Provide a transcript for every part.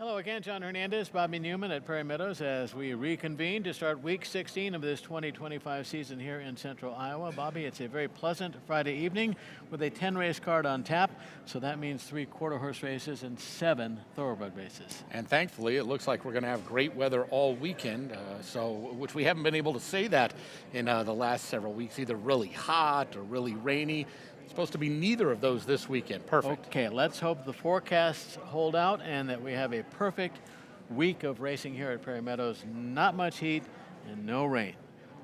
Hello again, John Hernandez, Bobby Newman at Prairie Meadows as we reconvene to start week 16 of this 2025 season here in central Iowa. Bobby, it's a very pleasant Friday evening with a 10-race card on tap, so that means 3 quarter-horse races and 7 thoroughbred races. And thankfully, it looks like we're going to have great weather all weekend, which we haven't been able to say that in the last several weeks, either really hot or really rainy. It's supposed to be neither of those this weekend. Perfect. Okay, let's hope the forecasts hold out and that we have a perfect week of racing here at Prairie Meadows. Not much heat and no rain.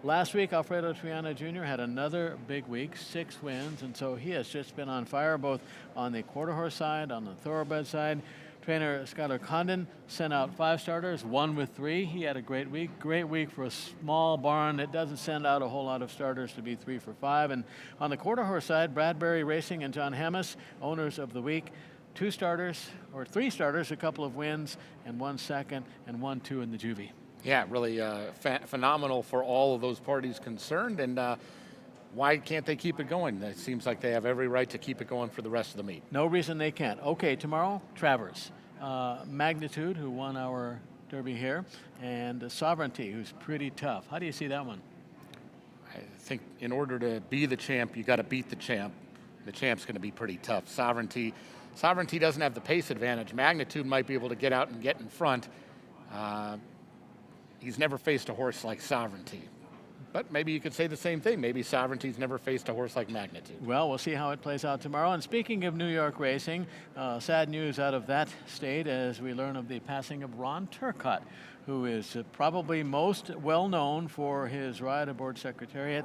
Last week, Alfredo Triana Jr. had another big week, 6 wins, and so he has just been on fire both on the quarter horse side, on the thoroughbred side. Trainer Skylar Condon sent out 5 starters, 1 with 3. He had a great week for a small barn that doesn't send out a whole lot of starters to be 3 for 5. And on the quarter horse side, Bradbury Racing and John Hammes, owners of the week, 2 starters, or 3 starters, a couple of wins, and 1 second, and 1-2 in the Juvie. Yeah, really phenomenal for all of those parties concerned, and why can't they keep it going? It seems like they have every right to keep it going for the rest of the meet. No reason they can't. Okay, tomorrow, Travers. Magnitude, who won our Derby here, and Sovereignty, who's pretty tough. How do you see that one? I think in order to be the champ, you got to beat the champ. The champ's going to be pretty tough. Sovereignty doesn't have the pace advantage. Magnitude might be able to get out and get in front. He's never faced a horse like Sovereignty. But maybe you could say the same thing. Maybe Sovereignty's never faced a horse like Magnitude. Well, we'll see how it plays out tomorrow. And speaking of New York racing, sad news out of that state as we learn of the passing of Ron Turcotte, who is probably most well known for his ride aboard Secretariat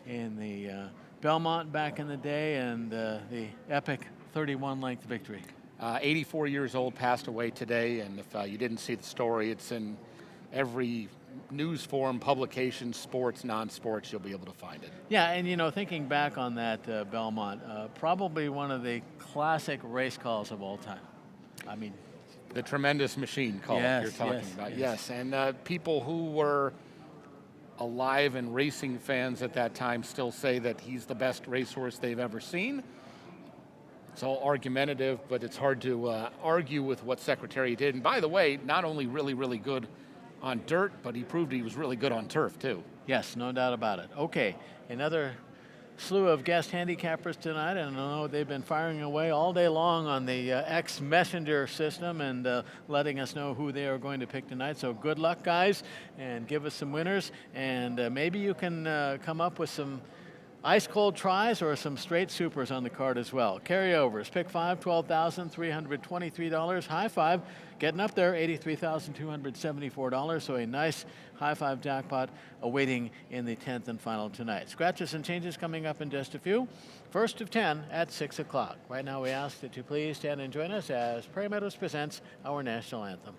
in the Belmont back in the day and the epic 31-length victory. 84 years old, passed away today. And if you didn't see the story, it's in every news forum, publication, sports, non-sports, you'll be able to find it. Yeah, and you know, thinking back on that Belmont, probably one of the classic race calls of all time. I mean, the tremendous machine call you're talking about. Yes, and people who were alive and racing fans at that time still say that he's the best racehorse they've ever seen. It's all argumentative, but it's hard to argue with what Secretary did. And by the way, not only really, really good on dirt, but he proved he was really good on turf too. Yes, no doubt about it. Okay, another slew of guest handicappers tonight, and I know they've been firing away all day long on the X Messenger system and letting us know who they are going to pick tonight. So good luck, guys, and give us some winners, and maybe you can come up with some ice-cold tries or some straight supers on the card as well. Carryovers, pick 5, $12,323. High five, getting up there, $83,274. So a nice high five jackpot awaiting in the 10th and final tonight. Scratches and changes coming up in just a few. First of 10 at 6 o'clock. Right now we ask that you please stand and join us as Prairie Meadows presents our national anthem.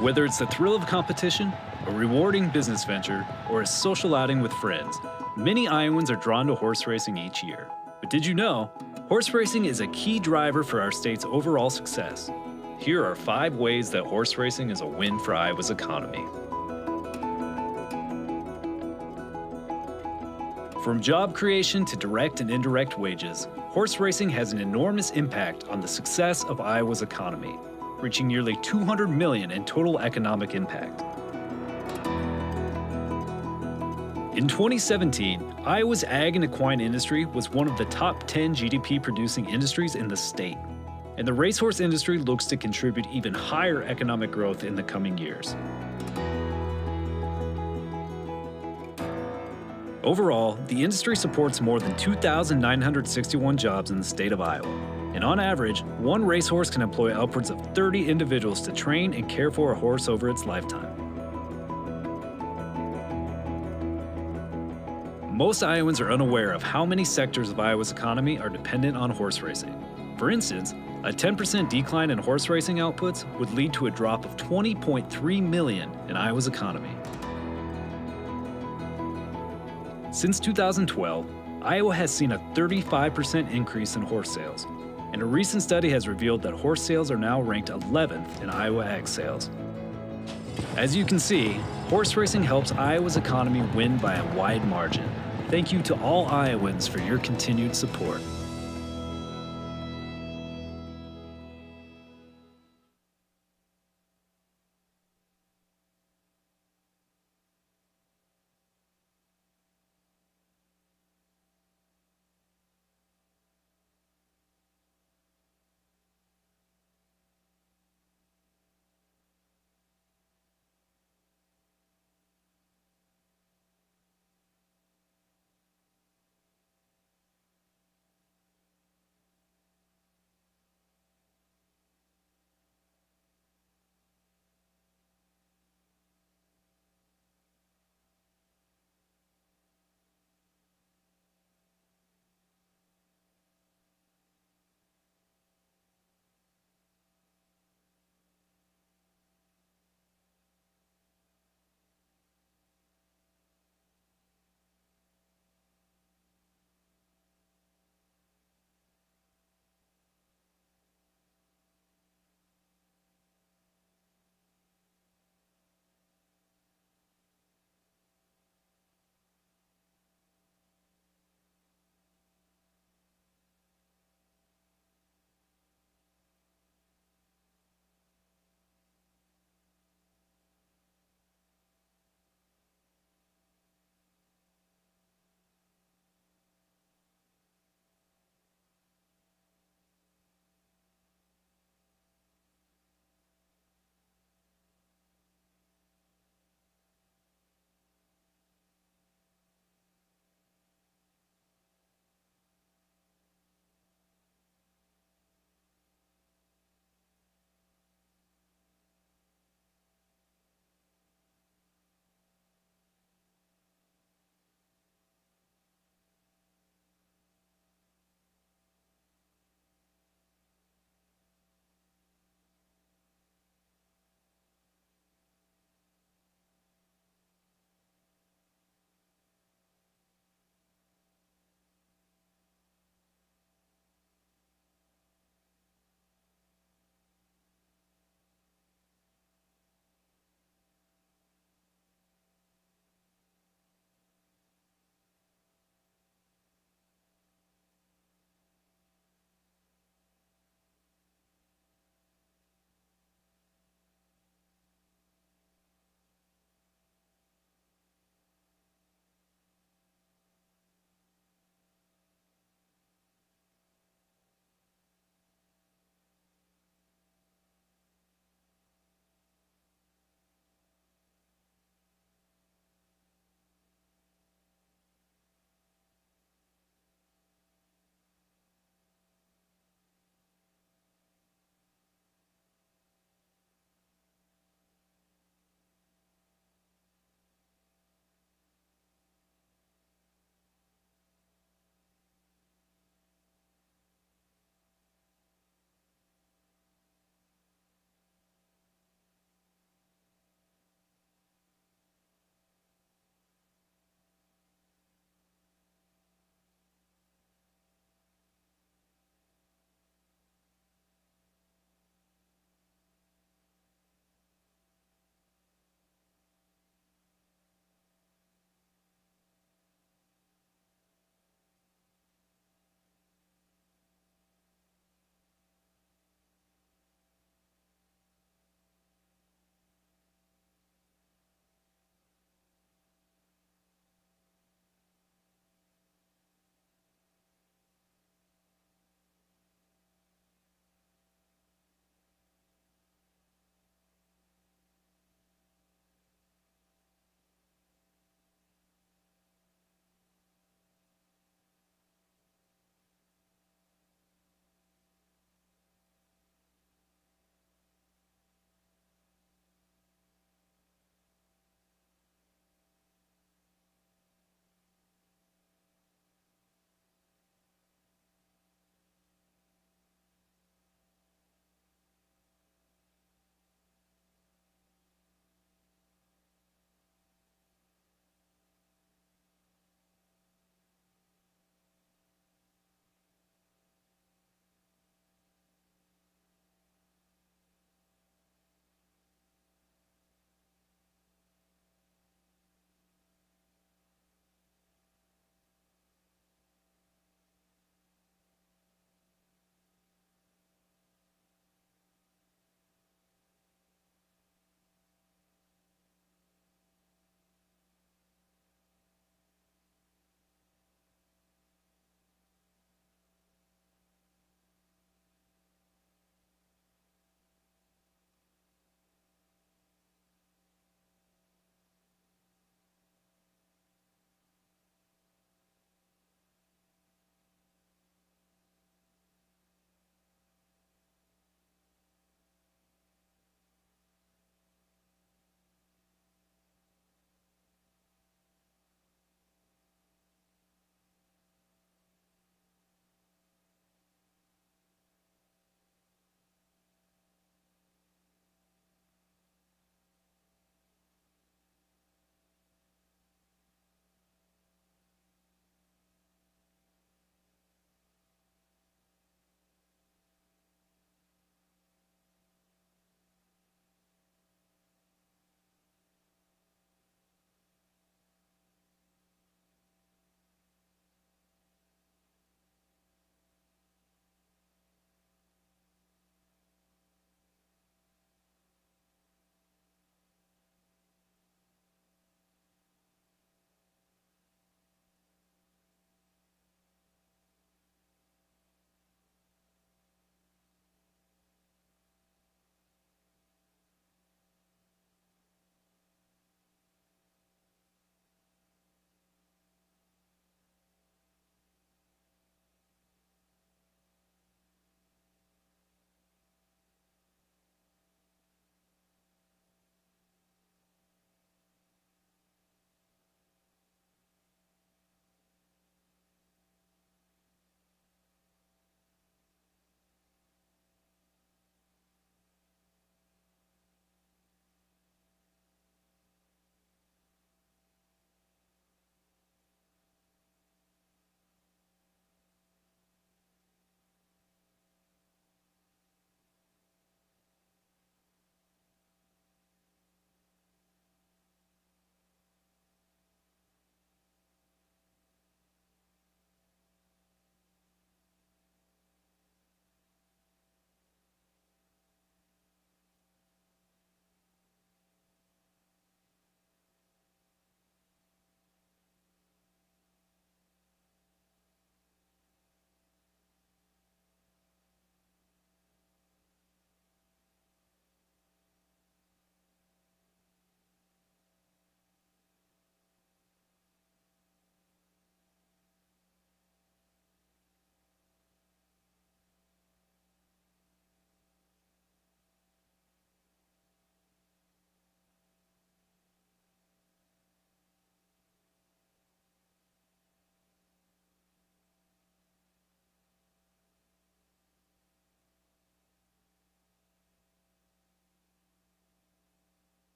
Whether it's the thrill of competition, a rewarding business venture, or a social outing with friends, many Iowans are drawn to horse racing each year. But did you know, horse racing is a key driver for our state's overall success. Here are 5 ways that horse racing is a win for Iowa's economy. From job creation to direct and indirect wages, horse racing has an enormous impact on the success of Iowa's economy, reaching nearly $200 million in total economic impact. In 2017, Iowa's ag and equine industry was one of the top 10 GDP-producing industries in the state, and the racehorse industry looks to contribute even higher economic growth in the coming years. Overall, the industry supports more than 2,961 jobs in the state of Iowa, and on average, one racehorse can employ upwards of 30 individuals to train and care for a horse over its lifetime. Most Iowans are unaware of how many sectors of Iowa's economy are dependent on horse racing. For instance, a 10% decline in horse racing outputs would lead to a drop of $20.3 million in Iowa's economy. Since 2012, Iowa has seen a 35% increase in horse sales, and a recent study has revealed that horse sales are now ranked 11th in Iowa ag sales. As you can see, horse racing helps Iowa's economy win by a wide margin. Thank you to all Iowans for your continued support.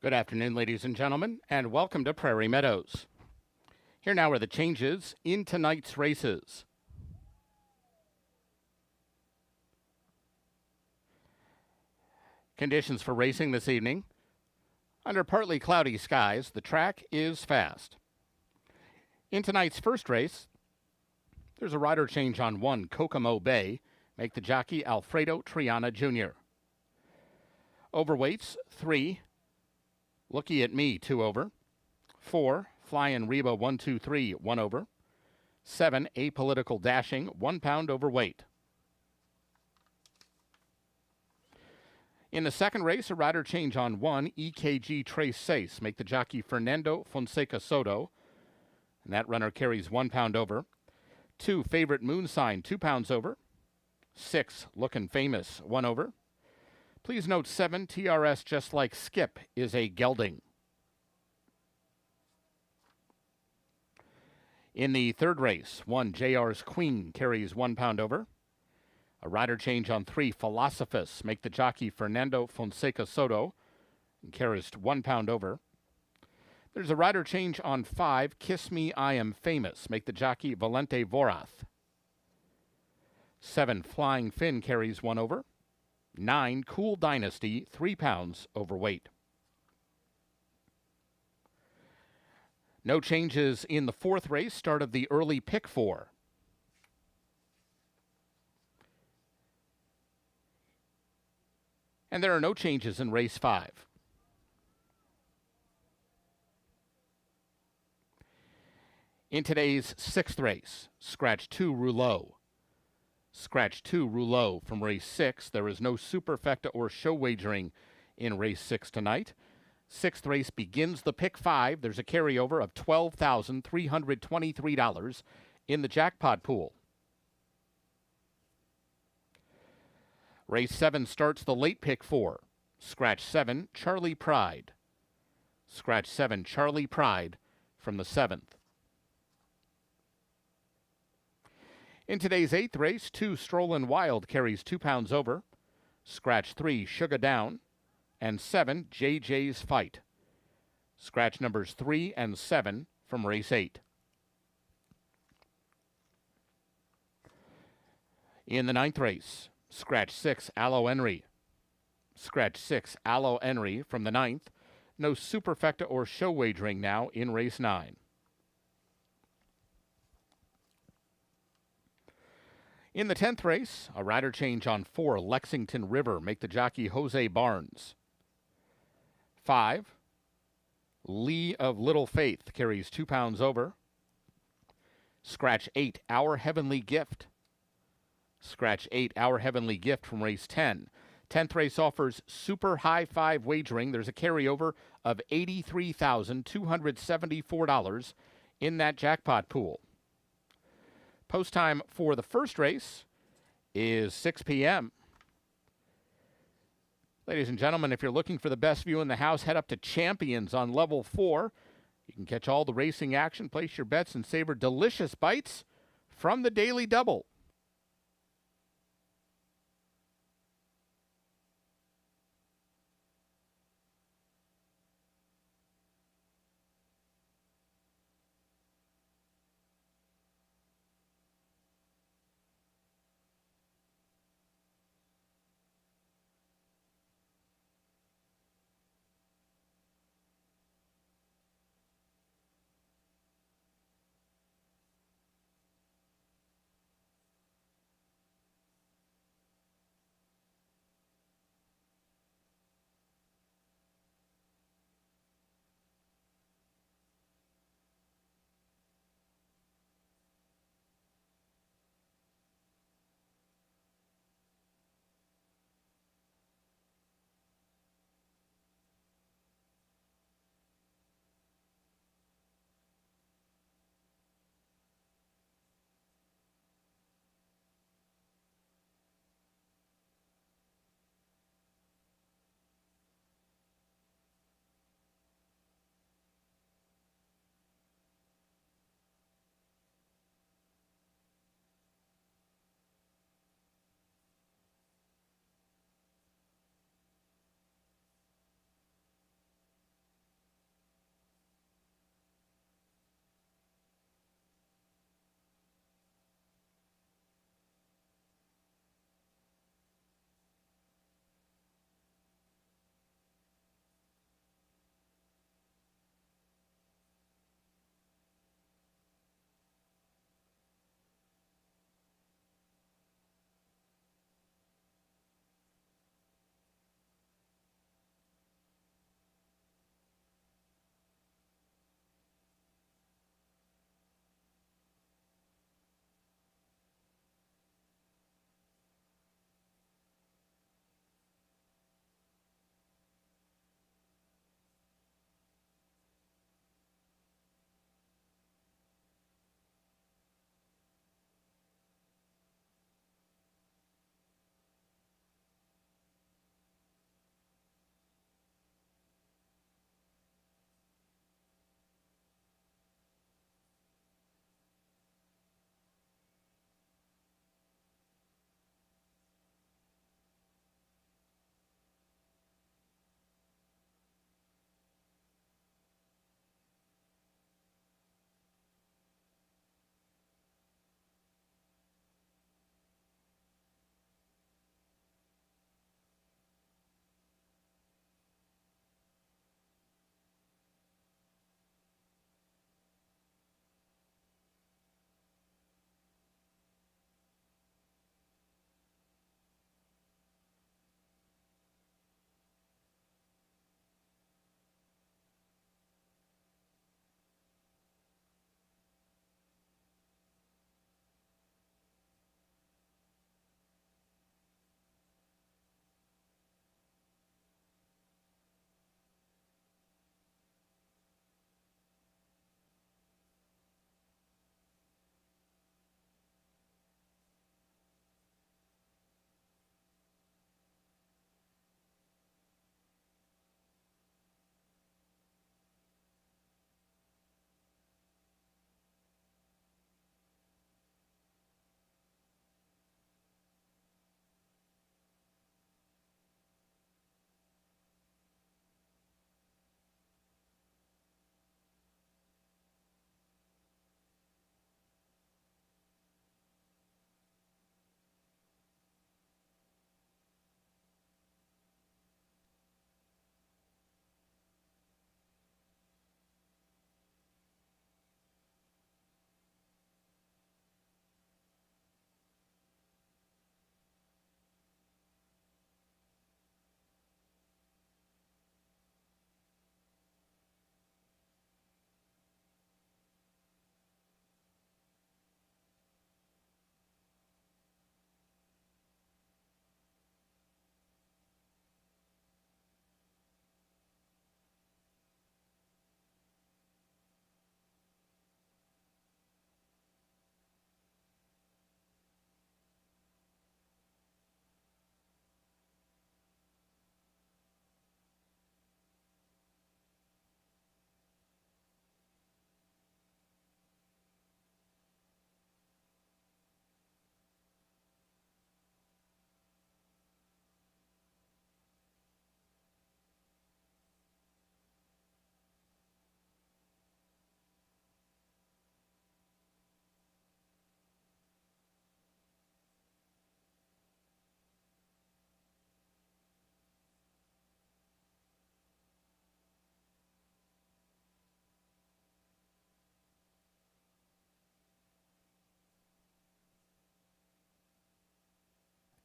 Good afternoon, ladies and gentlemen, and welcome to Prairie Meadows. Here now are the changes in tonight's races. Conditions for racing this evening. Under partly cloudy skies, the track is fast. In tonight's first race, there's a rider change on 1, Kokomo Bay. Make the jockey Alfredo Triana Jr. Overweights, 3, Looky at Me, 2 over. 4, Flyin' Reba 1, 2, 3, 1 over. 7, Apolitical Dashing, 1 pound overweight. In the second race, a rider change on 1, EKG Trace Sace. Make the jockey Fernando Fonseca Soto. And that runner carries 1 pound over. 2, Favorite Moonsign, 2 pounds over. 6, Lookin' Famous, 1 over. Please note 7, TRS Just Like Skip is a gelding. In the third race, 1, JR's Queen carries 1 pound over. A rider change on 3, Philosophus. Make the jockey Fernando Fonseca Soto and carries 1 pound over. There's a rider change on 5, Kiss Me, I Am Famous. Make the jockey Valente Vorath. 7, Flying Finn carries 1 over. 9, Cool Dynasty, 3 pounds overweight. No changes in the fourth race, start of the early pick 4. And there are no changes in race 5. In today's sixth race, scratch 2, Rouleau. Scratch 2, Rouleau from race 6. There is no superfecta or show wagering in race 6 tonight. Sixth race begins the pick 5. There's a carryover of $12,323 in the jackpot pool. Race 7 starts the late pick 4. Scratch 7, Charlie Pride. Scratch 7, Charlie Pride from the 7th. In today's 8th race, 2, Strollin' Wild carries 2 pounds over. Scratch 3, Sugar Down. And 7, JJ's Fight. Scratch numbers 3 and 7 from race 8. In the 9th race, scratch 6, Aloe Henry. Scratch 6, Aloe Henry from the 9th. No superfecta or show wagering now in race 9. In the 10th race, a rider change on 4, Lexington River. Make the jockey Jose Barnes. 5, Lee of Little Faith carries 2 pounds over. Scratch 8, Our Heavenly Gift. Scratch 8, Our Heavenly Gift from race 10. 10th race offers super high 5 wagering. There's a carryover of $83,274 in that jackpot pool. Post time for the first race is 6 p.m. Ladies and gentlemen, if you're looking for the best view in the house, head up to Champions on level 4. You can catch all the racing action, place your bets, and savor delicious bites from the Daily Double.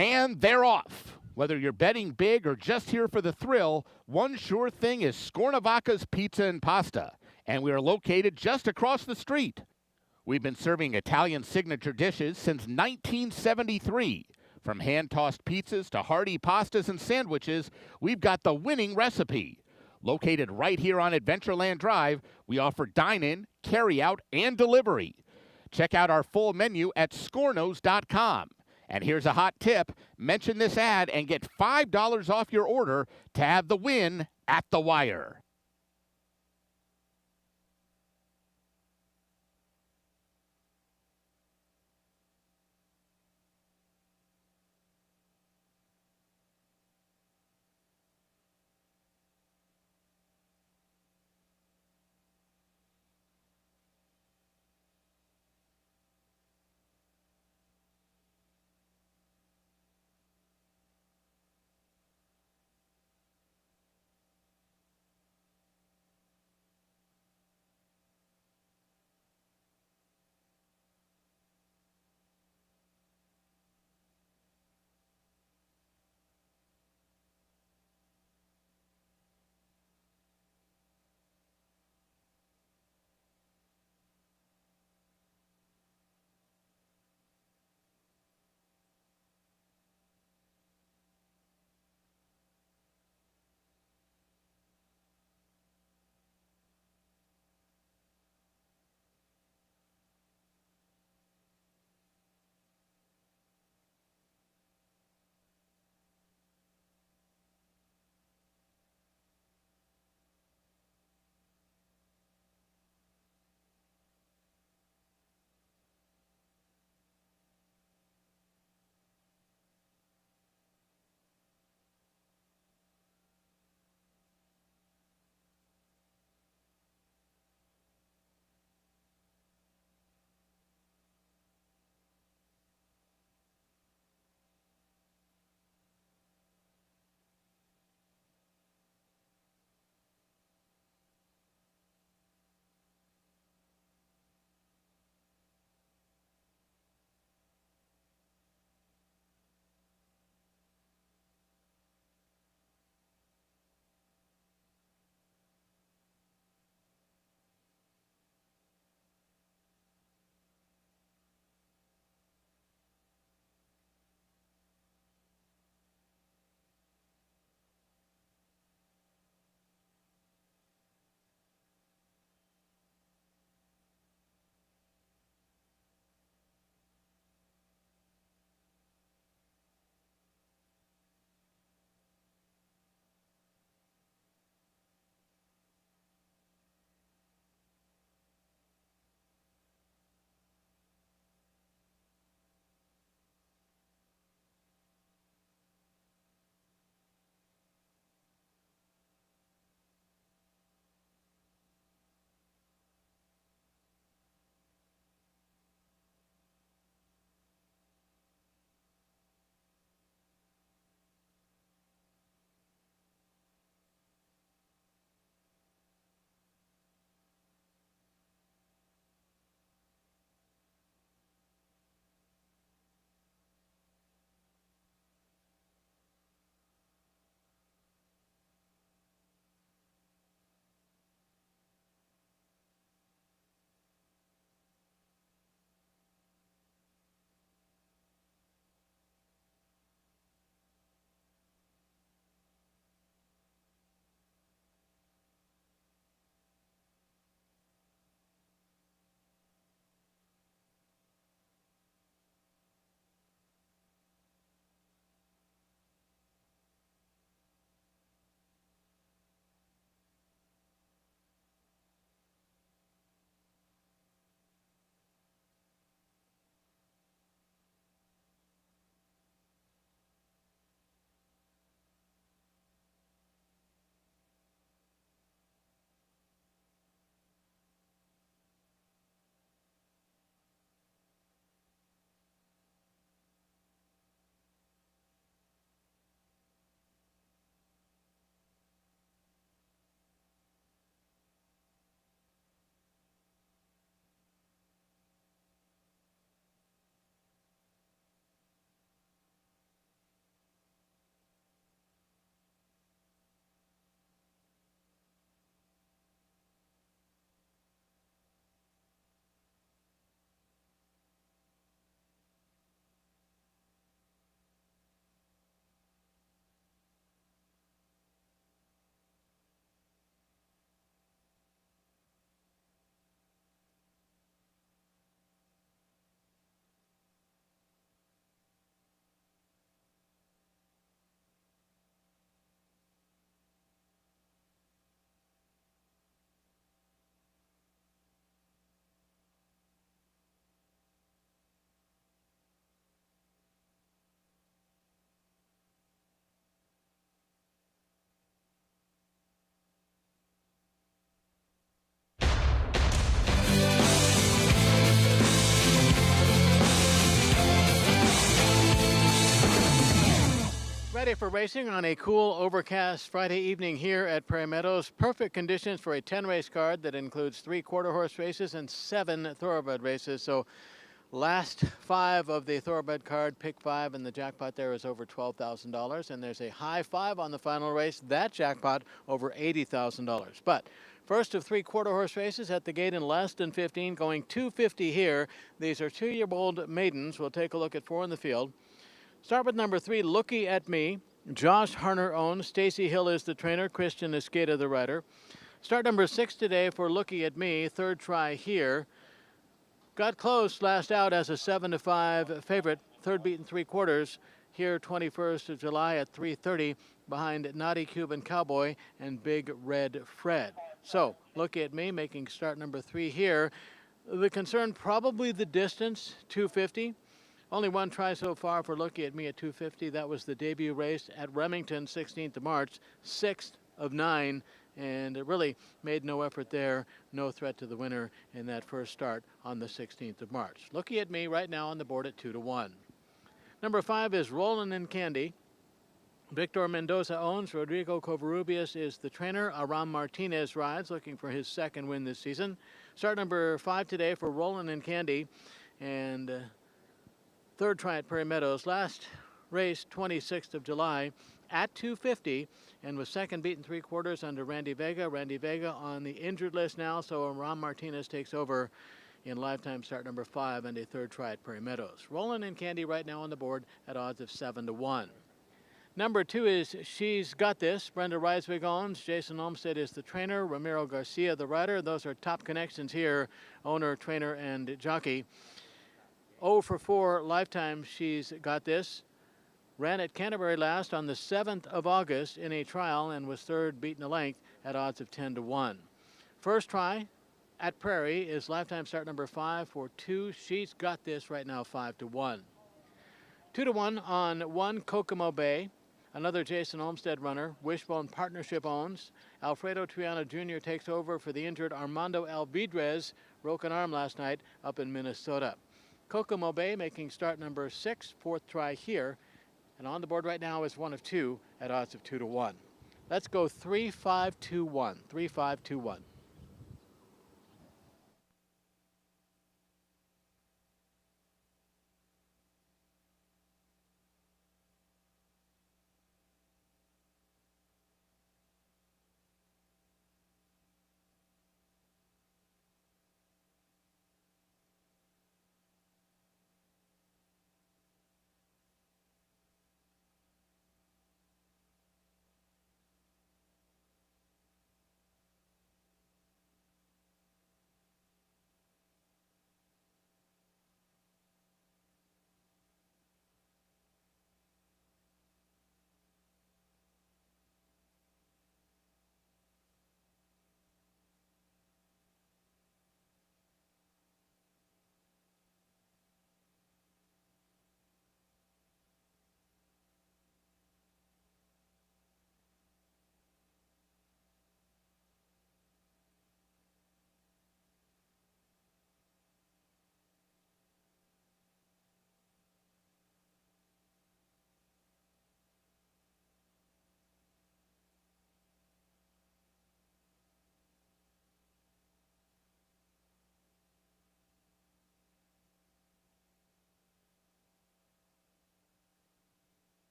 And they're off. Whether you're betting big or just here for the thrill, one sure thing is Scornavaca's Pizza and Pasta, and we are located just across the street. We've been serving Italian signature dishes since 1973. From hand-tossed pizzas to hearty pastas and sandwiches, we've got the winning recipe. Located right here on Adventureland Drive, we offer dine-in, carry-out, and delivery. Check out our full menu at scornos.com. And here's a hot tip. Mention this ad and get $5 off your order to have the win at the wire. Ready for racing on a cool, overcast Friday evening here at Prairie Meadows. Perfect conditions for a 10-race card that includes 3 quarter-horse races and 7 thoroughbred races. So last 5 of the thoroughbred card, pick 5, and the jackpot there is over $12,000. And there's a high 5 on the final race. That jackpot over $80,000. But first of 3 quarter-horse races at the gate in less than 15, going 250 here. These are 2-year-old maidens. We'll take a look at 4 in the field. Start with number 3, Looky at Me. Josh Harner owns. Stacy Hill is the trainer. Christian Esqueda the rider. Start number 6 today for Looky at Me. 3rd try here. Got close last out as a 7-5 favorite. 3rd beat in 3/4. Here 21st of July at 3:30 behind Naughty Cuban Cowboy and Big Red Fred. So Looky at Me making start number 3 here. The concern probably the distance, 250. Only 1 try so far for Looky at Me at 250. That was the debut race at Remington, 16th of March, 6th of 9. And it really made no effort there, no threat to the winner in that first start on the 16th of March. Looky at Me right now on the board at 2-1. Number 5 is Rollin' in Candy. Victor Mendoza owns. Rodrigo Covarrubias is the trainer. Aram Martinez rides, looking for his 2nd win this season. Start number 5 today for Rollin' in Candy. And 3rd try at Prairie Meadows. Last race, 26th of July at 250, and was 2nd beat in 3/4 under Randy Vega. Randy Vega on the injured list now, so Aram Martinez takes over in lifetime start number 5 and a 3rd try at Prairie Meadows. Rollin' in Candy right now on the board at odds of 7-1. Number 2 is She's Got This. Brenda Reiswig owns. Jason Olmstead is the trainer. Ramiro Garcia the rider. Those are top connections here, owner, trainer, and jockey. 0 for 4 lifetime She's Got This. Ran at Canterbury last on the 7th of August in a trial and was 3rd beaten a length at odds of 10-1. First try at Prairie is lifetime start number 5 for 2. She's Got This right now 5-1. 2-1 on 1 Kokomo Bay. Another Jason Olmstead runner. Wishbone Partnership owns. Alfredo Triana Jr. takes over for the injured Armando Alvidrez. Broken arm last night up in Minnesota. Kokomo Bay making start number 6, 4th try here. And on the board right now is 1 of 2 at odds of 2-1. Let's go 3-5-2-1. 3-5-2-1.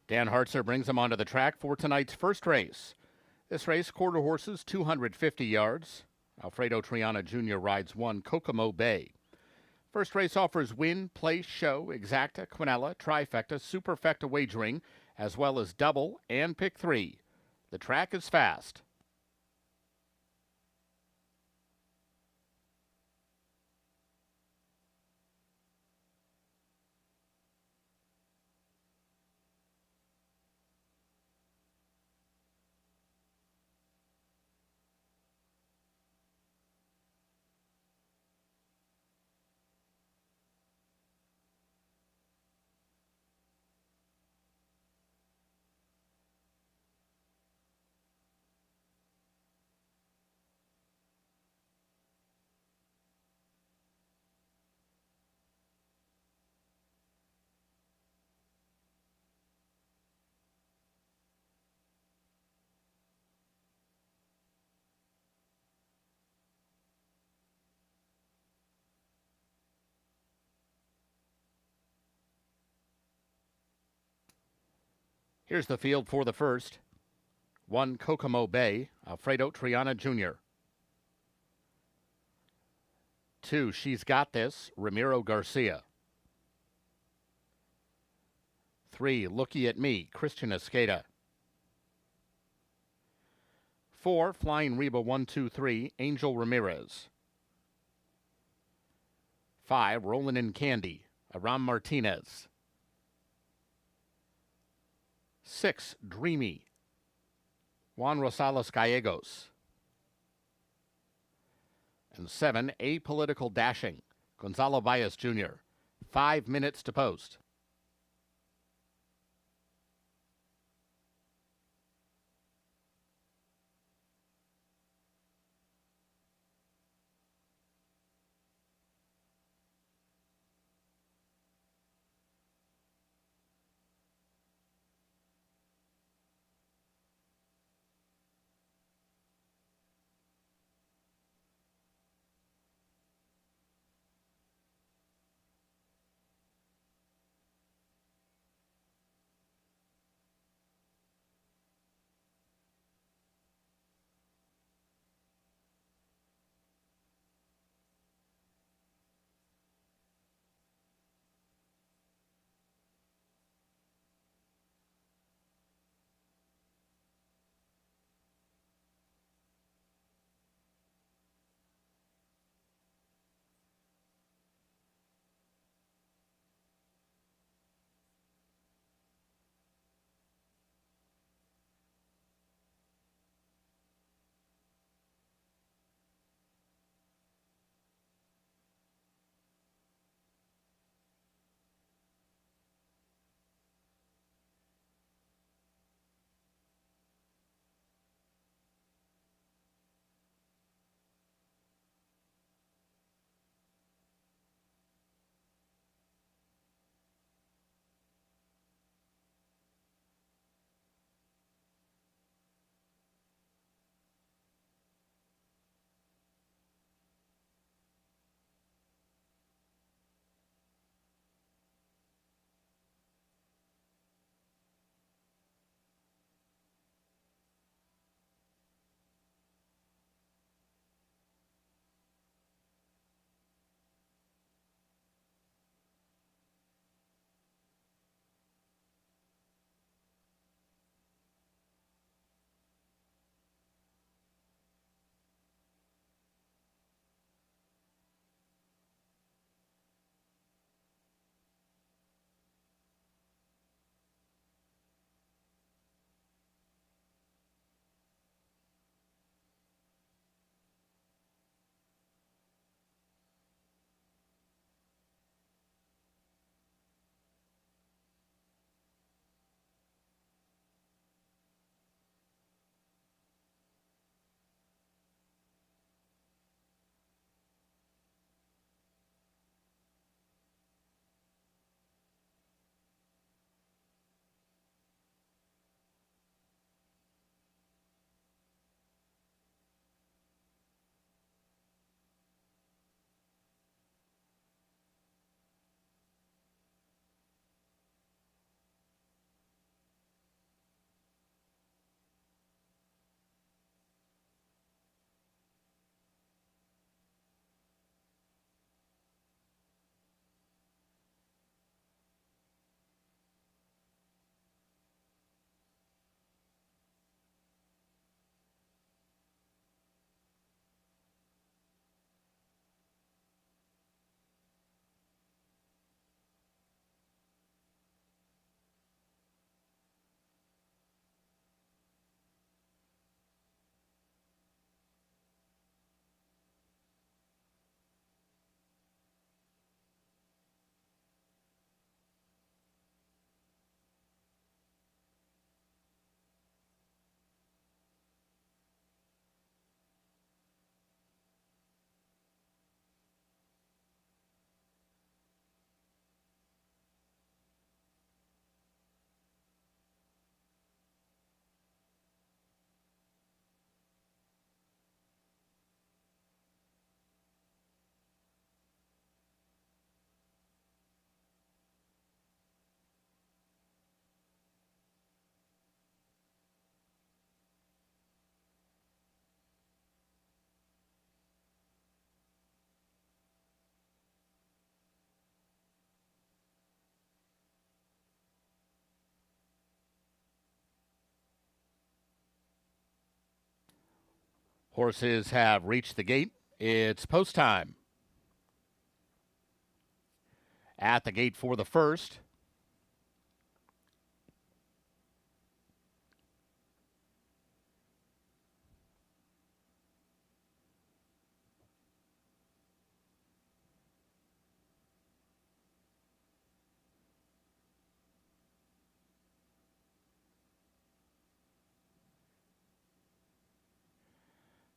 Dan Hartzer brings them onto the track for tonight's first race. This race, quarter horses, 250 yards. Alfredo Triana Jr. rides 1 Kokomo Bay. First race offers win, place, show, exacta, quinella, trifecta, superfecta wagering, as well as double and pick 3. The track is fast. Here's the field for the first. 1 Kokomo Bay, Alfredo Triana Jr. 2 She's Got This, Ramiro Garcia. 3 Looky at Me, Christian Escada. 4 Flying Reba 123, Angel Ramirez. 5 Rollin' in Candy, Aram Martinez. 6 Dreamy, Juan Rosales Gallegos. And 7 Apolitical Dashing, Gonzalo Baez Jr. 5 minutes to post. Horses have reached the gate. It's post time. At the gate for the first,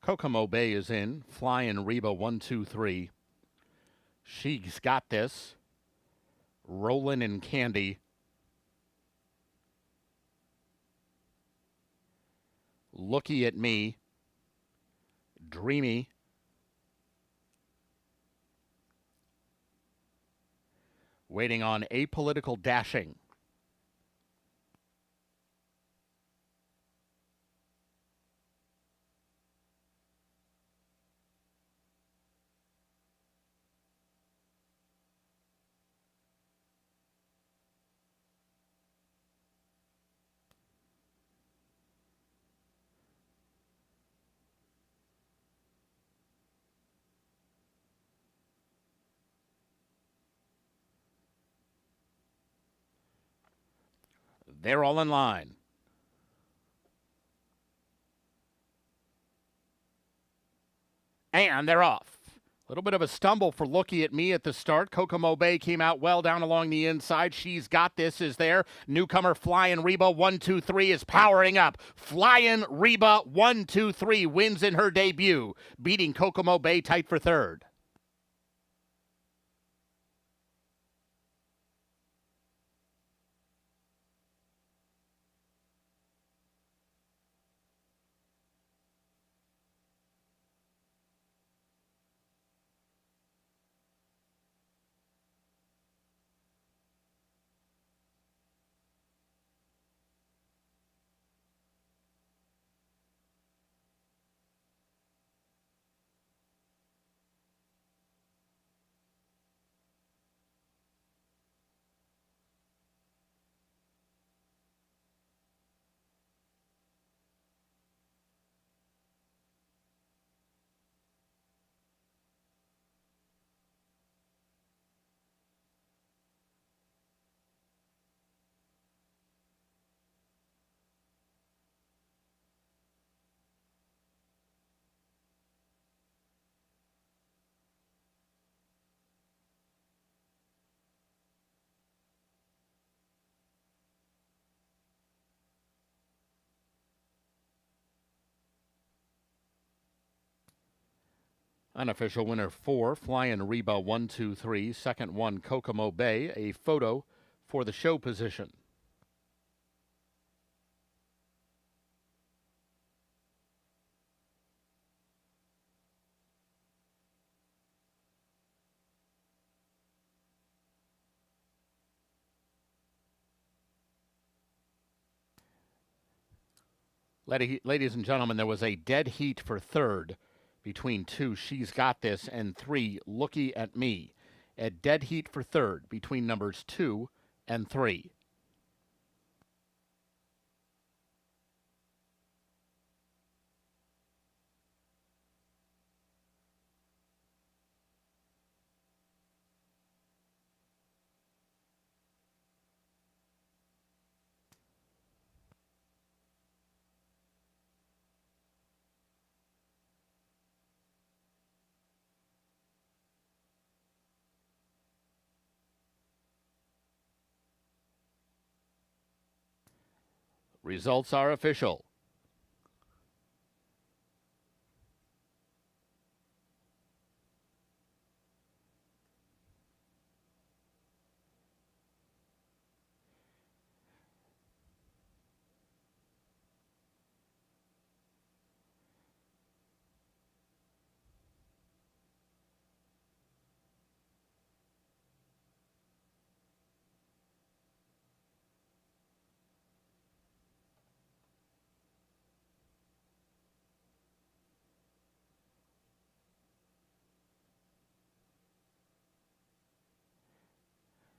Kokomo Bay is in. Flying Reba 1, 2, 3. She's got this. Rollin' and Candy. Looky at Me. Dreamy. Waiting on Apolitical Dashing. They're all in line. And they're off. A little bit of a stumble for Looky at Me at the start. Kokomo Bay came out well down along the inside. She's got this is there. Newcomer Flying Reba 1, 2, 3 is powering up. Flying Reba 1, 2, 3 wins in her debut, beating Kokomo Bay tight for third. Unofficial winner 4, Flying Reba 1, 2, 3. Second one, Kokomo Bay. A photo for the show position. Ladies and gentlemen, there was a dead heat for third between 2, She's Got This, and 3, Looky at Me. A dead heat for third between numbers 2 and 3. Results are official.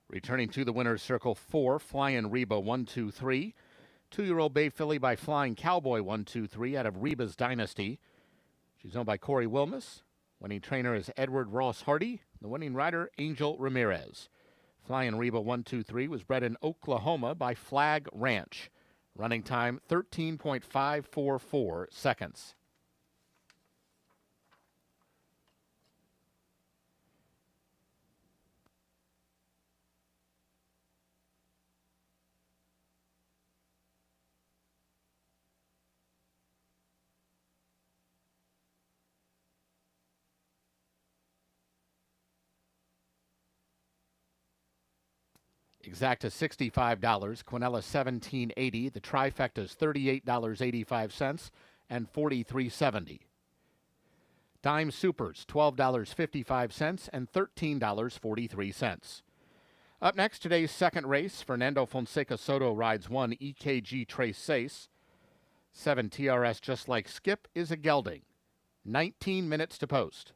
Returning to the winner's circle 4, Flying Reba 1, 2, 3. 2-year-old Bay Filly by Flying Cowboy 1, 2, 3 out of Reba's Dynasty. She's owned by Corey Wilmus. Winning trainer is Edward Ross Hardy. The winning rider, Angel Ramirez. Flying Reba 123 was bred in Oklahoma by Flag Ranch. Running time 13.544 seconds. Exacta $65, Quinella $17.80, the trifecta's $38.85 and $43.70. Dime Supers $12.55 and $13.43. Up next, today's second race, Fernando Fonseca Soto rides 1 EKG Trace Sace. 7 TRS Just Like Skip is a gelding. 19 minutes to post.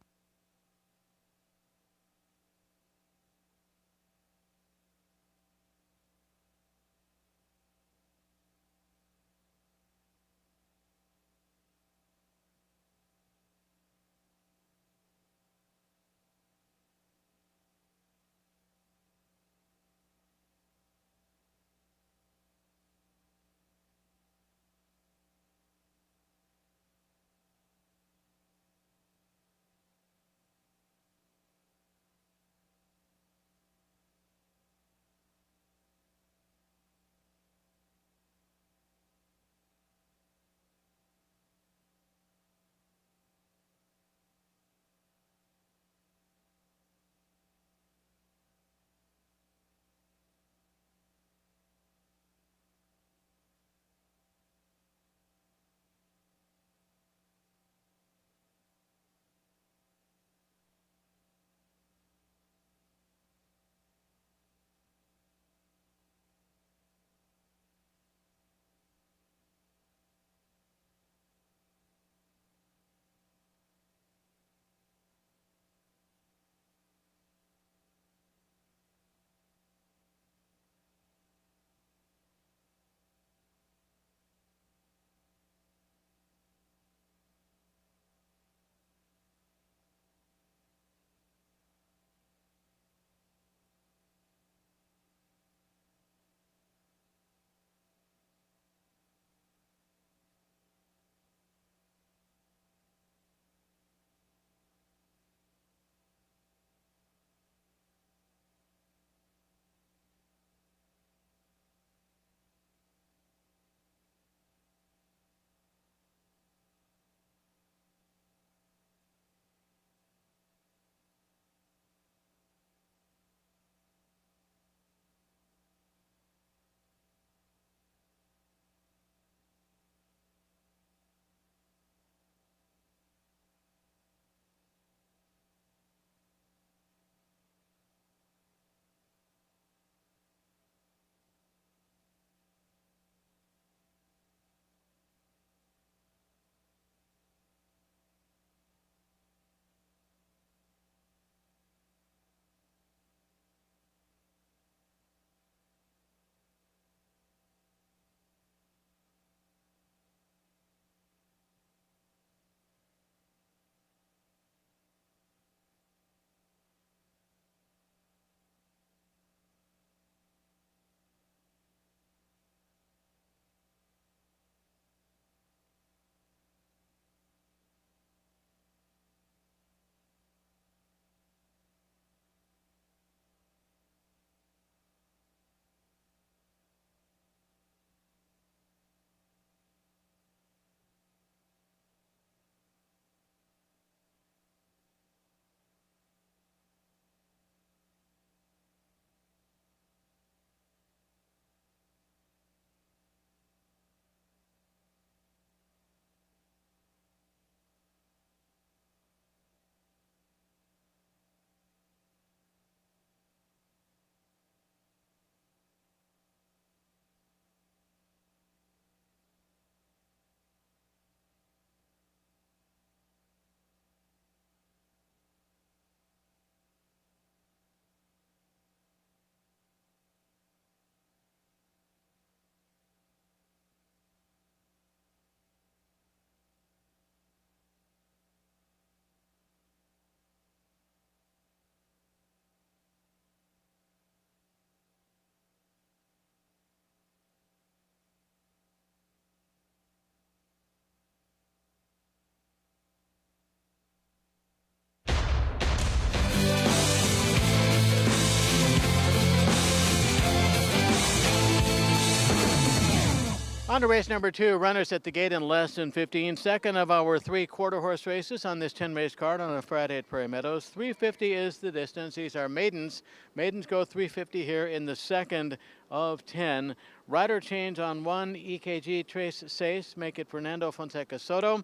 On to race number 2, runners at the gate in less than 15. Second of our 3 quarter horse races on this 10-race card on a Friday at Prairie Meadows. 350 is the distance. These are maidens. Maidens go 350 here in the second of 10. Rider change on 1, EKG Trace Sace, make it Fernando Fonseca Soto.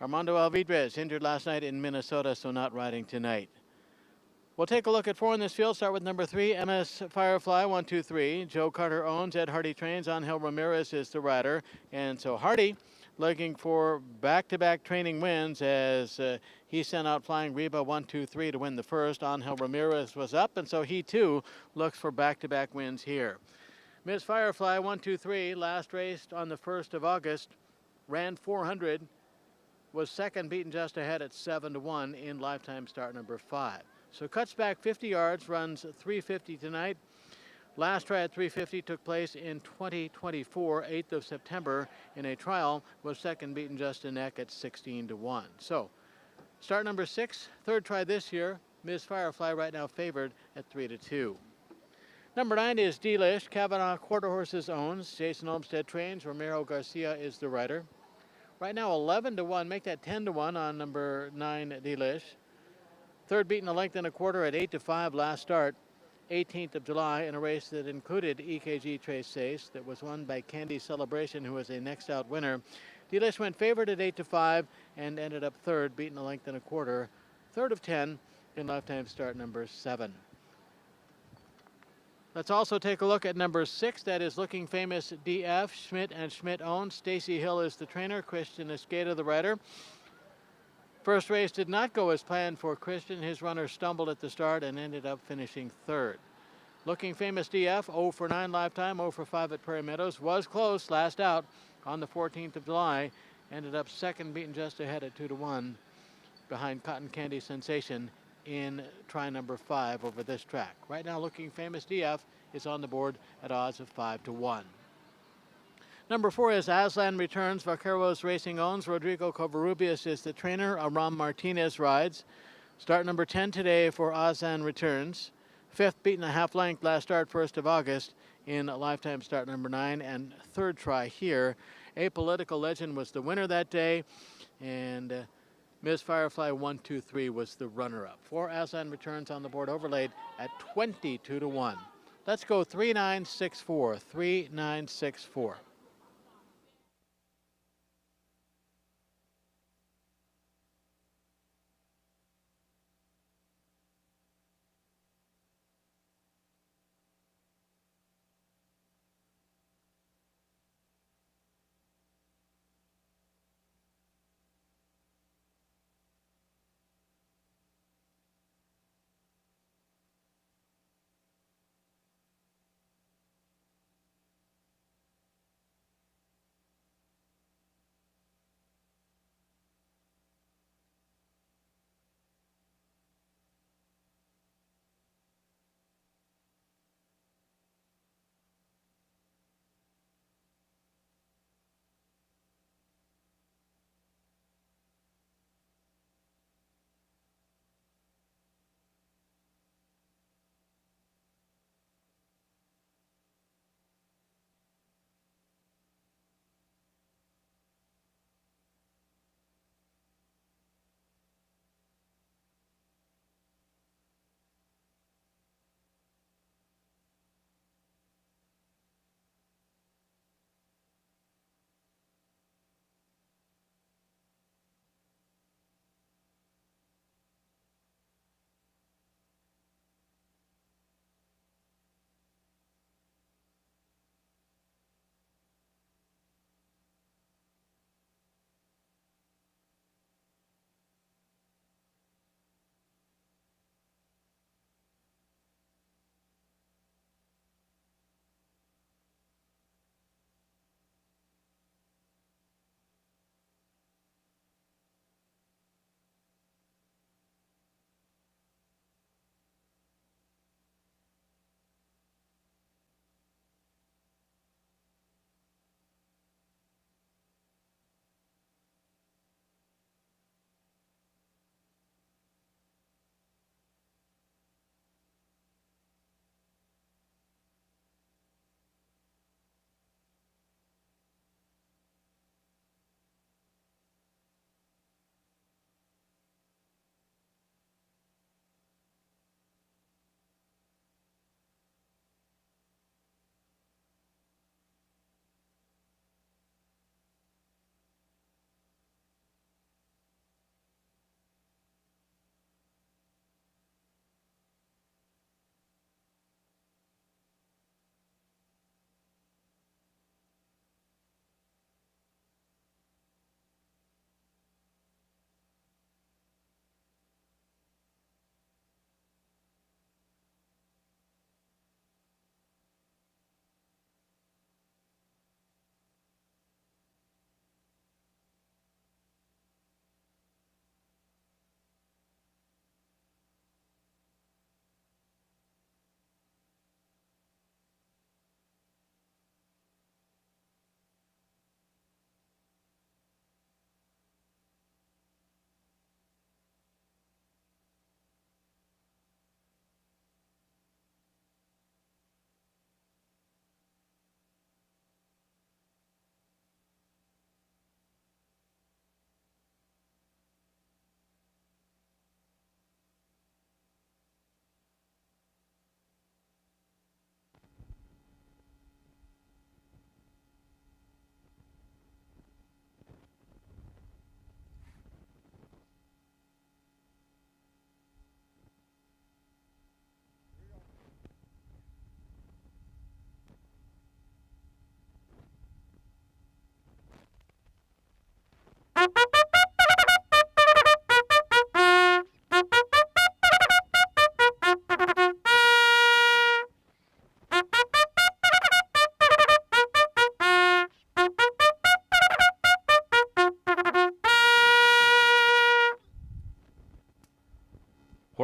Armando Alvidrez, injured last night in Minnesota, so not riding tonight. We'll take a look at 4 in this field. Start with number 3, MS Firefly, 1, 2, 3. Joe Carter owns, Ed Hardy trains. Angel Ramirez is the rider. And so Hardy looking for back-to-back training wins as he sent out Flying Reba 1, 2, 3 to win the first. Angel Ramirez was up, and so he too looks for back-to-back wins here. Ms. Firefly, 1, 2, 3, last raced on the 1st of August, ran 400, was second, beaten just ahead at 7 to 1 in lifetime start number 5. So cuts back 50 yards, runs 350 tonight. Last try at 350 took place in 2024, 8th of September in a trial, was second, beaten just a neck at 16 to 1. So start number 6, third try this year. Ms. Firefly right now favored at 3 to 2. Number 9 is Delish. Kavanaugh Quarter Horses owns. Jason Olmstead trains. Romero Garcia is the rider. Right now 11 to 1. Make that 10 to 1 on number 9 Delish. Third beaten a length and a quarter at 8 to 5 last start, 18th of July, in a race that included EKG Trace Sace that was won by Candy Celebration, who was a next out winner. Delish went favored at 8 to 5 and ended up third, beaten a length and a quarter, third of 10 in lifetime start number 7. Let's also take a look at number 6. That is Looking Famous DF. Schmidt and Schmidt owns. Stacy Hill is the trainer. Christian Escada the rider. First race did not go as planned for Christian. His runner stumbled at the start and ended up finishing third. Looking Famous DF, 0 for 9 lifetime, 0 for 5 at Prairie Meadows. Was close last out on the 14th of July. Ended up second, beaten just ahead at 2 to 1 behind Cotton Candy Sensation in try number 5 over this track. Right now, Looking Famous DF is on the board at odds of 5 to 1. Number 4 is Aslan Returns. Vaqueros Racing owns. Rodrigo Covarrubias is the trainer. Aram Martinez rides. Start number 10 today for Aslan Returns. Fifth, beaten a half length last start, 1st of August in lifetime start number 9 and third try here. Apolitical Legend was the winner that day, and Ms. Firefly 1, 2, 3 was the runner-up. 4 Aslan Returns on the board, overlaid at 22 to 1. Let's go 3964. 3964.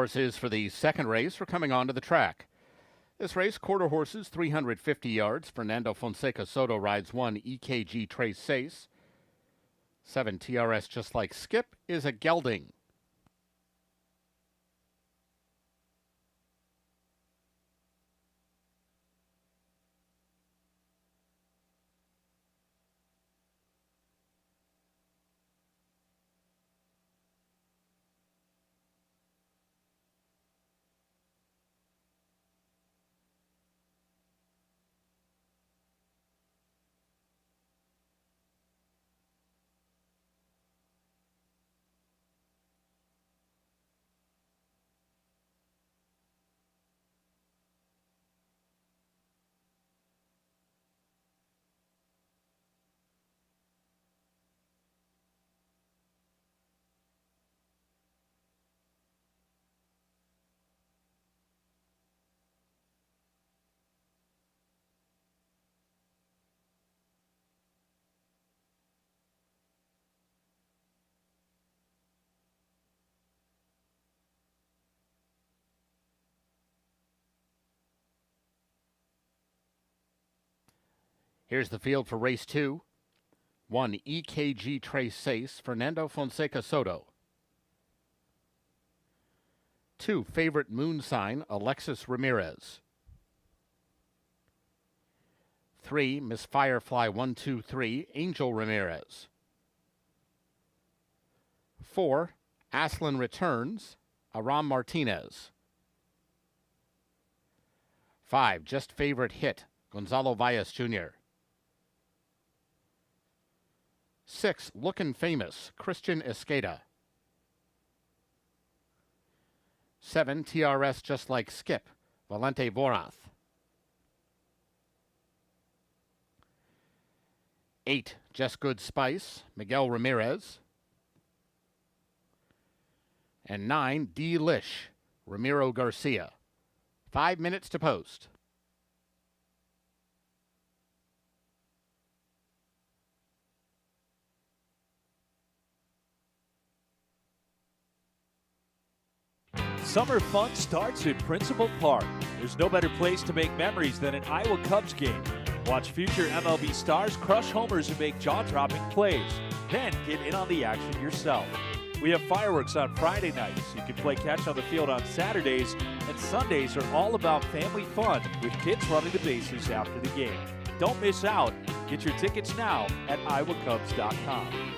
horses for the second race are coming onto the track. This race, quarter horses, 350 yards. Fernando Fonseca Soto rides 1, EKG Trace Sace. 7, TRS Just Like Skip is a gelding. Here's the field for race 2. 1, EKG Trace Sace, Fernando Fonseca Soto. 2, Favorite Moon Sign, Alexis Ramirez. 3, Miss Firefly 123, Angel Ramirez. 4, Aslan Returns, Aram Martinez. 5, Just Favorite Hit, Gonzalo Valles Jr. 6, Lookin' Famous, Christian Escada. 7, TRS Just Like Skip, Valente Vorath. 8, Just Good Spice, Miguel Ramirez. And 9, D-Lish, Ramiro Garcia. 5 minutes to post. Summer fun starts in Principal Park. There's no better place to make memories than an Iowa Cubs game. Watch future MLB stars crush homers and make jaw-dropping plays. Then get in on the action yourself. We have fireworks on Friday nights. You can play catch on the field on Saturdays, and Sundays are all about family fun with kids running the bases after the game. Don't miss out. Get your tickets now at iowacubs.com.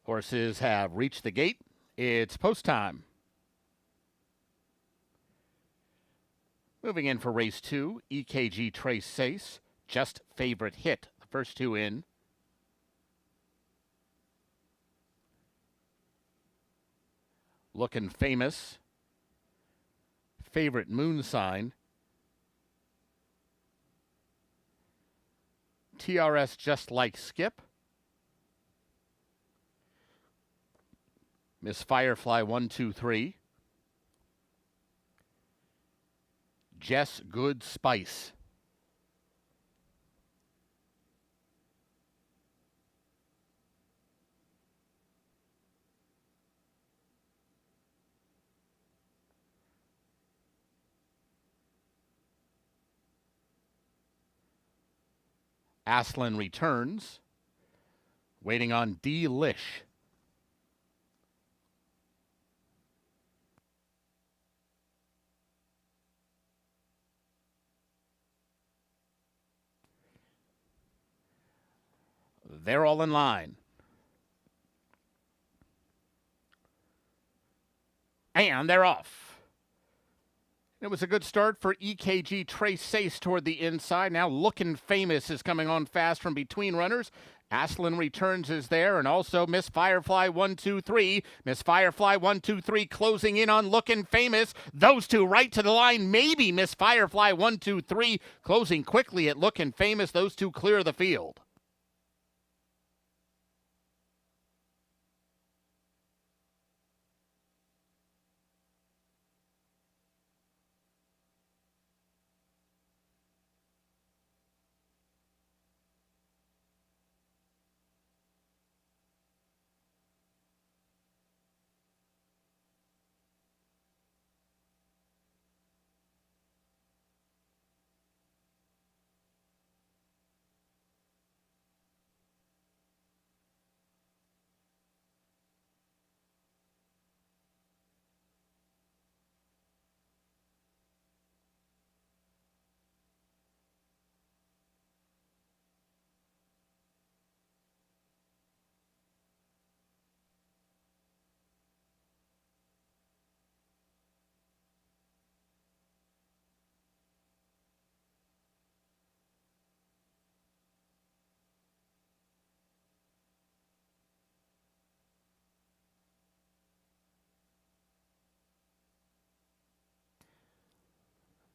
Horses have reached the gate. It's post time. Moving in for race 2, EKG Trace Sace, Just Favorite Hit, the first 2 in. Looking Famous, Favorite Moon Sign, TRS Just Like Skip, Miss Firefly 123, Jess Good Spice. Aslan Returns, waiting on D-Lish. They're all in line. And they're off. It was a good start for EKG Trace Sace toward the inside. Now Looking Famous is coming on fast from between runners. Aslan Returns is there, and also Miss Firefly 123. Miss Firefly 123 closing in on Looking Famous. Those two right to the line. Maybe Miss Firefly 123 closing quickly at Looking Famous. Those two clear the field.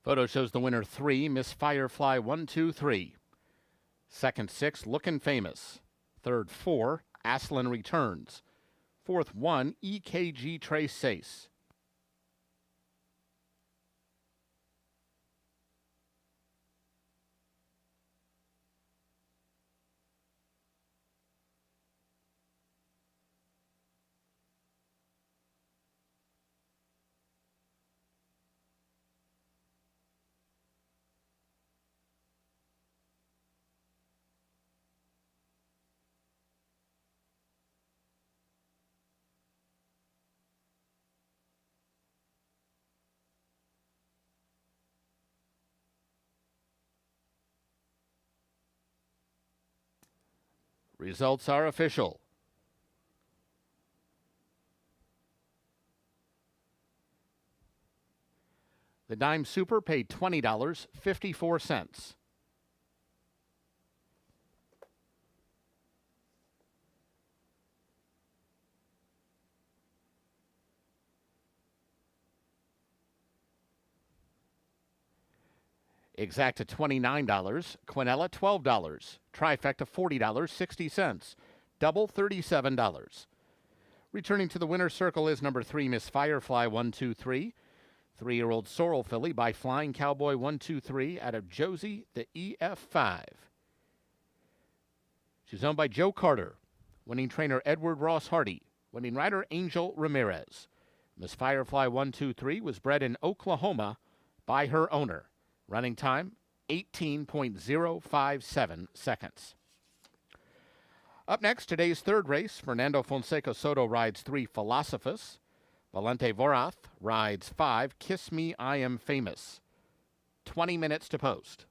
Photo shows the winner 3, Miss Firefly 123. Second 6, Looking Famous. Third 4, Aslan Returns. Fourth 1, EKG Trace Sace. Results are official. The Dime Super paid $20.54. Exacta $29, Quinella $12, Trifecta $40.60, Double $37. Returning to the winner's circle is number 3, Miss Firefly 123, 3-year-old Sorrel filly by Flying Cowboy 123 out of Josie, the EF5. She's owned by Joe Carter, winning trainer Edward Ross Hardy, winning rider Angel Ramirez. Miss Firefly 123 was bred in Oklahoma by her owner. Running time, 18.057 seconds. Up next, today's third race, Fernando Fonseca Soto rides 3, Philosophus. Valente Vorath rides 5, Kiss Me, I Am Famous. 20 minutes to post.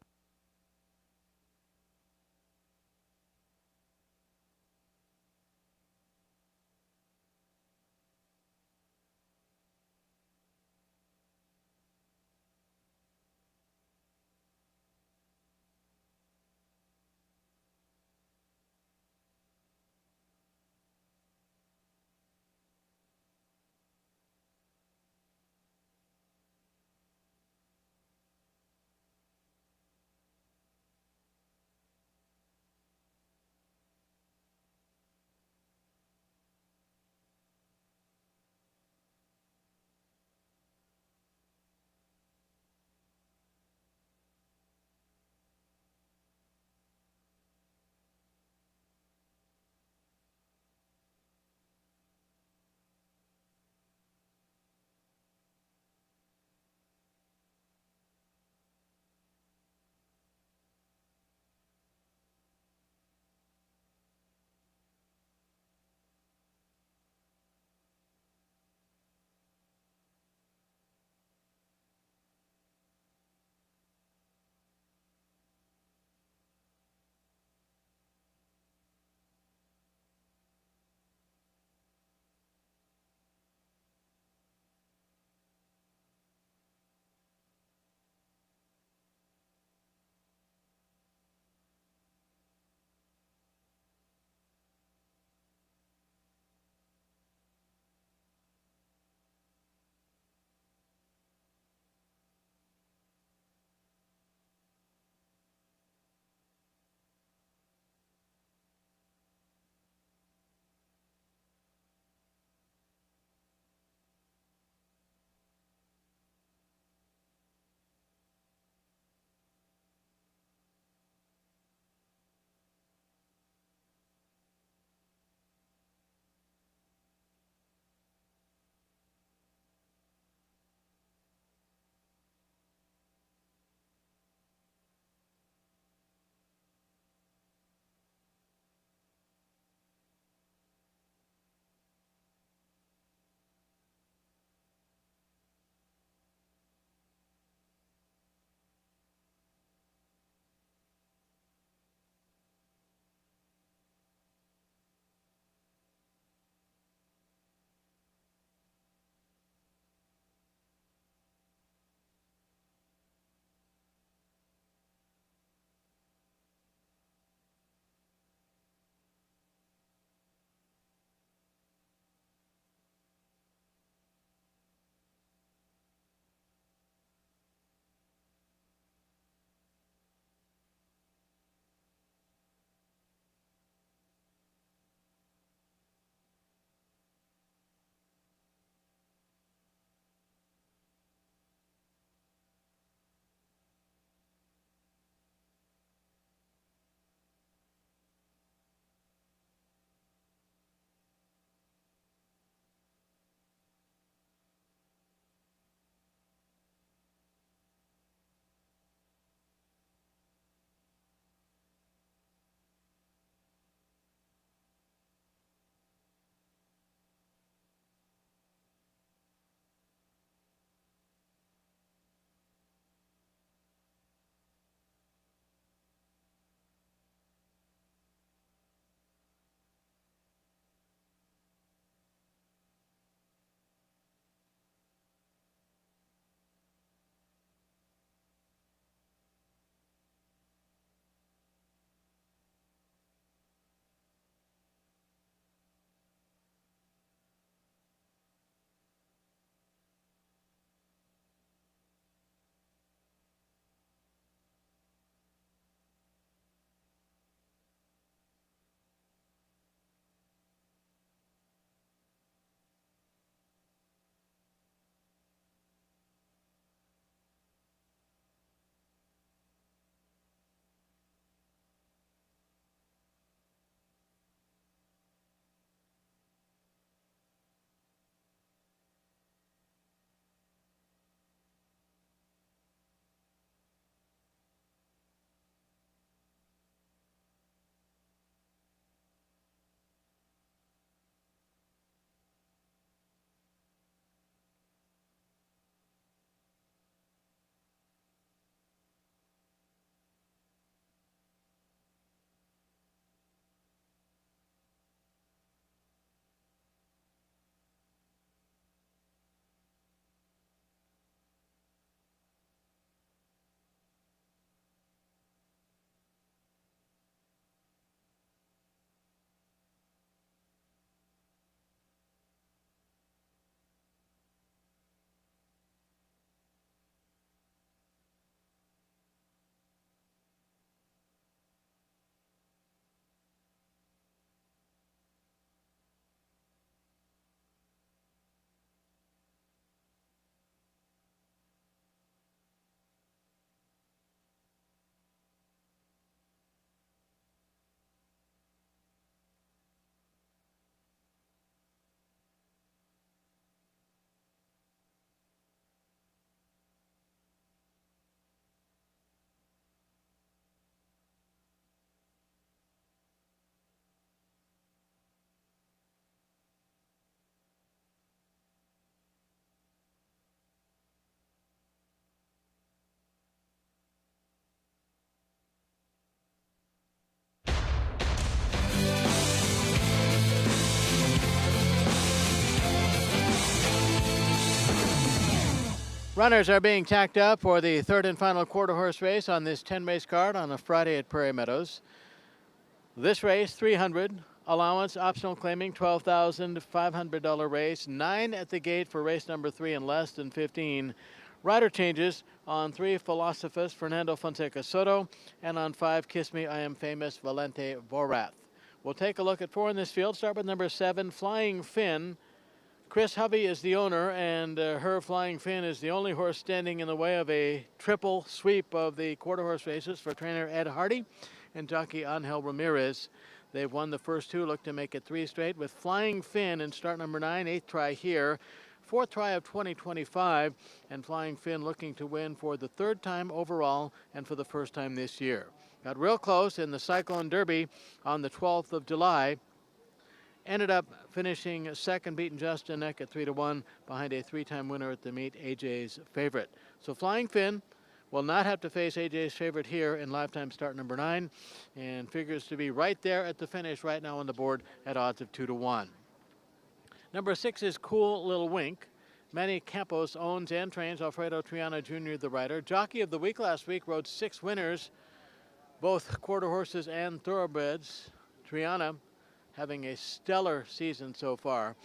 Runners are being tacked up for the third and final quarter horse race on this 10-race card on a Friday at Prairie Meadows. This race, 300, allowance, optional claiming, $12,500 race. 9 at the gate for race number 3 and less than 15. Rider changes on 3, Philosophus, Fernando Fonseca Soto, and on 5, Kiss Me, I Am Famous, Valente Vorath. We'll take a look at 4 in this field. Start with number 7, Flying Finn. Chris Hovey is the owner, and her Flying Finn is the only horse standing in the way of a triple sweep of the quarter horse races for trainer Ed Hardy and jockey Angel Ramirez. They've won the first 2, look to make it 3 straight with Flying Finn in start number 9, 8th try here. 4th try of 2025, and Flying Finn looking to win for the 3rd time overall and for the first time this year. Got real close in the Cyclone Derby on the 12th of July. Ended up finishing second, beaten just a neck at 3-1 behind a 3-time winner at the meet, AJ's Favorite. So Flying Finn will not have to face AJ's Favorite here in lifetime start number 9, and figures to be right there at the finish right now on the board at odds of 2-1. Number 6 is Cool Little Wink. Manny Campos owns and trains Alfredo Triana Jr., the rider. Jockey of the week last week, rode 6 winners, both quarter horses and thoroughbreds. Triana having a stellar season so far,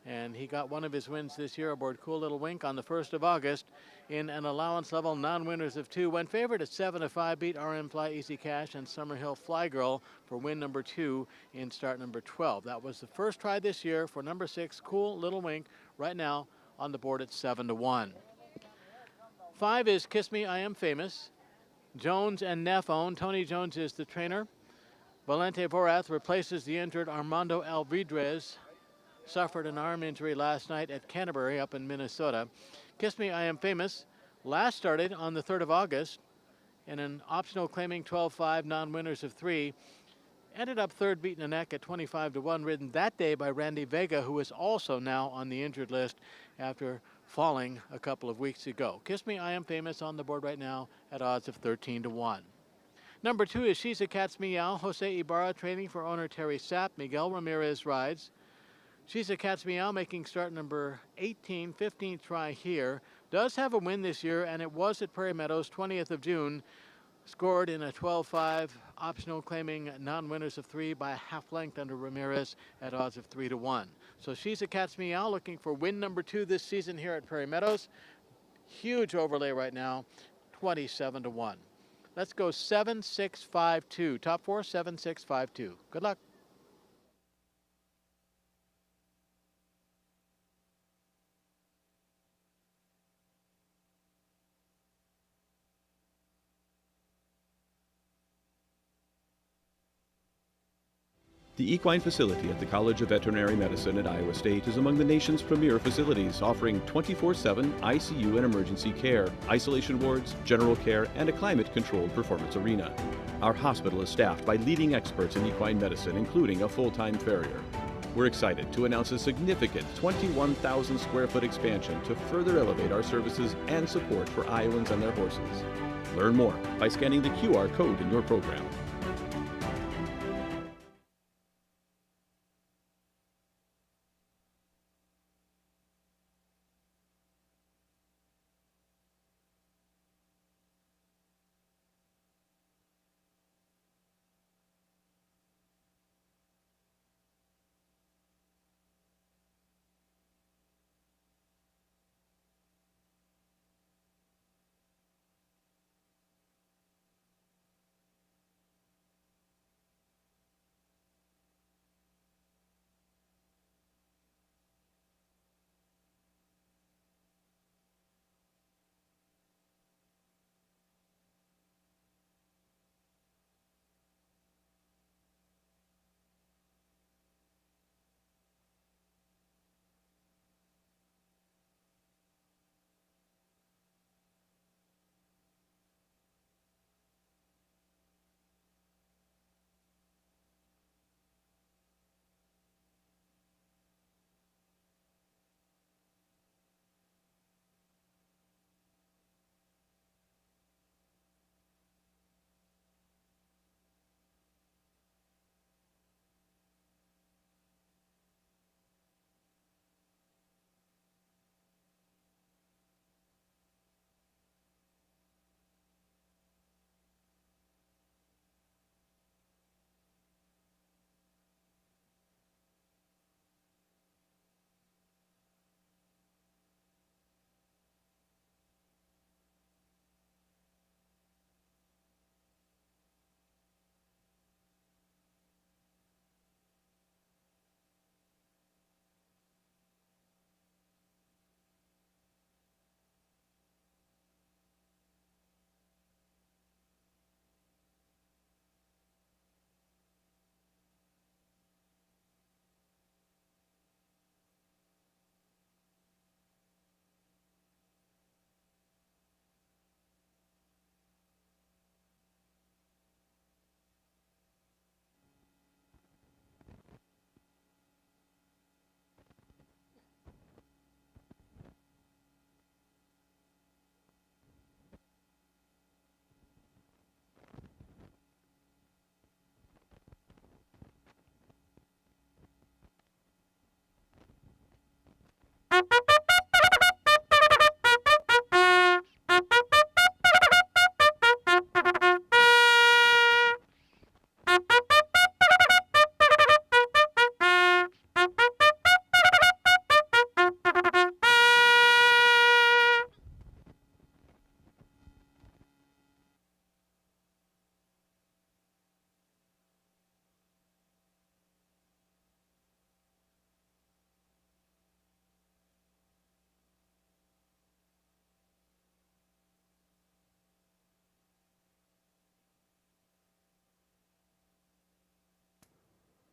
and he got one of his wins this year aboard Cool Little Wink on the 1st of August in an allowance level, non-winners of 2. Went favorite at 7-5, beat RM Fly Easy Cash and Summerhill Fly Girl for win number 2 in start number 12. That was the first try this year for number 6, Cool Little Wink, right now on the board at 7-1. 5 is Kiss Me, I Am Famous. Jones and Neff own. Tony Jones is the trainer. Valente Vorath replaces the injured Armando Alvidrez. Suffered an arm injury last night at Canterbury up in Minnesota. Kiss Me, I Am Famous last started on the 3rd of August in an optional claiming 12-5, non-winners of 3. Ended up 3rd, beaten a neck at 25-1, ridden that day by Randy Vega, who is also now on the injured list after falling a couple of weeks ago. Kiss Me, I Am Famous on the board right now at odds of 13-1. Number 2 is She's a Cat's Meow. Jose Ibarra training for owner Terry Sapp. Miguel Ramirez rides. She's a Cat's Meow making start number 18, 15th try here. Does have a win this year, and it was at Prairie Meadows, 20th of June. Scored in a 12-5, optional claiming non-winners of 3 by a half length under Ramirez at odds of 3-1. So She's a Cat's Meow looking for win number 2 this season here at Prairie Meadows. Huge overlay right now, 27-1. Let's go 7-6-5-2. Top 4, 7-6-5-2. Good luck. The equine facility at the College of Veterinary Medicine at Iowa State is among the nation's premier facilities, offering 24/7 ICU and emergency care, isolation wards, general care, and a climate-controlled performance arena. Our hospital is staffed by leading experts in equine medicine, including a full-time farrier. We're excited to announce a significant 21,000 square foot expansion to further elevate our services and support for Iowans and their horses. Learn more by scanning the QR code in your program.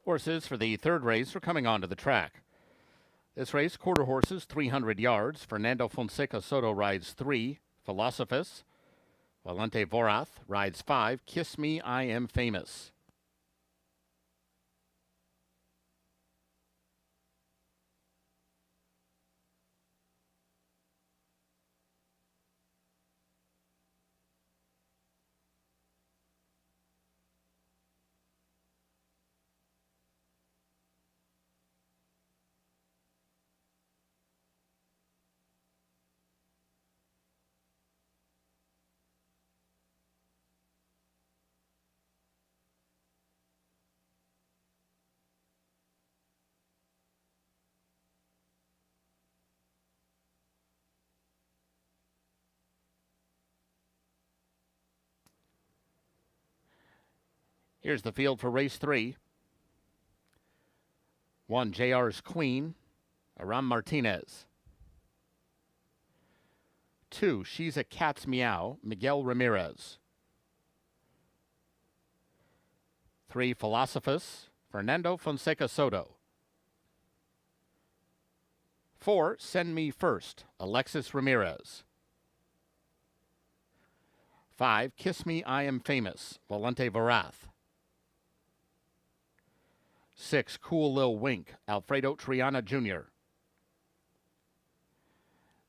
Horses for the third race are coming onto the track. This race, quarter horses, 300 yards. Fernando Fonseca Soto rides 3. Philosophus. Valente Vorath rides 5. Kiss Me, I Am Famous. Here's the field for race 3. 1, JR's Queen, Aram Martinez. 2, She's a Cat's Meow, Miguel Ramirez. 3, Philosophus, Fernando Fonseca Soto. 4, Send Me First, Alexis Ramirez. 5, Kiss Me, I Am Famous, Valente Vorath. 6, Cool Lil Wink, Alfredo Triana Jr.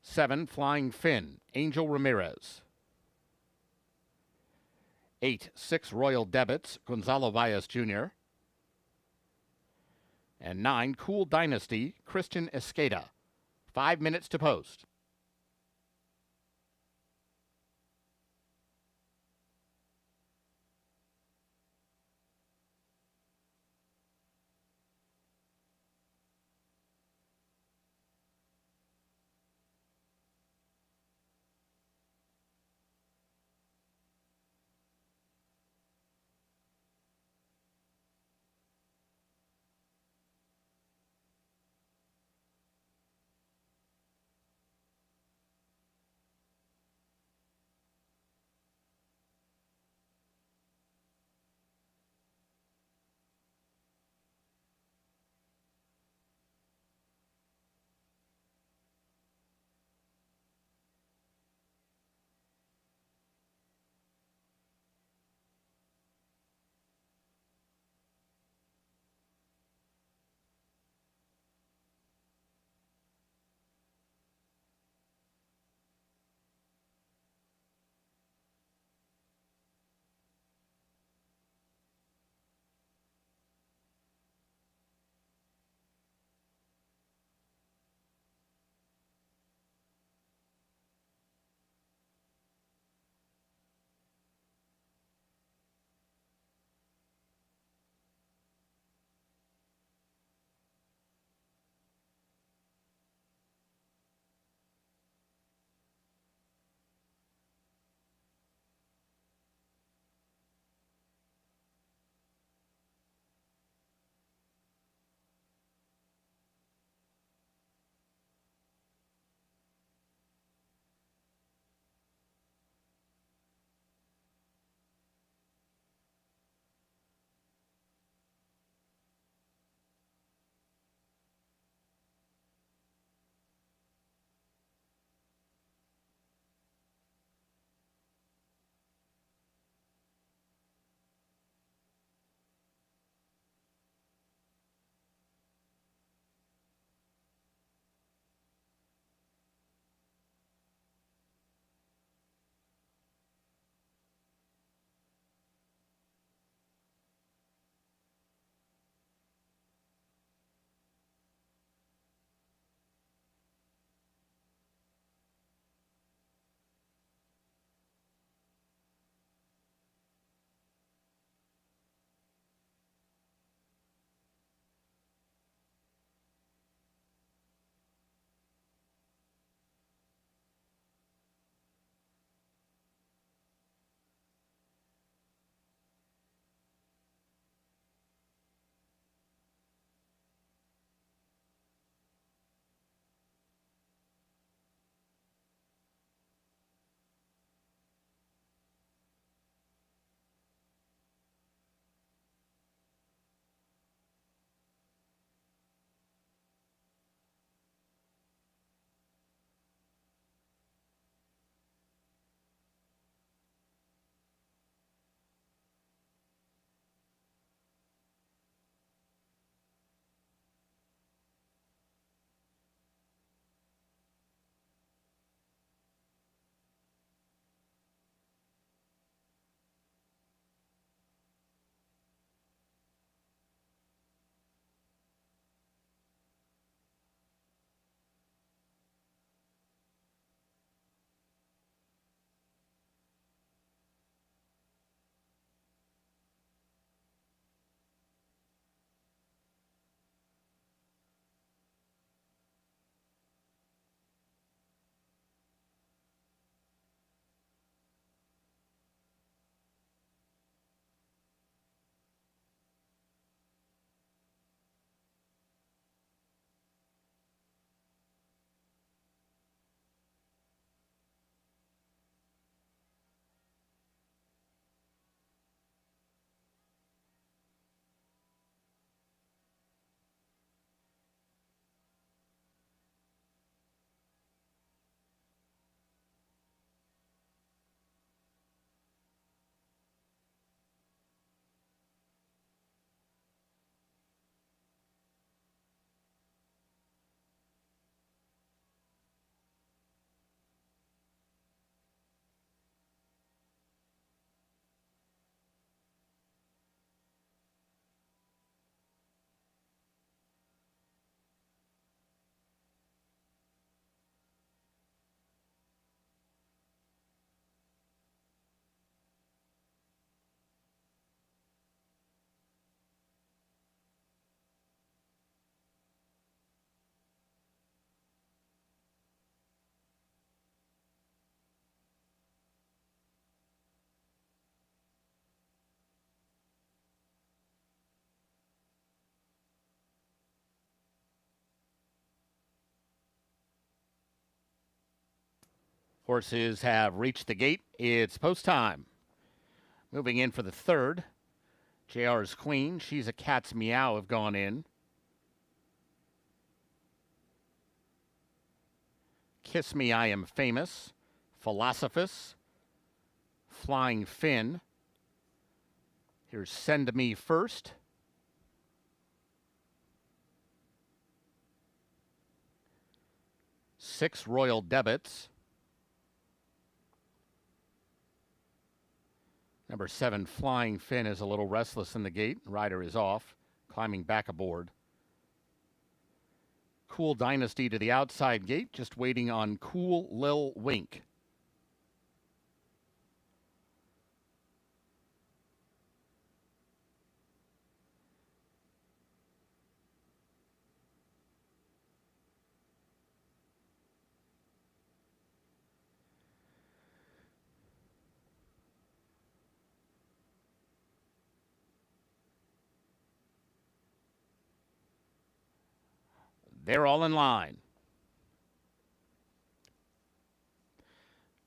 7, Flying Finn, Angel Ramirez. 8, 6 Royal Debits, Gonzalo Valles Jr. And 9, Cool Dynasty, Christian Esqueda. 5 minutes to post. Horses have reached the gate. It's post time. Moving in for the third, JR's Queen. She's a Cat's Meow have gone in. Kiss Me, I Am Famous. Philosophus. Flying Finn. Here's Send Me First. Six Royal Debits. Number 7, Flying Finn, is a little restless in the gate. Rider is off, climbing back aboard. Cool Dynasty to the outside gate, just waiting on Cool Lil Wink. They're all in line.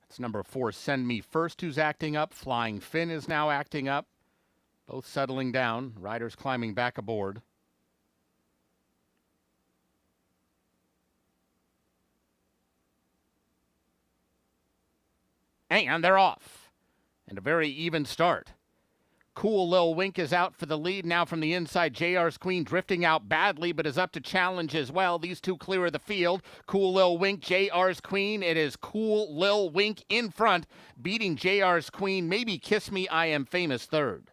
It's number 4, Send Me First, who's acting up. Flying Finn is now acting up. Both settling down. Riders climbing back aboard. And they're off. And a very even start. Cool Lil Wink is out for the lead now from the inside. JR's Queen drifting out badly, but is up to challenge as well. These two clear of the field. Cool Lil Wink, JR's Queen. It is Cool Lil Wink in front, beating JR's Queen. Maybe Kiss Me, I Am Famous third.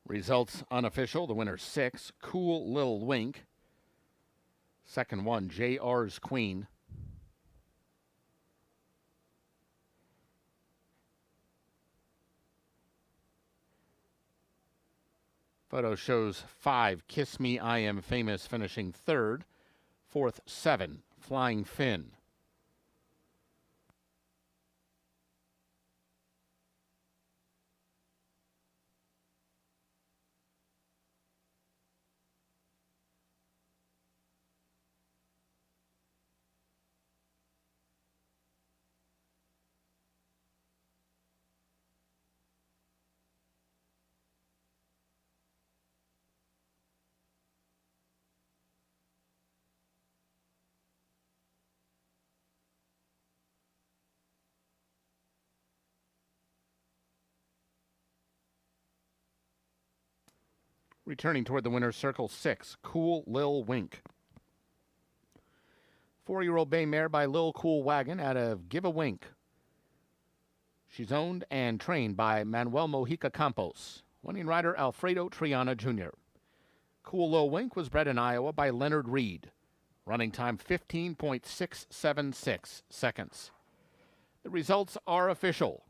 Results unofficial. The winner 6, Cool Lil Wink. Second one, JR's Queen. Photo shows 5, Kiss Me, I Am Famous, finishing third. Fourth, 7, Flying Finn. Returning toward the winner's circle, 6, Cool Lil Wink. 4-year-old bay mare by Lil Cool Wagon out of Give a Wink. She's owned and trained by Manuel Mojica Campos. Winning rider Alfredo Triana Jr. Cool Lil Wink was bred in Iowa by Leonard Reed. Running time 15.676 seconds. The results are official.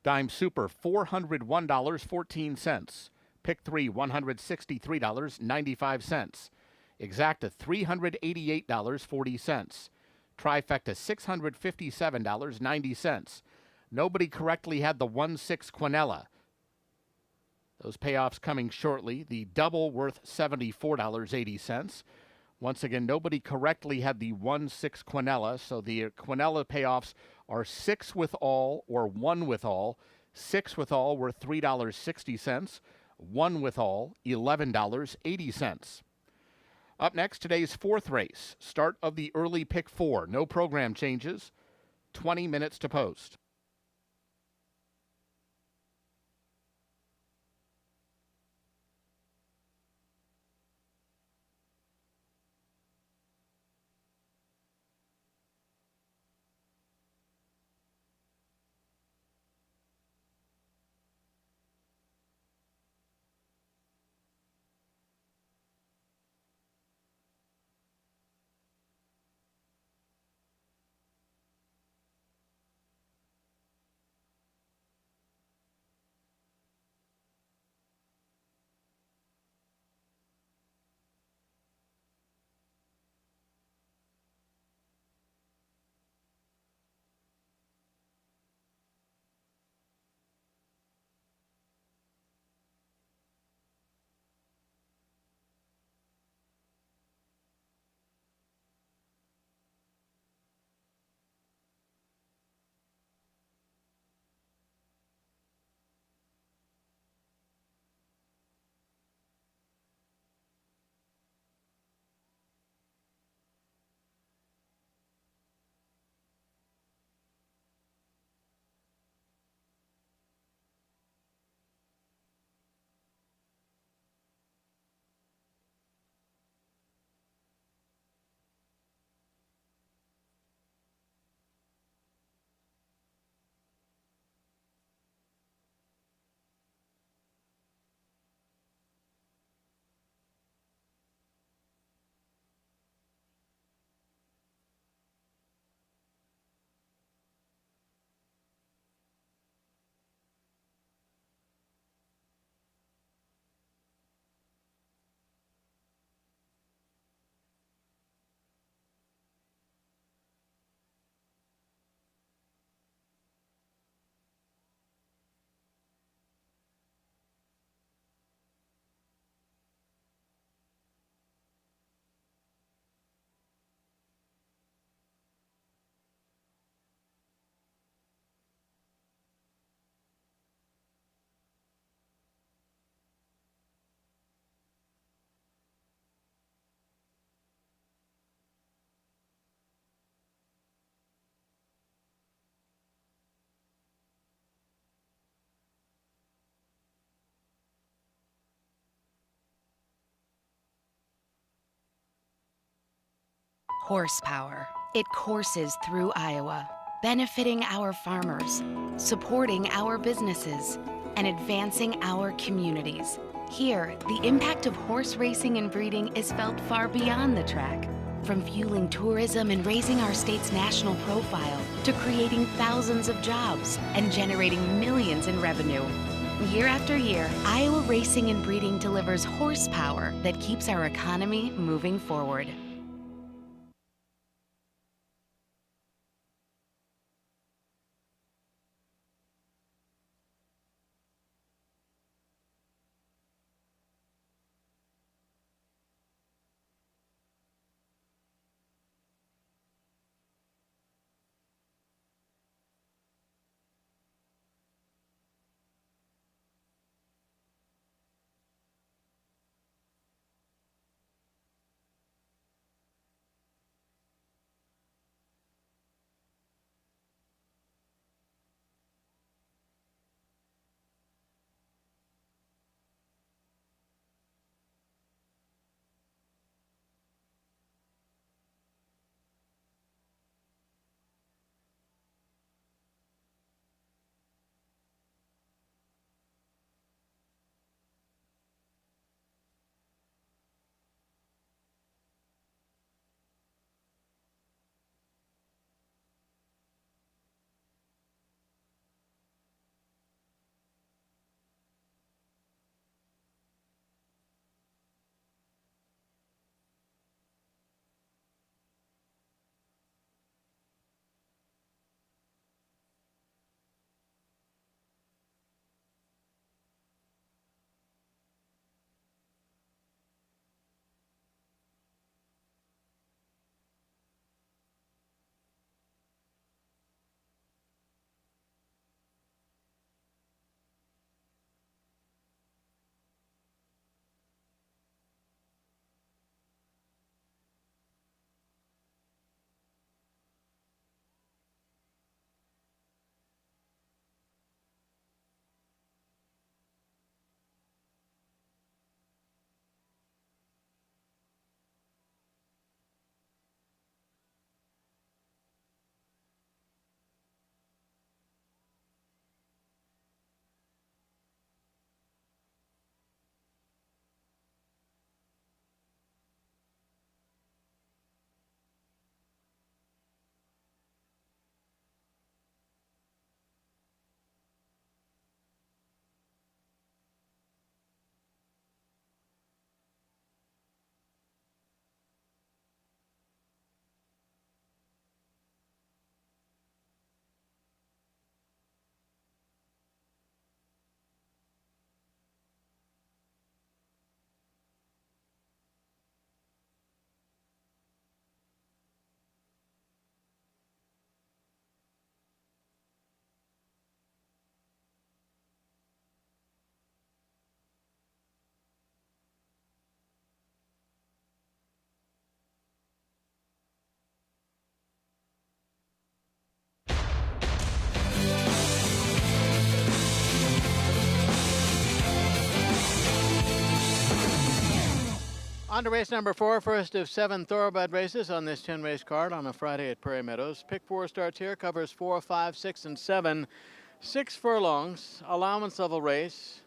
Dime Super, $401.14. Pick 3, $163.95. Exacta, $388.40. Trifecta, $657.90. Nobody correctly had the 1-6 Quinella. Those payoffs coming shortly. The double worth $74.80. Once again, nobody correctly had the 1-6 quinella, so the quinella payoffs are 6 with all or 1 with all. 6 with all worth $3.60. 1 with all, $11.80. Up next, today's fourth race. Start of the early pick 4. No program changes. 20 minutes to post. Horsepower. It courses through Iowa, benefiting our farmers, supporting our businesses, and advancing our communities. Here, the impact of horse racing and breeding is felt far beyond the track. From fueling tourism and raising our state's national profile to creating thousands of jobs and generating millions in revenue. Year after year, Iowa Racing and Breeding delivers horsepower that keeps our economy moving forward. On to race number 4, first of 7 thoroughbred races on this 10-race card on a Friday at Prairie Meadows. Pick 4 starts here, covers 4, 5, 6, and 7. 6 furlongs, allowance level race.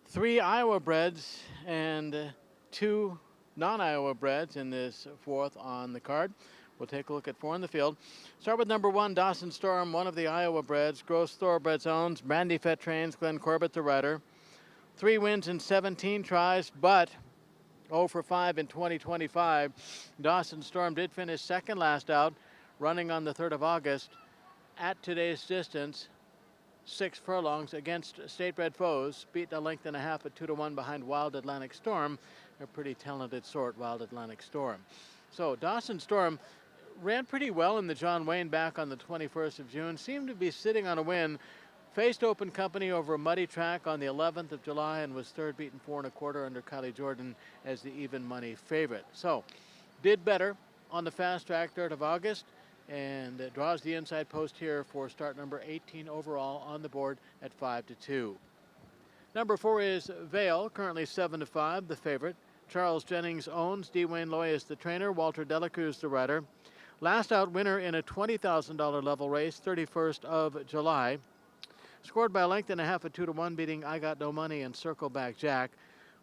3 Iowa breds and 2 non-Iowa breds in this 4th on the card. We'll take a look at 4 in the field. Start with number 1, Dawson Storm, one of the Iowa breds. Gross Thoroughbreds owns, Brandy Fett trains, Glenn Corbett the rider. 3 wins in 17 tries, but 0 for 5 in 2025. Dawson Storm did finish second last out, running on the 3rd of August at today's distance, 6 furlongs against state-bred foes, beaten a length and a half at 2-1 behind Wild Atlantic Storm, a pretty talented sort, Wild Atlantic Storm. So Dawson Storm ran pretty well in the John Wayne back on the 21st of June, seemed to be sitting on a win. Faced Open Company over a muddy track on the 11th of July and was 3rd, beaten 4 1/4 under Kylie Jordan as the even money favorite. So, did better on the fast track 3rd of August and draws the inside post here for start number 18 overall on the board at 5-2. Number 4 is Vale, currently 7-5, the favorite. Charles Jennings owns, D. Wayne Loy is the trainer, Walter Delacruz the rider. Last out winner in a $20,000 level race, 31st of July. Scored by a length and a half at 2-1, beating I Got No Money and Circleback Jack.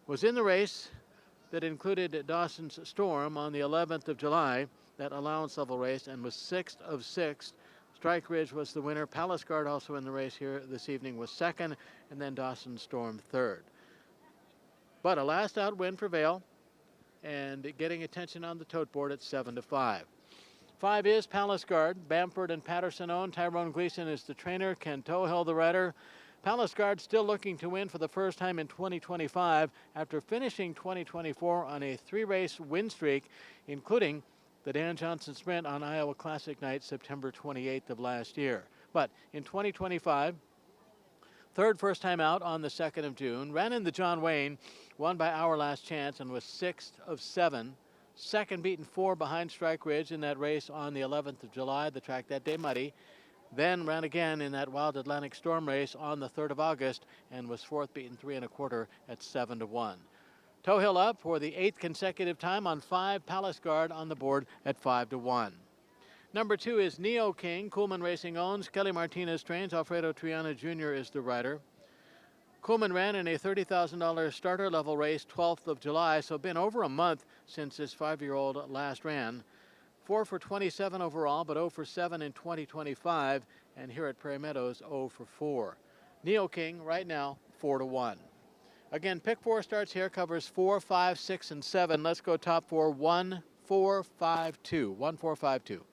Was in the race that included Dawson's Storm on the 11th of July, that allowance level race, and was 6th of 6. Strike Ridge was the winner. Palace Guard also in the race here this evening was 2nd, and then Dawson's Storm 3rd. But a last out win for Vale, and getting attention on the tote board at 7-5. 5 is Palace Guard. Bamford and Patterson owned. Tyrone Gleason is the trainer. Ken Tohill the rider. Palace Guard still looking to win for the first time in 2025 after finishing 2024 on a 3-race win streak, including the Dan Johnson Sprint on Iowa Classic night, September 28th of last year. But in 2025, 3rd first time out on the 2nd of June, ran in the John Wayne, won by Our Last Chance, and was 6th of 7. 2nd, beaten 4 behind Strike Ridge in that race on the 11th of July, the track that day muddy. Then ran again in that Wild Atlantic Storm race on the 3rd of August and was 4th, beaten 3 1/4 at 7-1. Tohill up for the 8th consecutive time on 5, Palace Guard on the board at 5-1. Number 2 is Neo King. Coolman Racing owns. Kelly Martinez trains. Alfredo Triana Jr. is the rider. Coolman ran in a $30,000 starter level race 12th of July, so been over a month since this 5-year-old last ran. 4 for 27 overall, but 0 for 7 in 2025, and here at Prairie Meadows, 0 for 4. Neo King right now 4-1. Again, pick 4 starts here, covers 4, 5, 6, and 7. Let's go top 4, 1, 4, 5, 2. 1, 4, 5, 2.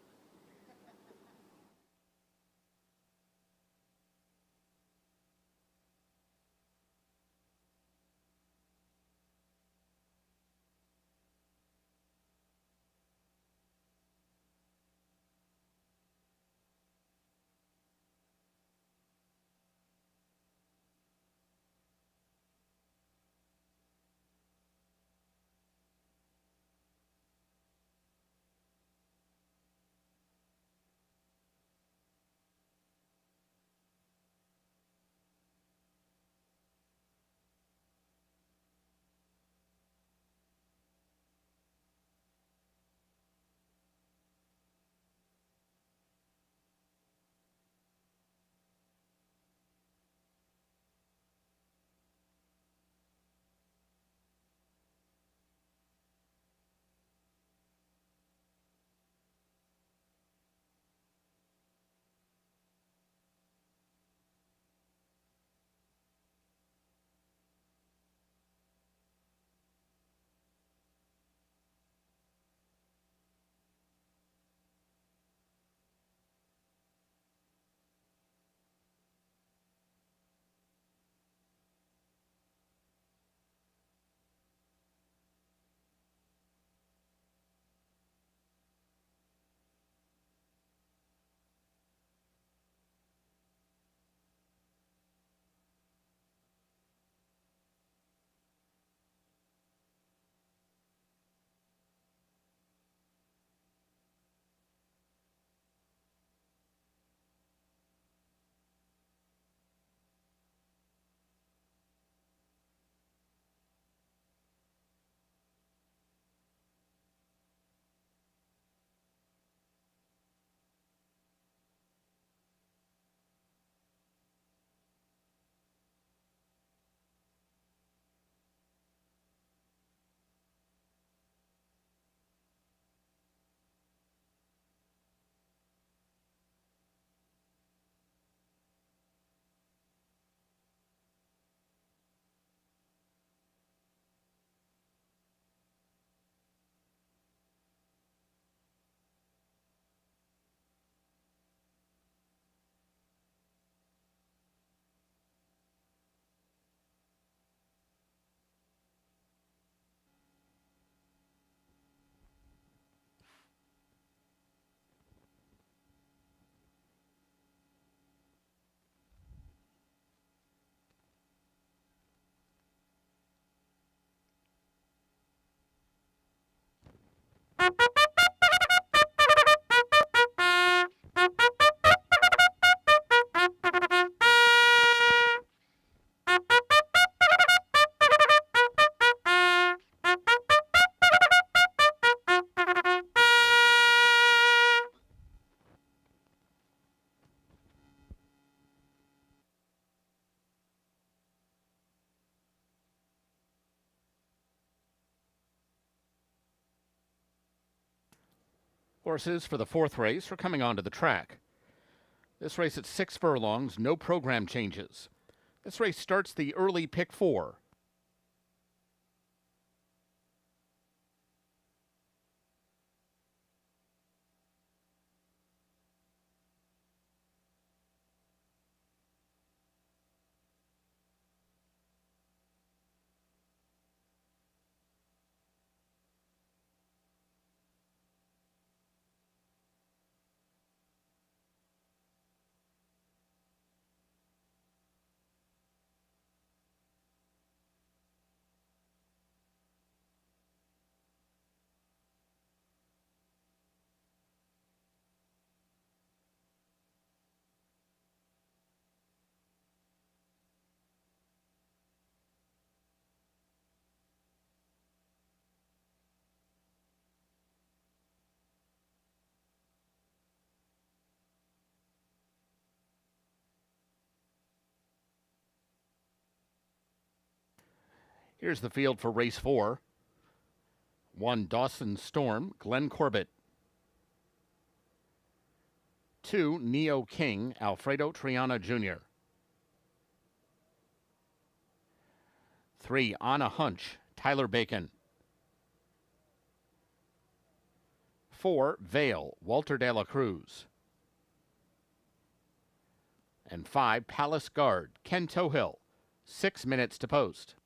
Horses for the 4th race are coming onto the track. This race at 6 furlongs, no program changes. This race starts the early pick 4. Here's the field for race 4. 1, Dawson Storm, Glenn Corbett. 2, Neo King, Alfredo Triana Jr. 3, On a Hunch, Tyler Bacon. 4, Vale, Walter de la Cruz. And 5, Palace Guard, Ken Tohill. 6 minutes to post.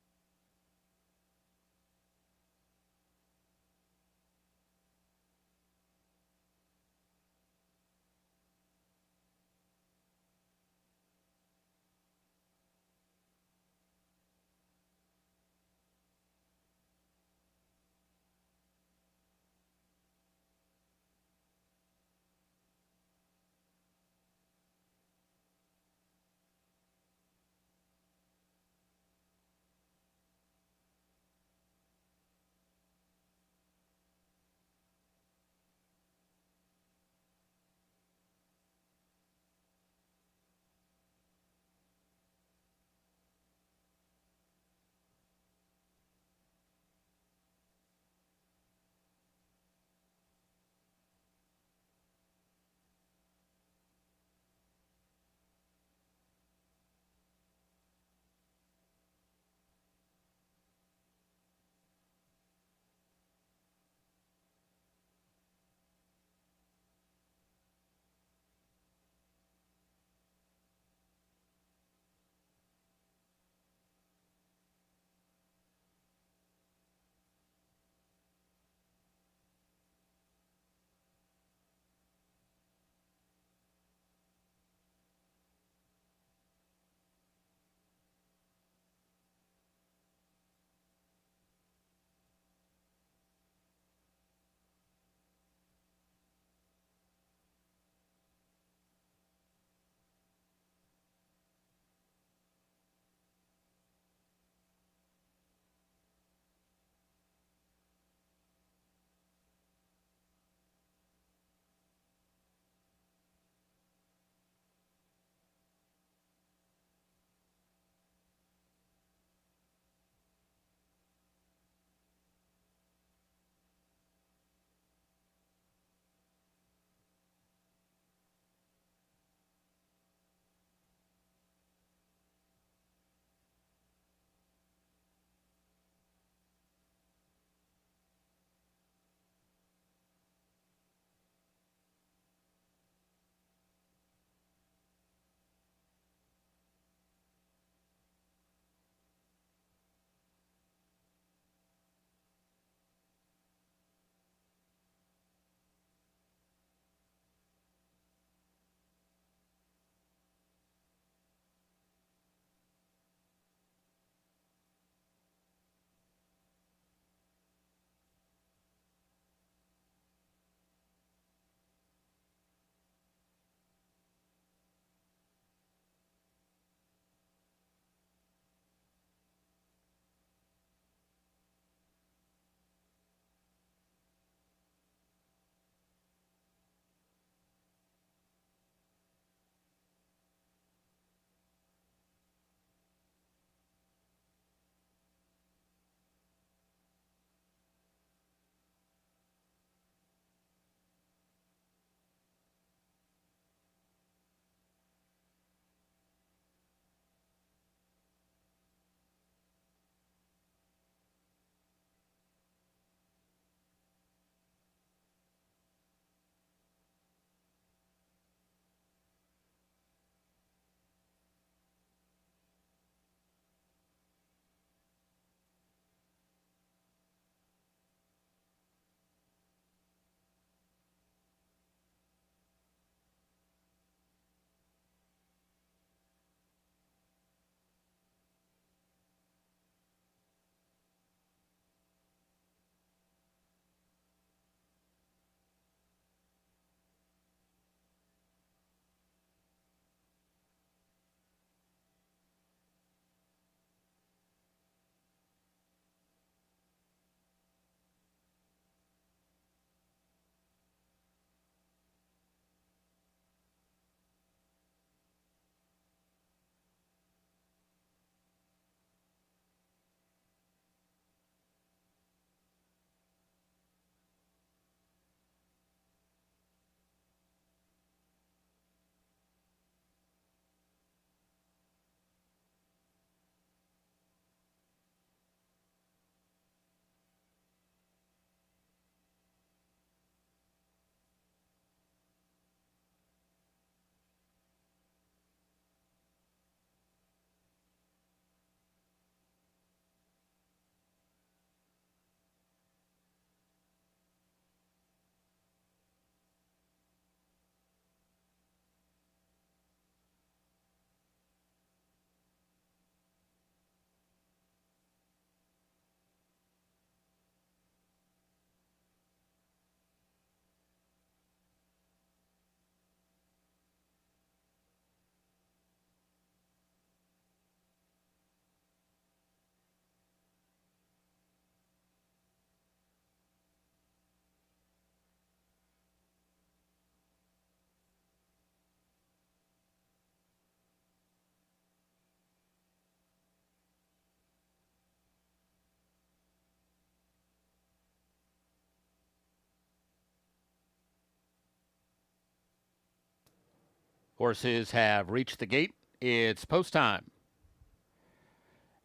Horses have reached the gate. It's post time.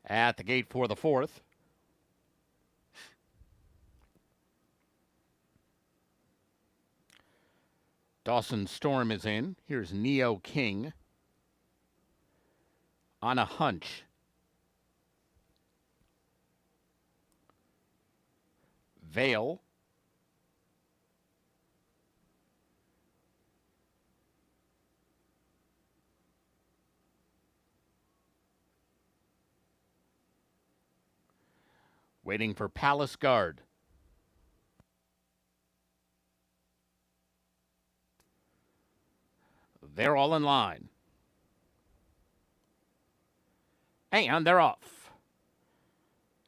At the gate for the 4th. Dawson Storm is in. Here's Neo King. On a Hunch. Vale. Waiting for Palace Guard. They're all in line. And they're off.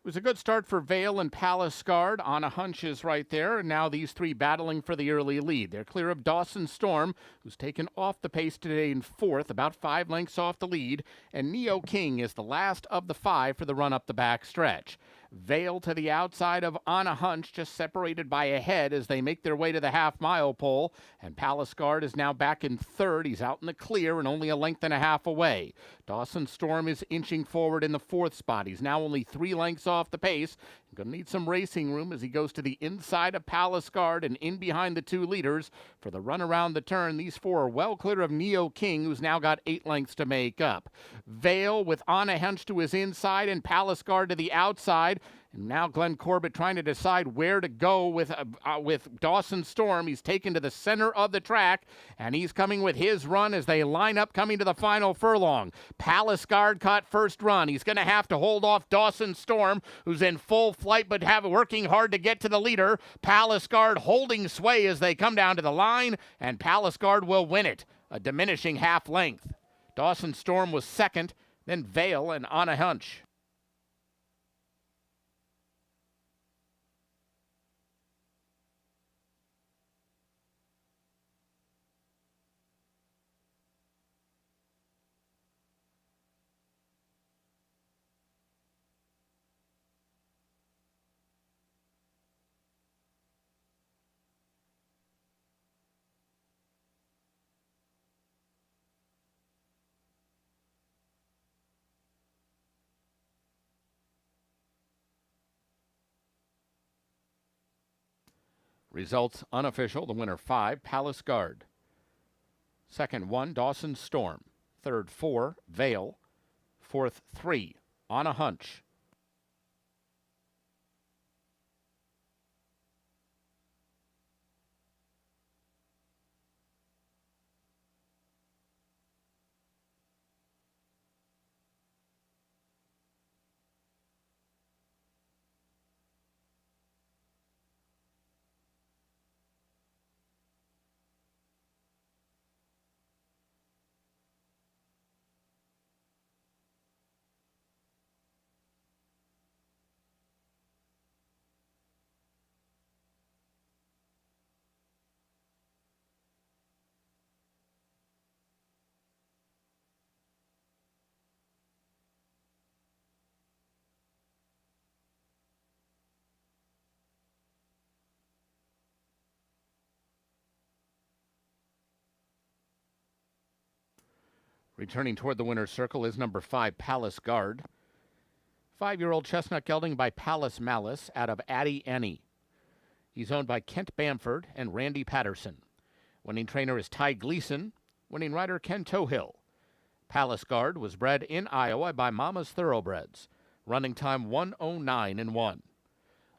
It was a good start for Vale and Palace Guard. On a Hunch is right there. And now these three battling for the early lead. They're clear of Dawson Storm, who's taken off the pace today in 4th, about 5 lengths off the lead. And Neo King is the last of the 5 for the run up the back stretch. Vale to the outside of On a Hunch, just separated by a head as they make their way to the half-mile pole. And Palace Guard is now back in 3rd. He's out in the clear and only a length and a half away. Dawson Storm is inching forward in the 4th spot. He's now only 3 lengths off the pace. Going to need some racing room as he goes to the inside of Palace Guard and in behind the 2 leaders for the run around the turn. These 4 are well clear of Neo King, who's now got 8 lengths to make up. Vale with On a Hunch to his inside and Palace Guard to the outside. And now Glenn Corbett trying to decide where to go with Dawson Storm. He's taken to the center of the track, and he's coming with his run as they line up coming to the final furlong. Palace Guard caught first run. He's going to have to hold off Dawson Storm, who's in full flight but working hard to get to the leader. Palace Guard holding sway as they come down to the line, and Palace Guard will win it, a diminishing half length. Dawson Storm was second, then Vale and On a Hunch. Results unofficial. The winner 5, Palace Guard. Second 1, Dawson Storm. Third 4, Vale. Fourth 3, On a Hunch. Returning toward the winner's circle is number 5, Palace Guard. 5-year-old chestnut gelding by Palace Malice out of Addie Annie. He's owned by Kent Bamford and Randy Patterson. Winning trainer is Ty Gleason. Winning rider Ken Tohill. Palace Guard was bred in Iowa by Mama's Thoroughbreds. Running time 1:09.1.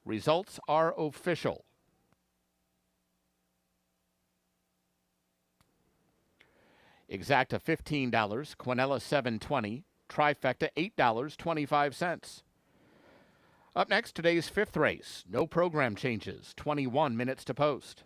Results are official. Exacta $15, Quinella $7.20, Trifecta $8.25. Up next, today's 5th race. No program changes, 21 minutes to post.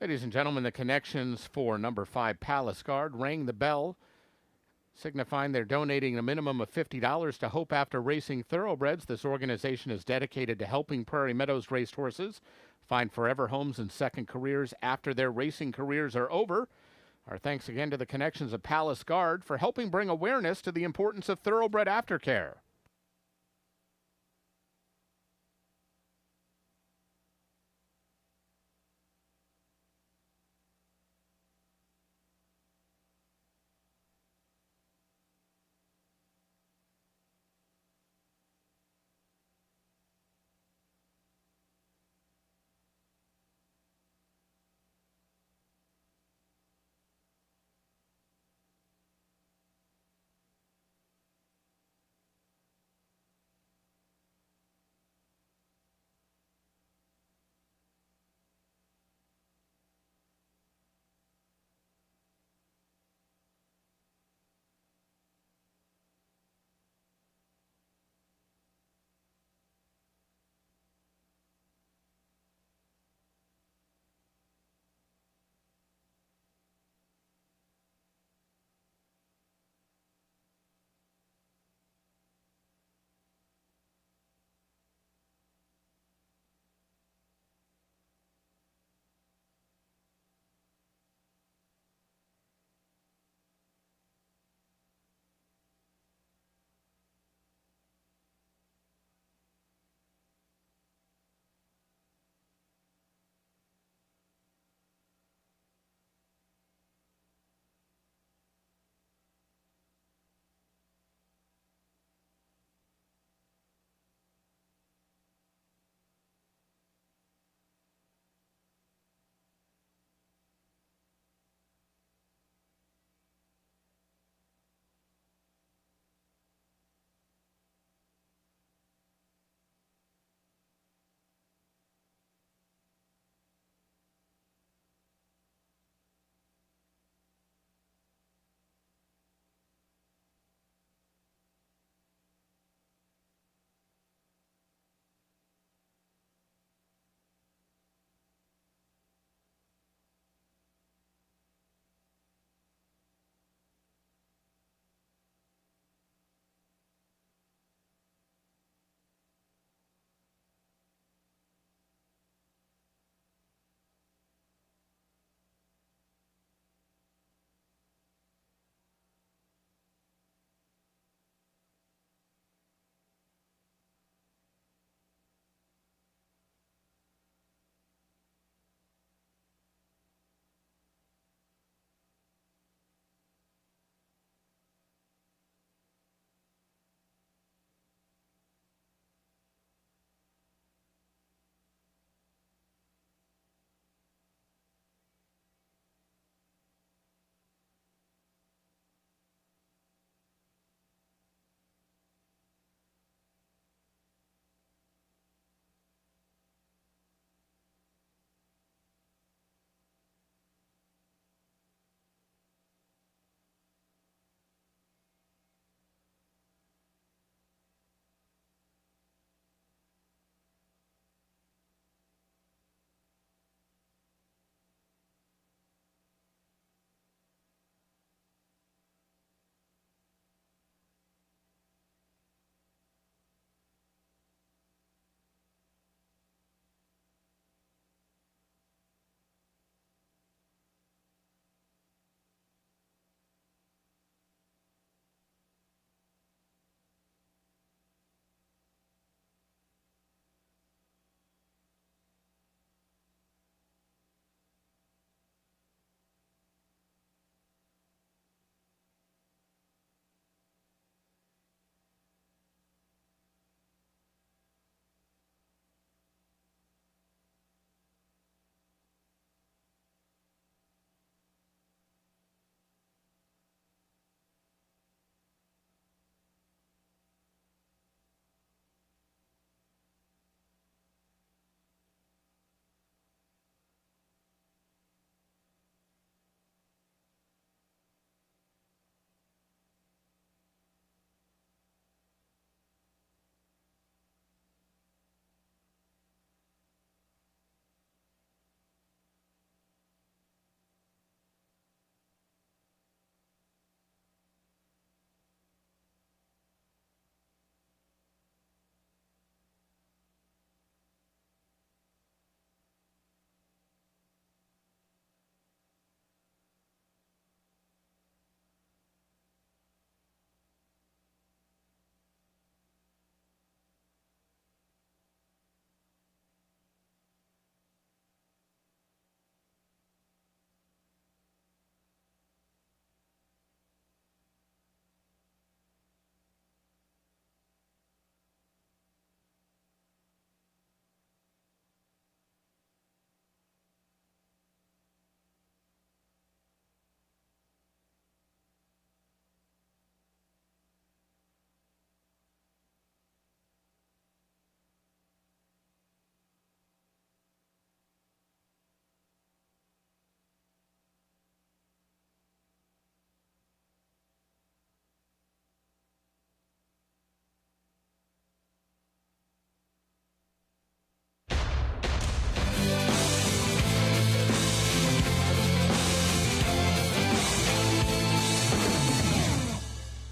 Ladies and gentlemen, the connections for number 5 Palace Guard rang the bell, signifying they're donating a minimum of $50 to Hope After Racing Thoroughbreds. This organization is dedicated to helping Prairie Meadows racehorses find forever homes and second careers after their racing careers are over. Our thanks again to the connections of Palace Guard for helping bring awareness to the importance of thoroughbred aftercare.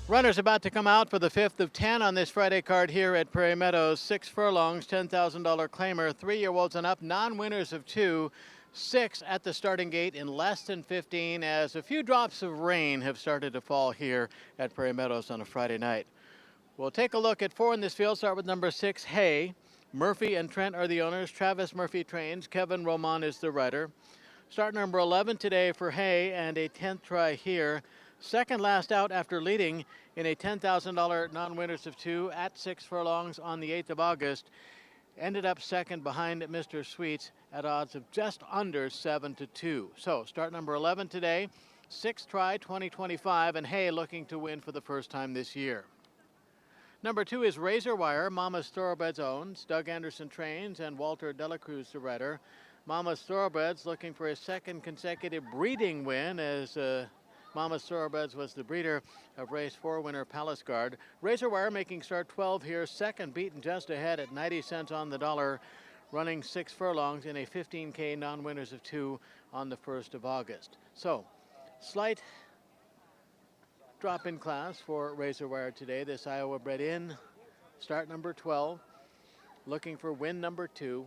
Runners about to come out for the 5th of 10 on this Friday card here at Prairie Meadows. 6 furlongs, $10,000 claimer, 3-year-olds and up, non-winners of 2. 6 at the starting gate in less than 15 as a few drops of rain have started to fall here at Prairie Meadows on a Friday night. We'll take a look at 4 in this field. Start with number 6, Hay. Murphy and Trent are the owners. Travis Murphy trains. Kevin Roman is the rider. Start number 11 today for Hay and a 10th try here. Second last out after leading in a $10,000 non-winners of 2 at 6 furlongs on the 8th of August. Ended up second behind Mr. Sweets at odds of just under 7-2. So start number 11 today, 6th try 2025, and Hay looking to win for the first time this year. Number 2 is Razor Wire, Mama's Thoroughbreds owns. Doug Anderson trains and Walter Delacruz the rider. Mama's Thoroughbreds looking for his second consecutive breeding win as Mama's Thoroughbreds was the breeder of race 4 winner Palace Guard. Razor Wire making start 12 here, second beaten just ahead at 90 cents on the dollar, running 6 furlongs in a 15K non-winners of 2 on the 1st of August. So, slight drop in class for Razor Wire today. This Iowa bred in, start number 12, looking for win number 2,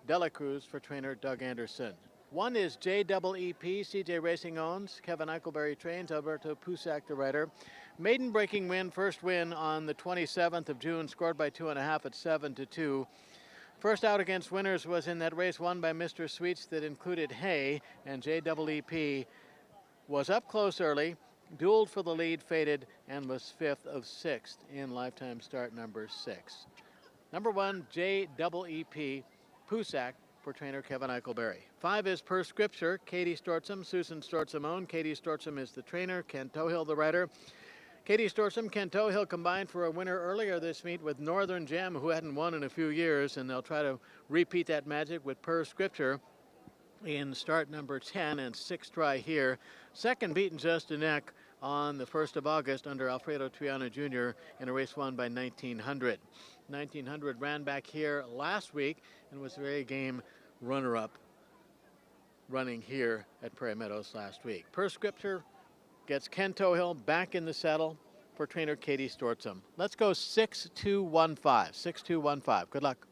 Delacruz for trainer Doug Anderson. 1 is JEEP, CJ Racing owns. Kevin Eichelberry trains. Alberto Pusak, the rider. Maiden breaking win, first win on the 27th of June, scored by 2.5 at 7-2. First out against winners was in that race won by Mr. Sweets that included Hay, and JEEP was up close early, dueled for the lead, faded, and was 5th of 6th in lifetime start number 6. Number 1, JEEP, Pusak, for trainer Kevin Eichelberry. 5 is Per Scripture, Katie Stortzum, Susan Stortzum owned. Katie Stortzum is the trainer, Ken Tohill the rider. Katie Stortzum, Ken Tohill combined for a winner earlier this meet with Northern Gem, who hadn't won in a few years, and they'll try to repeat that magic with Per Scripture in start number 10 and 6th try here. Second beaten just a neck on the 1st of August under Alfredo Triana Jr. in a race won by 1900. 1900 ran back here last week and was very game runner-up running here at Prairie Meadows last week. Per Scripture gets Ken Tohill back in the saddle for trainer Katie Stortzum. Let's go 6-2-1-5. 6-2-1-5. Good luck.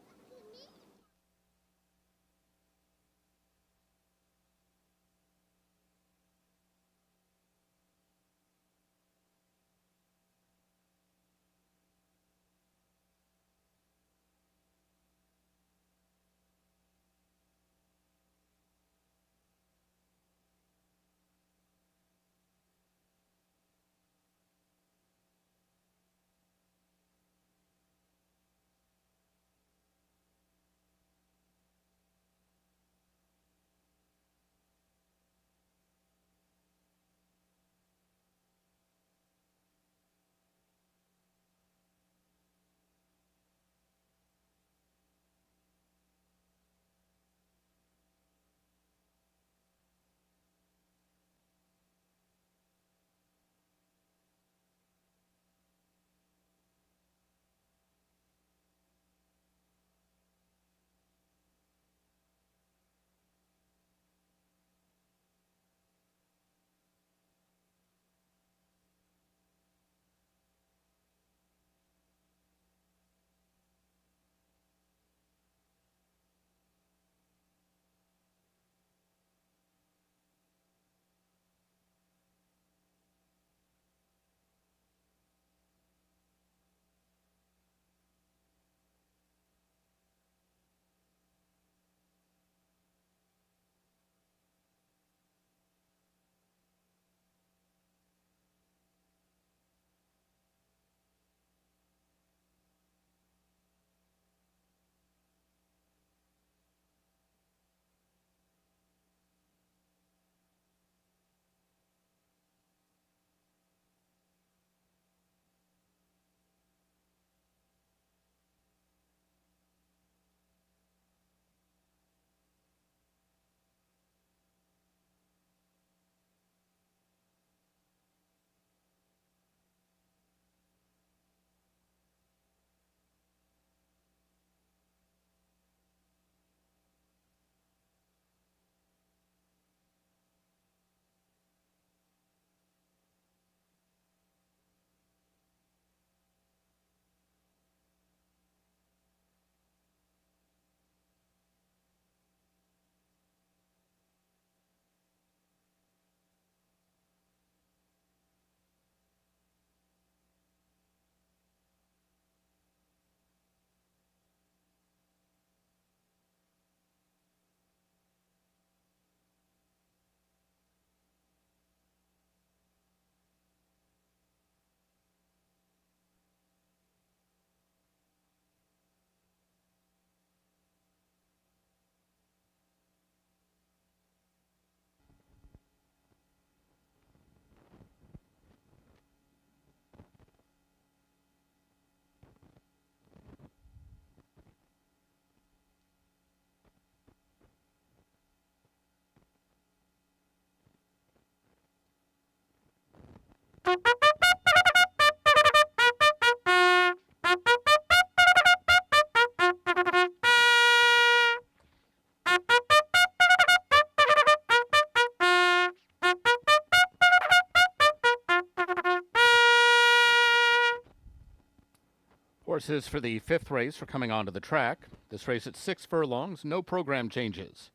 horses for the 5th race are coming onto the track. This race at 6 furlongs, no program changes.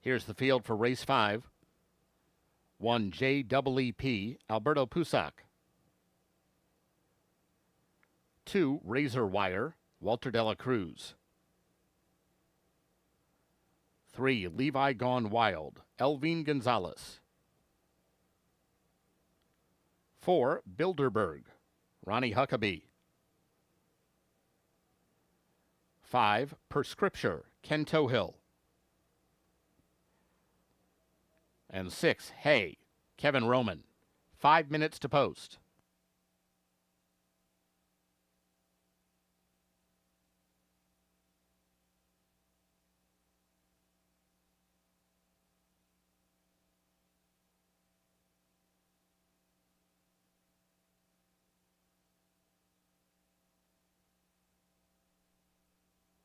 Here's the field for race 5. 1 JEEP, Alberto Pusac. 2 Razor Wire, Walter de la Cruz. 3 Levi Gone Wild, Elvin Gonzalez. 4 Bilderberg, Ronnie Huckabee. 5 Prescripture, Ken Tohill. And 6 Hey, Kevin Roman. 5 minutes to post.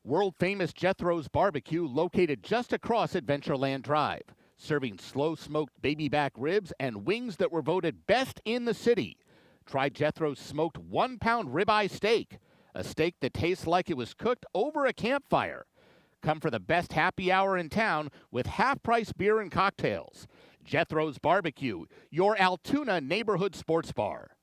World-famous Jethro's Barbecue, located just across Adventureland Drive, serving slow-smoked baby back ribs and wings that were voted best in the city. Try Jethro's smoked 1-pound ribeye steak, a steak that tastes like it was cooked over a campfire. Come for the best happy hour in town with half-price beer and cocktails. Jethro's Barbecue, your Altoona neighborhood sports bar.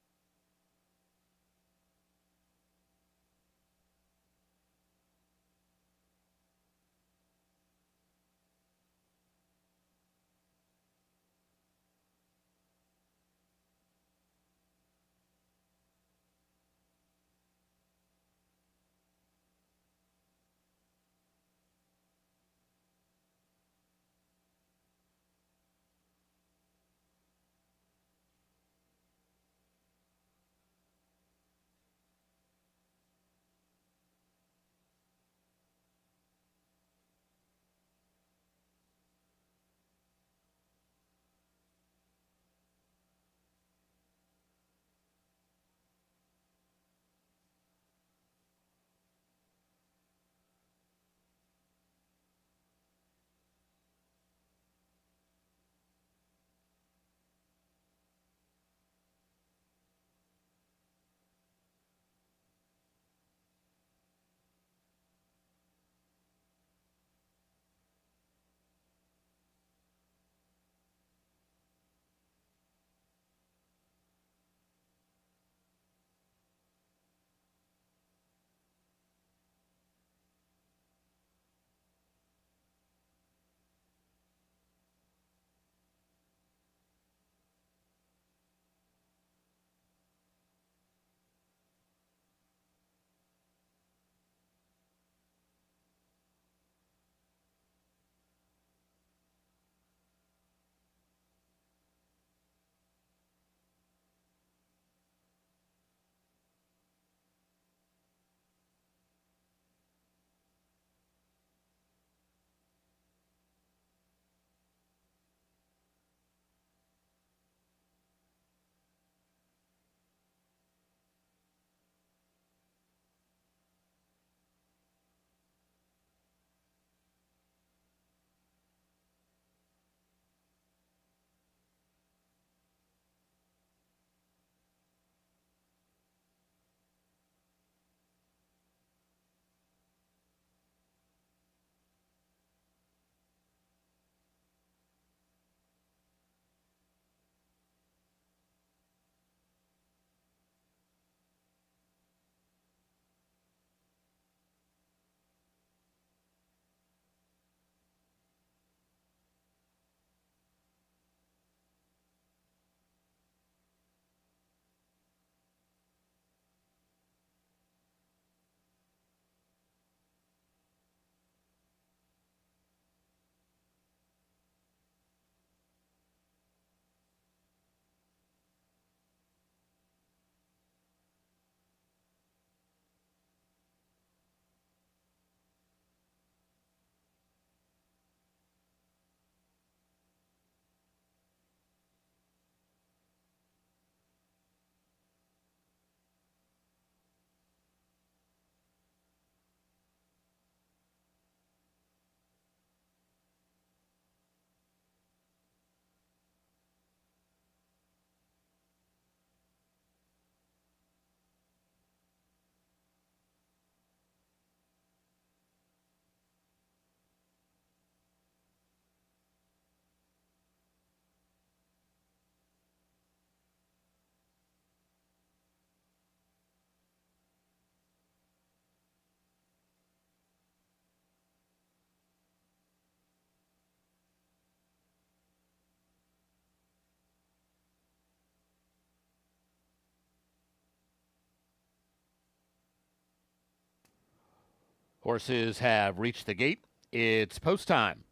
Horses have reached the gate. It's post time.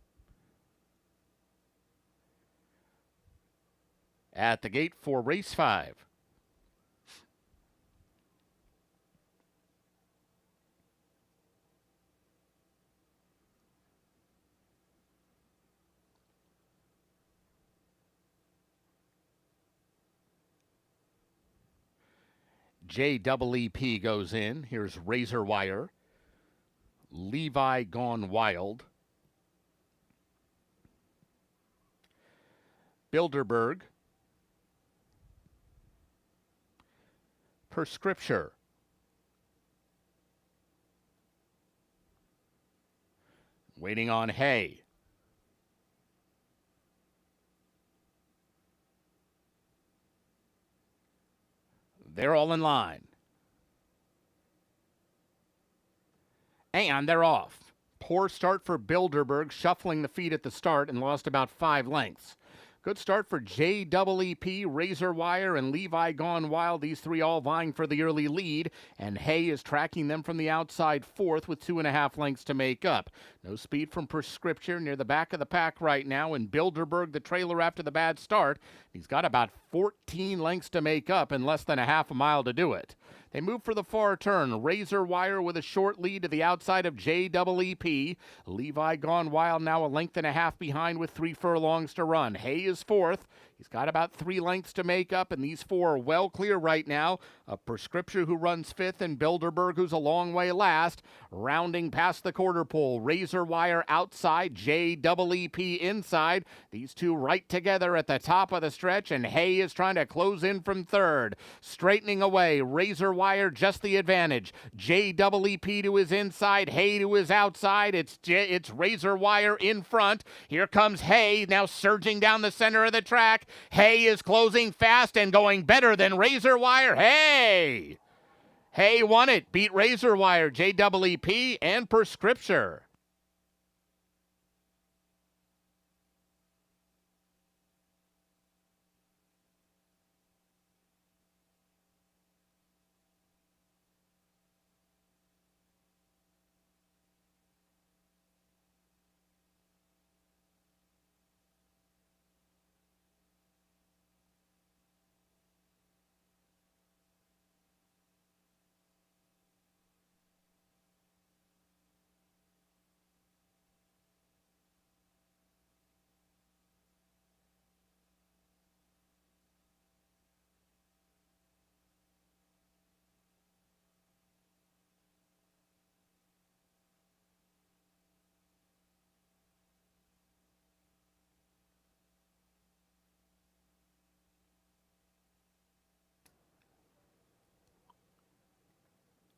At the gate for race 5. JEEP goes in. Here's Razor Wire. Levi Gone Wild. Bilderberg. Prescripture. Waiting on Hay. They're all in line. And they're off. Poor start for Bilderberg, shuffling the feet at the start and lost about 5 lengths. Good start for JEEP, Razor Wire, and Levi Gone Wild. These 3 all vying for the early lead, and Hay is tracking them from the outside 4th with 2.5 lengths to make up. No speed from Prescription near the back of the pack right now, and Bilderberg, the trailer after the bad start. He's got about 14 lengths to make up and less than a half a mile to do it. They move for the far turn. Razor Wire with a short lead to the outside of JEEP. Levi Gone Wild now a length and a half behind with 3 furlongs to run. Hay is 4th. He's got about 3 lengths to make up, and these 4 are well clear right now. A Prescription who runs 5th, and Bilderberg who's a long way last. Rounding past the quarter pole. Razor Wire outside, JEEP inside. These 2 right together at the top of the stretch, and Hay is trying to close in from 3rd. Straightening away, Razor Wire just the advantage. JEEP to his inside, Hay to his outside. It's Razor Wire in front. Here comes Hay, now surging down the center of the track. Hay is closing fast and going better than Razor Wire. Hay won it, beat Razor Wire, JEEP, and Prescription.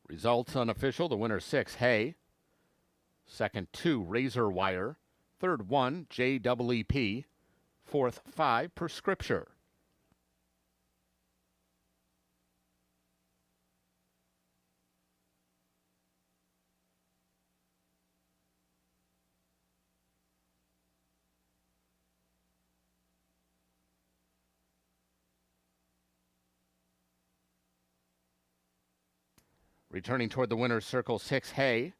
Results unofficial. The winner 6, Hay. Second 2, Razor Wire. Third 1, JEEP. Fourth 5, Prescription. Returning toward the winner's circle, 6, Hay.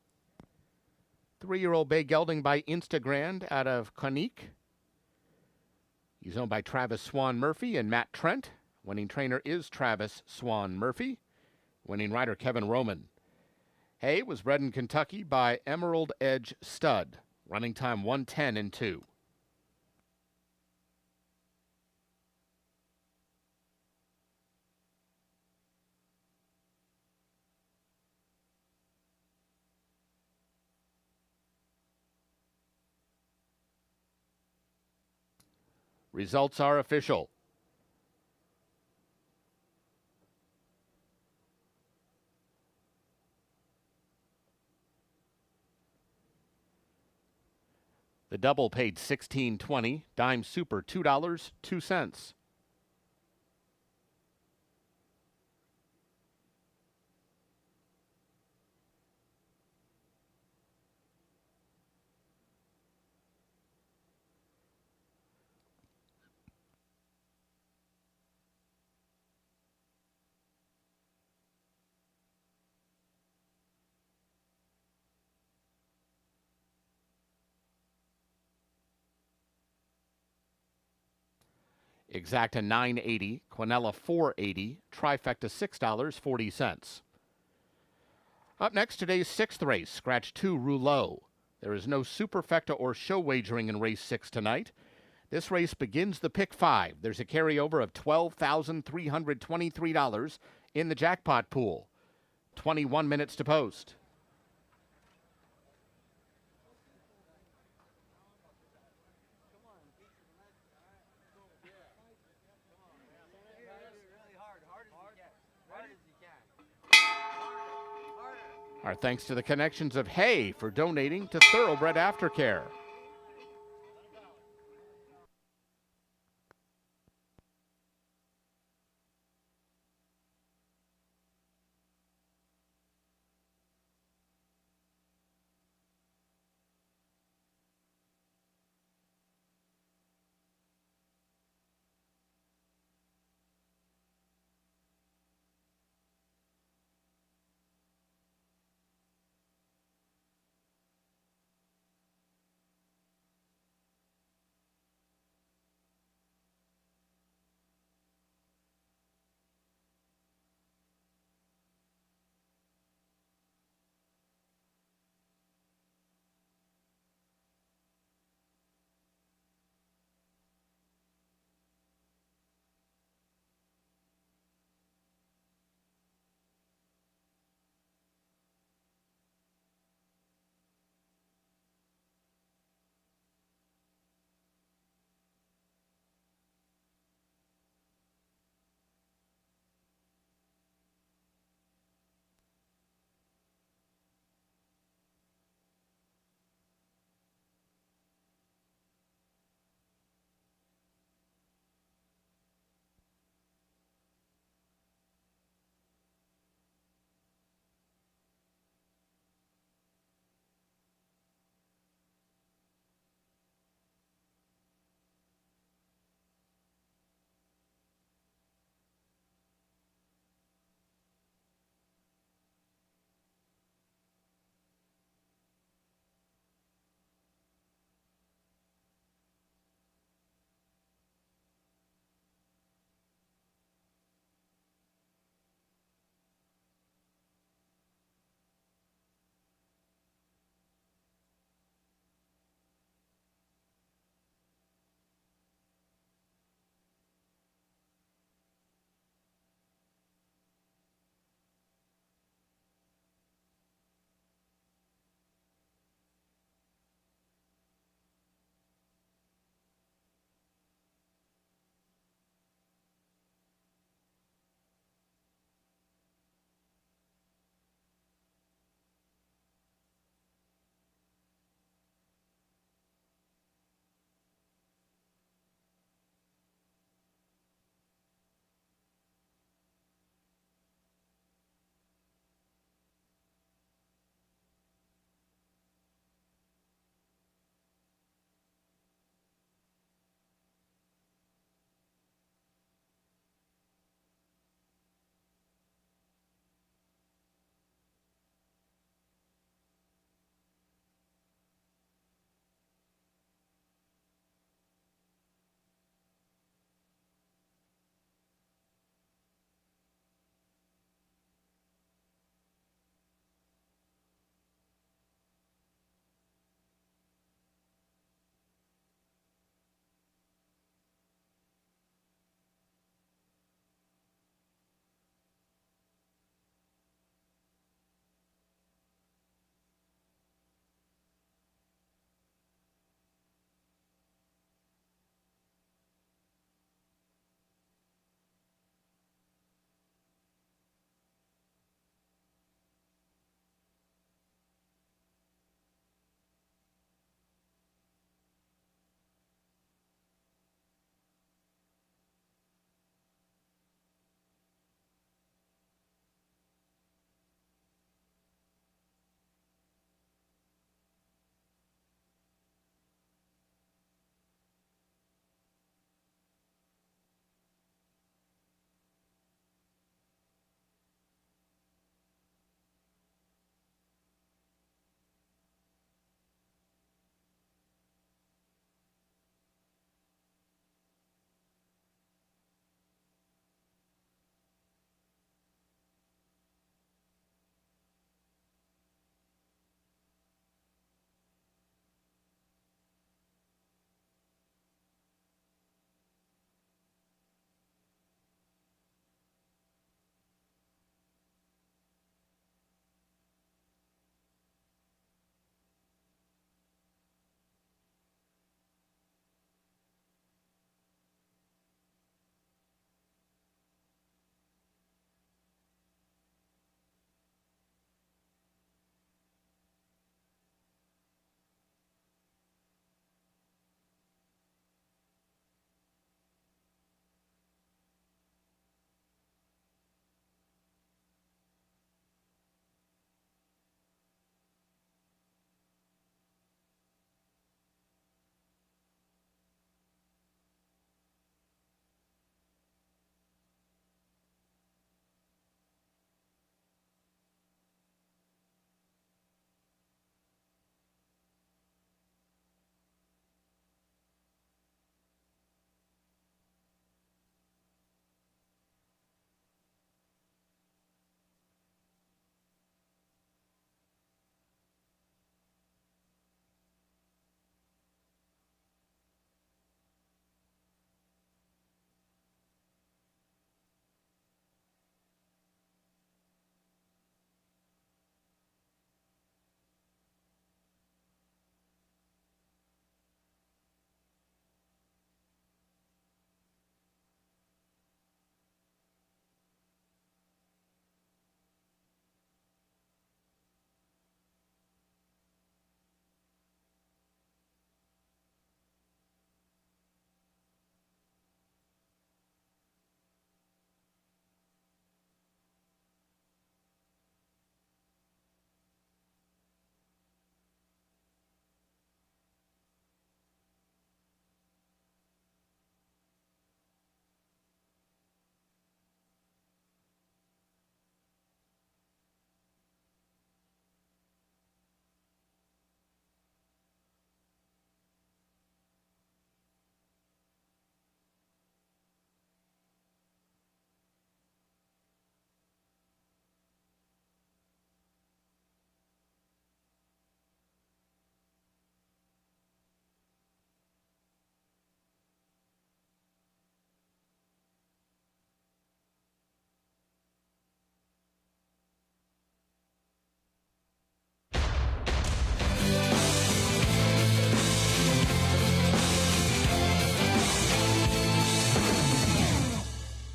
3-year-old bay gelding by Instagrand out of Konik. He's owned by Travis Swan Murphy and Matt Trent. Winning trainer is Travis Swan Murphy. Winning rider Kevin Roman. Hay was bred in Kentucky by Emerald Edge Stud. Running time 1:10 and 2. Results are official. The double paid $16.20. Dime Super $2.02. Exacta $9.80, Quinella $4.80, Trifecta $6.40. Up next, today's 6th race, Scratch 2 Rouleau. There is no superfecta or show wagering in race 6 tonight. This race begins the pick 5. There's a carryover of $12,323 in the jackpot pool. 21 minutes to post. Our thanks to the connections of Hay for donating to Thoroughbred Aftercare.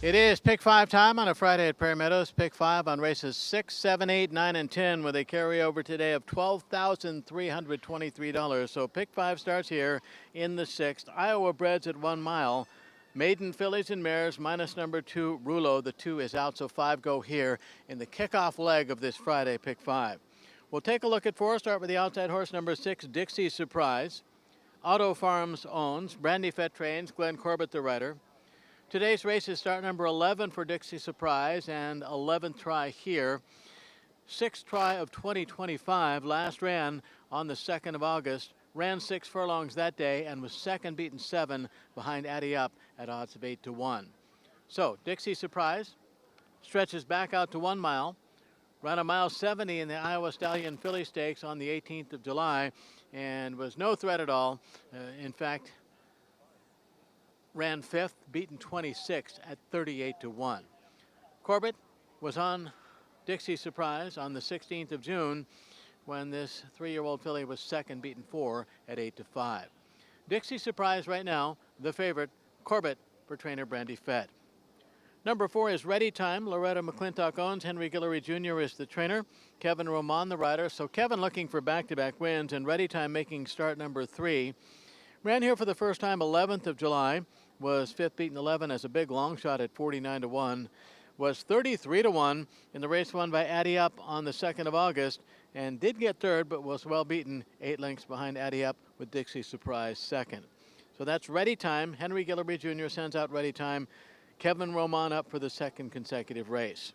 It is pick 5 time on a Friday at Prairie Meadows. Pick 5 on races 6, 7, 8, 9, and 10 with a carryover today of $12,323. So pick 5 starts here in the 6th. Iowa Breds at 1 mile. Maiden fillies and mares minus number 2, Rulo. The 2 is out, so 5 go here in the kickoff leg of this Friday pick 5. We'll take a look at 4. Start with the outside horse number 6, Dixie Surprise. Auto Farms owns. Brandy Fett trains. Glenn Corbett the rider. Today's race is start number 11 for Dixie Surprise and 11th try here. 6th try of 2025. Last ran on the 2nd of August. Ran 6 furlongs that day and was second, beaten 7 behind Addy Up at odds of 8 to 1. So Dixie Surprise stretches back out to 1 mile. Ran a mile 70 in the Iowa Stallion Filly Stakes on the 18th of July and was no threat at all. In fact, ran 5th, beaten 26 at 38 to 1. Corbett was on Dixie Surprise on the 16th of June when this 3-year-old filly was second, beaten 4 at 8 to 5. Dixie Surprise right now, the favorite, Corbett for trainer Brandy Fett. Number 4 is Ready Time. Loretta McClintock owns. Henry Guillory Jr. is the trainer. Kevin Roman the rider. So Kevin looking for back-to-back wins and Ready Time making start number 3. Ran here for the first time 11th of July. Was 5th, beaten 11 as a big long shot at 49 to 1. Was 33 to 1 in the race won by Addy Up on the 2nd of August and did get 3rd but was well beaten 8 lengths behind Addy Up with Dixie Surprise 2nd. So that's Ready Time. Henry Guillory Jr. sends out Ready Time. Kevin Roman up for the 2nd consecutive race.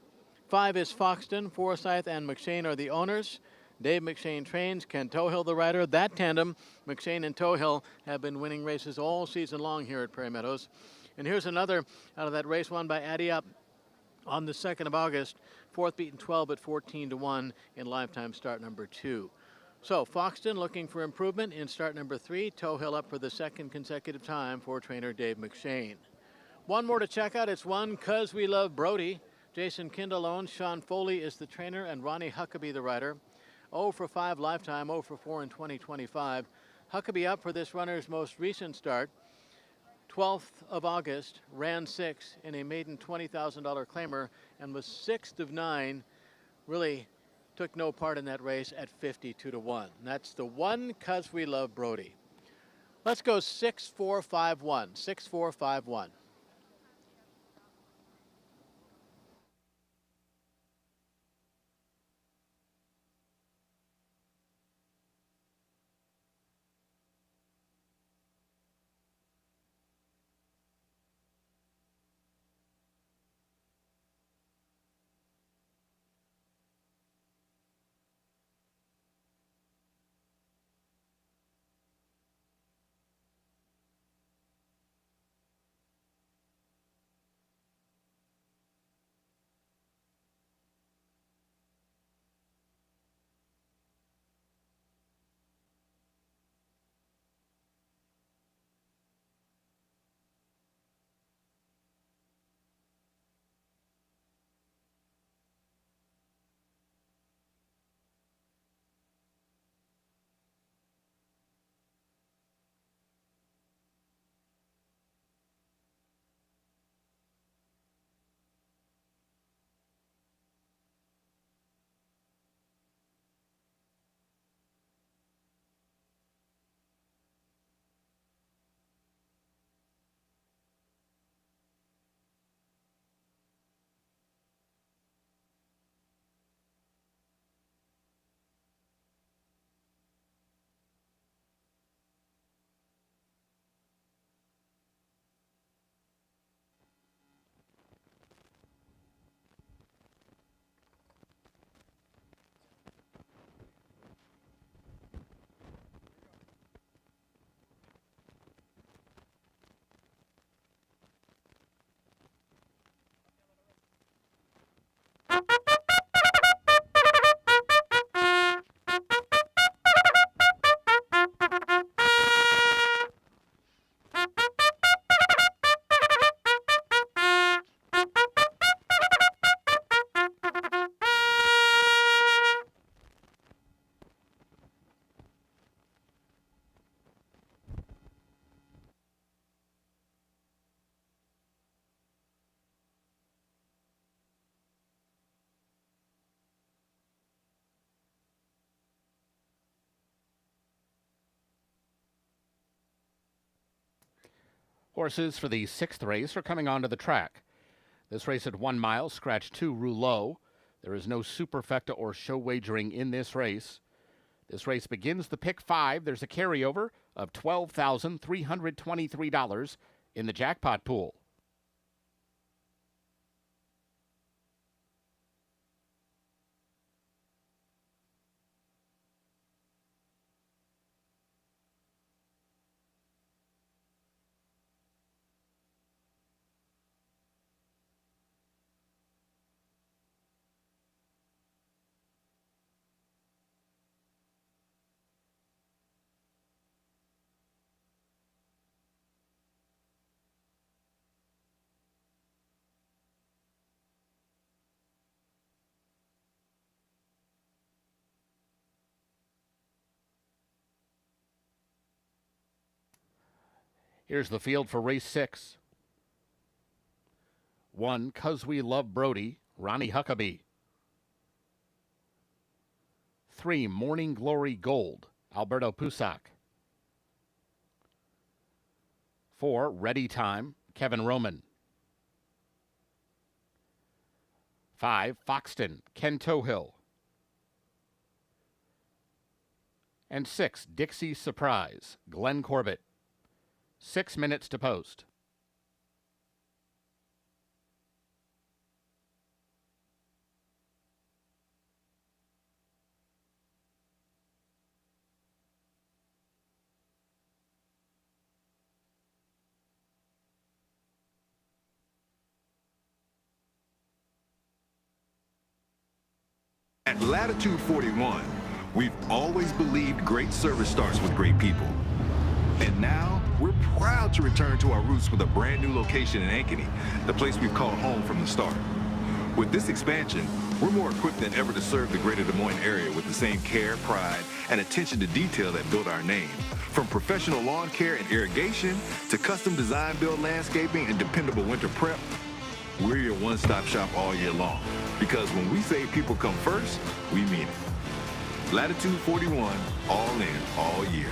5 is Foxton. Forsyth and McShane are the owners. Dave McShane trains. Ken Tohill the rider. That tandem, McShane and Tohill, have been winning races all season long here at Prairie Meadows. And here's another out of that race won by Addy Up on the 2nd of August. 4th, beaten 12 at 14 to 1 in lifetime start number 2. So Foxton looking for improvement in start number 3. Tohill up for the 2nd consecutive time for trainer Dave McShane. One more to check out. It's one 'Cause We Love Brody. Jason Kindle owns. Sean Foley is the trainer and Ronnie Huckabee the rider. 0 for 5 lifetime, 0 for 4 in 2025. Huckabee up for this runner's most recent start. 12th of August, ran 6 in a maiden $20,000 claimer and was 6th of 9. Really took no part in that race at 52 to 1. And that's the one 'Cause We Love Brody. Let's go 6-4-5-1. 6-4-5-1. Horses for the 6th race are coming onto the track. This race at 1 mile, scratch 2 Rouleau. There is no superfecta or show wagering in this race. This race begins the pick 5. There's a carryover of $12,323 in the jackpot pool. Here's the field for race 6. 1, 'Cause We Love Brody, Ronnie Huckabee. 3, Morning Glory Gold, Alberto Pusac. 4, Ready Time, Kevin Roman. 5, Foxton, Ken Tohill. And 6, Dixie Surprise, Glenn Corbett. 6 minutes to post. At Latitude 41, we've always believed great service starts with great people. And now, we're proud to return to our roots with a brand new location in Ankeny, the place we've called home from the start. With this expansion, we're more equipped than ever to serve the greater Des Moines area with the same care, pride, and attention to detail that built our name. From professional lawn care and irrigation to custom design build landscaping and dependable winter prep, we're your one-stop shop all year long. Because when we say people come first, we mean it. Latitude 41, all in, all year.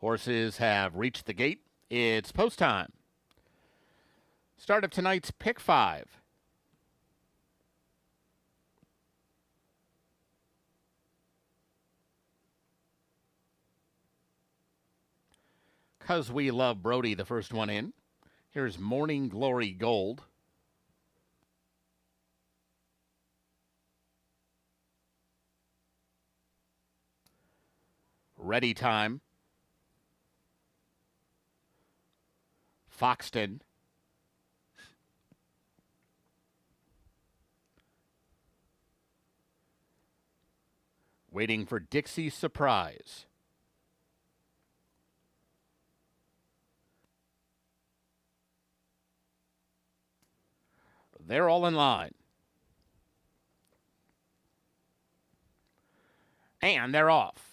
Horses have reached the gate. It's post time. Start of tonight's Pick 5. Cause We Love Brody, the first one in. Here's Morning Glory Gold. Ready Time. Foxton. Waiting for Dixie Surprise. They're all in line. And they're off.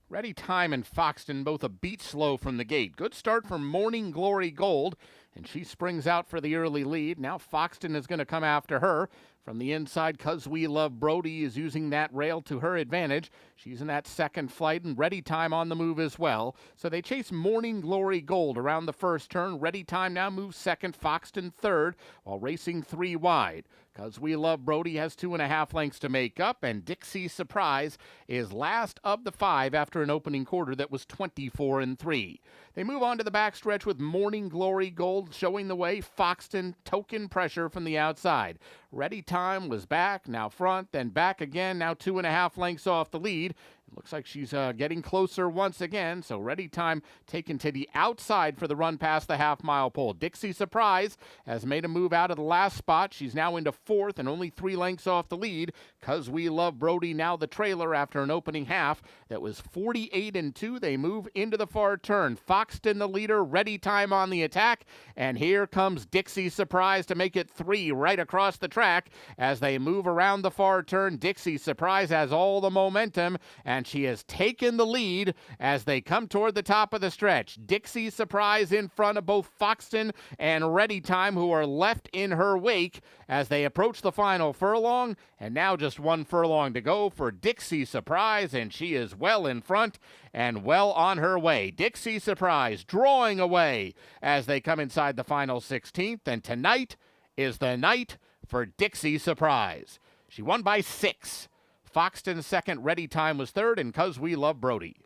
Ready Time and Foxton both a beat slow from the gate. Good start for Morning Glory Gold, and she springs out for the early lead. Now Foxton is going to come after her. From the inside, Cause We Love Brody is using that rail to her advantage. She's in that second flight, and Ready Time on the move as well. So they chase Morning Glory Gold around the first turn. Ready Time now moves second, Foxton third, while racing 3 wide. Cause We Love Brody has 2.5 lengths to make up, and Dixie Surprise is last of the 5 after an opening quarter that was 24-3. They move on to the backstretch with Morning Glory Gold showing the way. Foxton token pressure from the outside. Ready Time was back, now front, then back again, now 2.5 lengths off the lead. It looks like she's getting closer once again, so Ready Time taken to the outside for the run past the half-mile pole. Dixie Surprise has made a move out of the last spot. She's now into 4th and only 3 lengths off the lead. Cause We Love Brody now the trailer after an opening half that was 48-2. They move into the far turn. Foxton the leader, Ready Time on the attack, and here comes Dixie Surprise to make it 3 right across the track as they move around the far turn. Dixie Surprise has all the momentum, and she has taken the lead as they come toward the top of the stretch. Dixie Surprise in front of both Foxton and Ready Time, who are left in her wake as they approach the final furlong, and now just 1 furlong to go for Dixie Surprise, and she is well in front and well on her way. Dixie Surprise drawing away as they come inside the final 16th, and tonight is the night for Dixie Surprise. She won by 6. Foxton second, Ready Time was third, and Cause We Love Brody.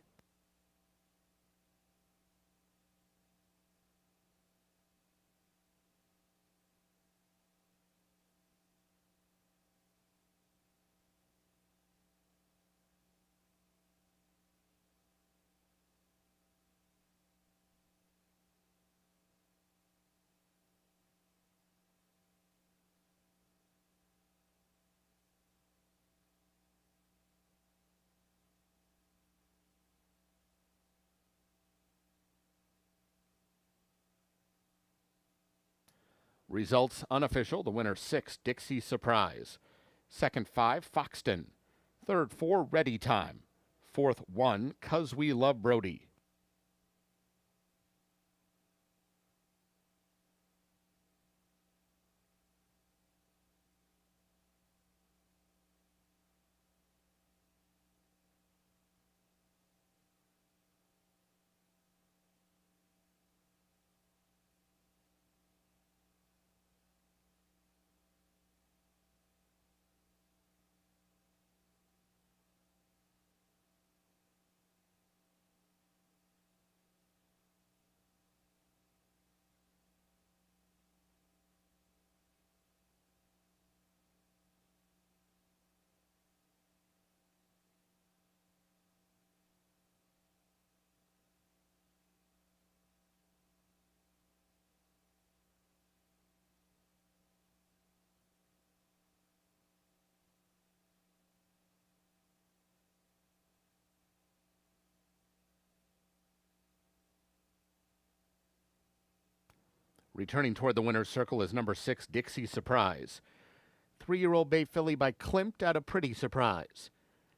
Results unofficial. The winner 6, Dixie Surprise. Second 5, Foxton. Third 4, Ready Time. Fourth 1, Cause We Love Brody. Returning toward the winner's circle is number 6, Dixie Surprise. 3-year-old bay filly by Klimt out of Pretty Surprise.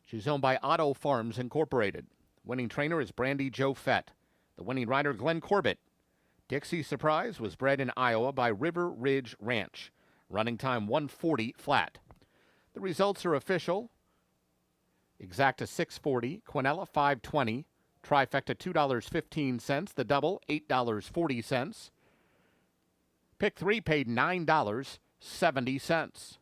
She's owned by Otto Farms Incorporated. Winning trainer is Brandy Joe Fett. The winning rider, Glenn Corbett. Dixie Surprise was bred in Iowa by River Ridge Ranch. Running time 1:40 flat. The results are official. Exacta 6:40, Quinella 5:20, Trifecta, $2.15. The double, $8.40. Pick 3 paid $9.70.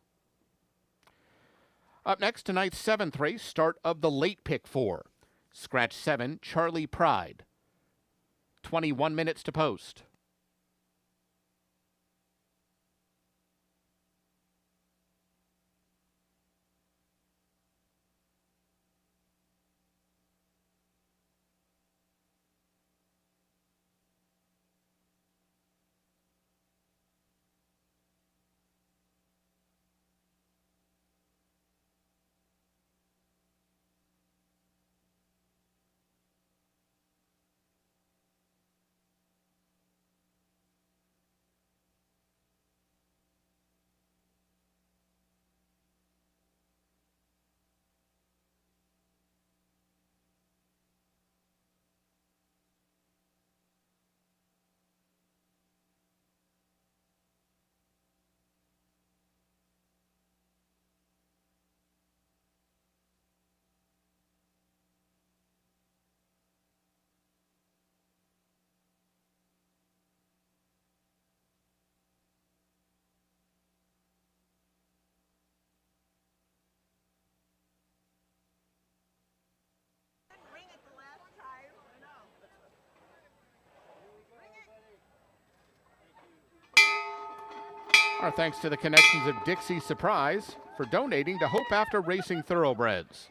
Up next, tonight's 7th race, start of the late pick 4. Scratch 7, Charlie Pride. 21 minutes to post. Our thanks to the connections of Dixie Surprise for donating to Hope After Racing Thoroughbreds.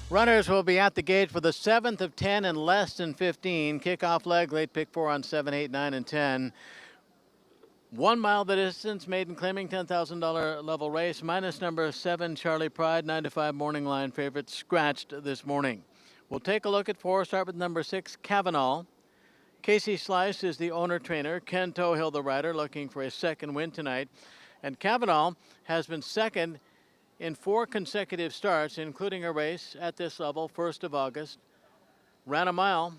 Runners will be at the gate for the 7th of 10 in less than 15. Kickoff leg, late pick 4 on 7, 8, 9, and 10. 1 mile the distance, maiden claiming $10,000 level race, minus number 7, Charlie Pride, 9 to 5 morning line favorite, scratched this morning. We'll take a look at 4, start with number 6, Kavanaugh. Casey Slice is the owner-trainer. Ken Tohill, the rider, looking for a second win tonight. And Kavanaugh has been second in 4 consecutive starts, including a race at this level, 1st of August. Ran a mile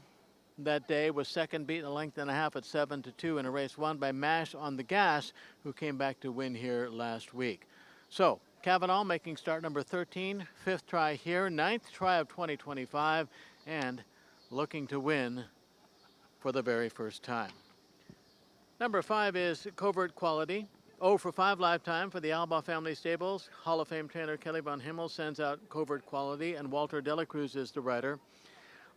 that day, was second, beaten a length and a half at 7 to 2 in a race won by Mash on the Gas, who came back to win here last week. So Kavanaugh making start number 13, 5th try here, 9th try of 2025, and looking to win for the very first time. Number 5 is Covert Quality. 0 for 5 lifetime for the Alba family stables. Hall of Fame trainer Kelly Von Himmel sends out Covert Quality, and Walter Delacruz is the rider.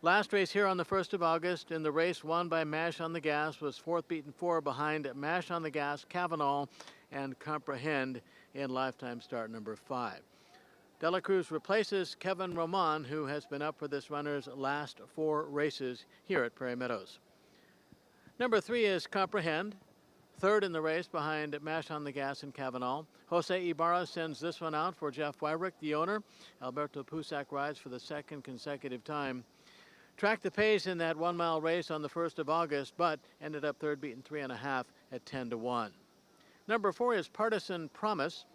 Last race here on the 1st of August in the race won by Mash on the Gas was 4th, beaten 4 behind Mash on the Gas, Kavanaugh, and Comprehend in lifetime start number 5. Delacruz replaces Kevin Roman, who has been up for this runner's last 4 races here at Prairie Meadows. Number 3 is Comprehend. 3rd in the race behind Mash on the Gas and Kavanaugh. Jose Ibarra sends this one out for Jeff Wyrick, the owner. Alberto Pusac rides for the 2nd consecutive time. Tracked the pace in that 1 mile race on the 1st of August, but ended up 3rd, beaten 3.5 at 10 to 1. Number 4 is Partisan Promise.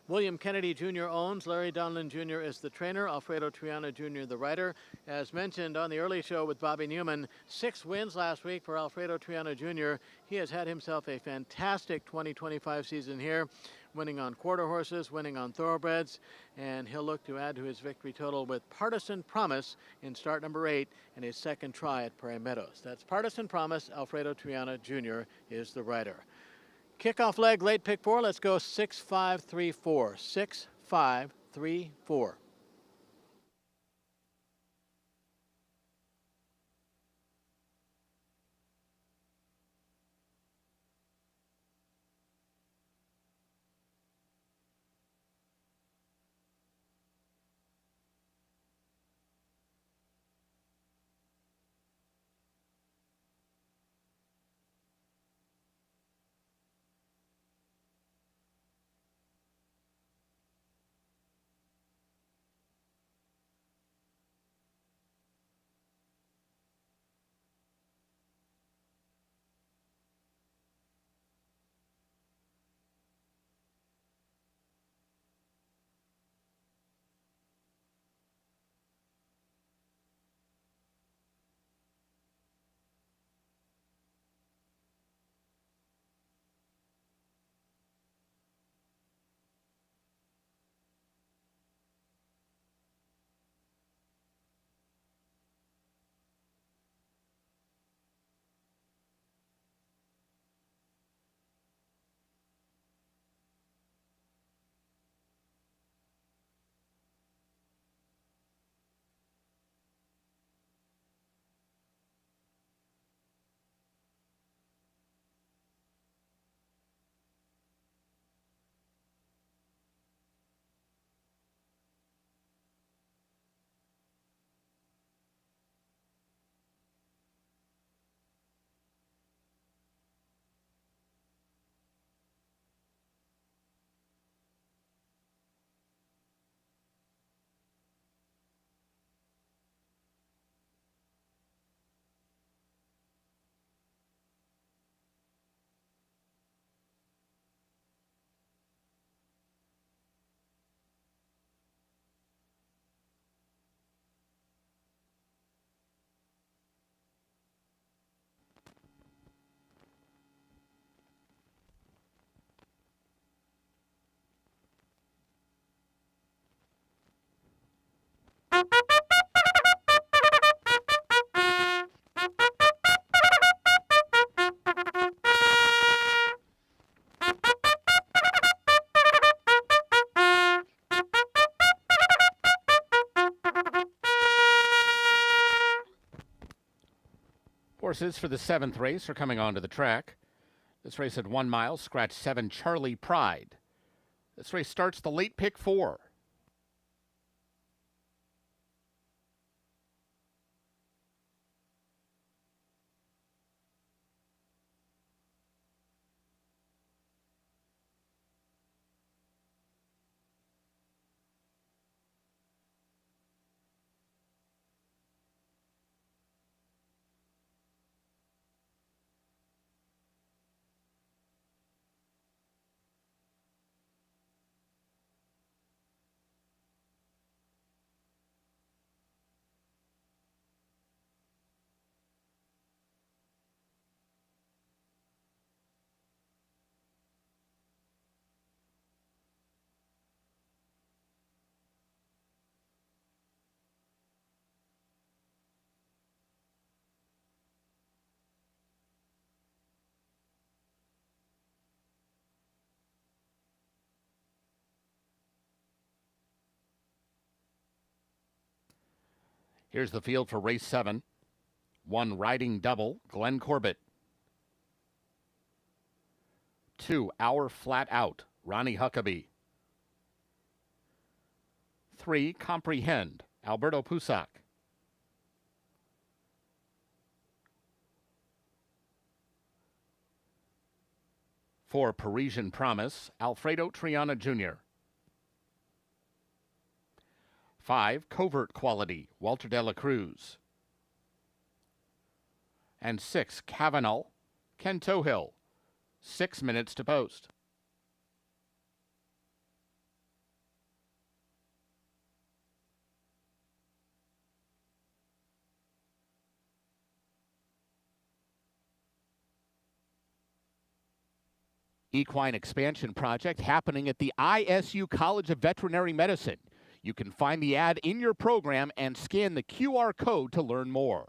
William Kennedy Jr. owns. Larry Donlin Jr. is the trainer. Alfredo Triana Jr. the rider. As mentioned on the early show with Bobby Newman, 6 wins last week for Alfredo Triana Jr. He has had himself a fantastic 2025 season here, winning on quarter horses, winning on thoroughbreds, and he'll look to add to his victory total with Partisan Promise in start number 8 and his 2nd try at Prairie Meadows. That's Partisan Promise. Alfredo Triana Jr. is the rider. Kickoff leg, late pick 4. Let's go 6, 5, 3, 4. 6, 5, 3, 4. Horses for the 7th race are coming onto the track. This race at 1 mile, scratch 7, Charlie Pride. This race starts the late pick 4. Here's the field for race 7. 1 riding double, Glenn Corbett. 2 Our Flat Out, Ronnie Huckabee. 3 Comprehend, Alberto Pusac. 4 Parisian Promise, Alfredo Triana Jr. 5 Covert Quality, Walter de la Cruz. And 6 Cavanal, Ken Tohill. 6 minutes to post. Equine expansion project happening at the ISU College of Veterinary Medicine. You can find the ad in your program and scan the QR code to learn more.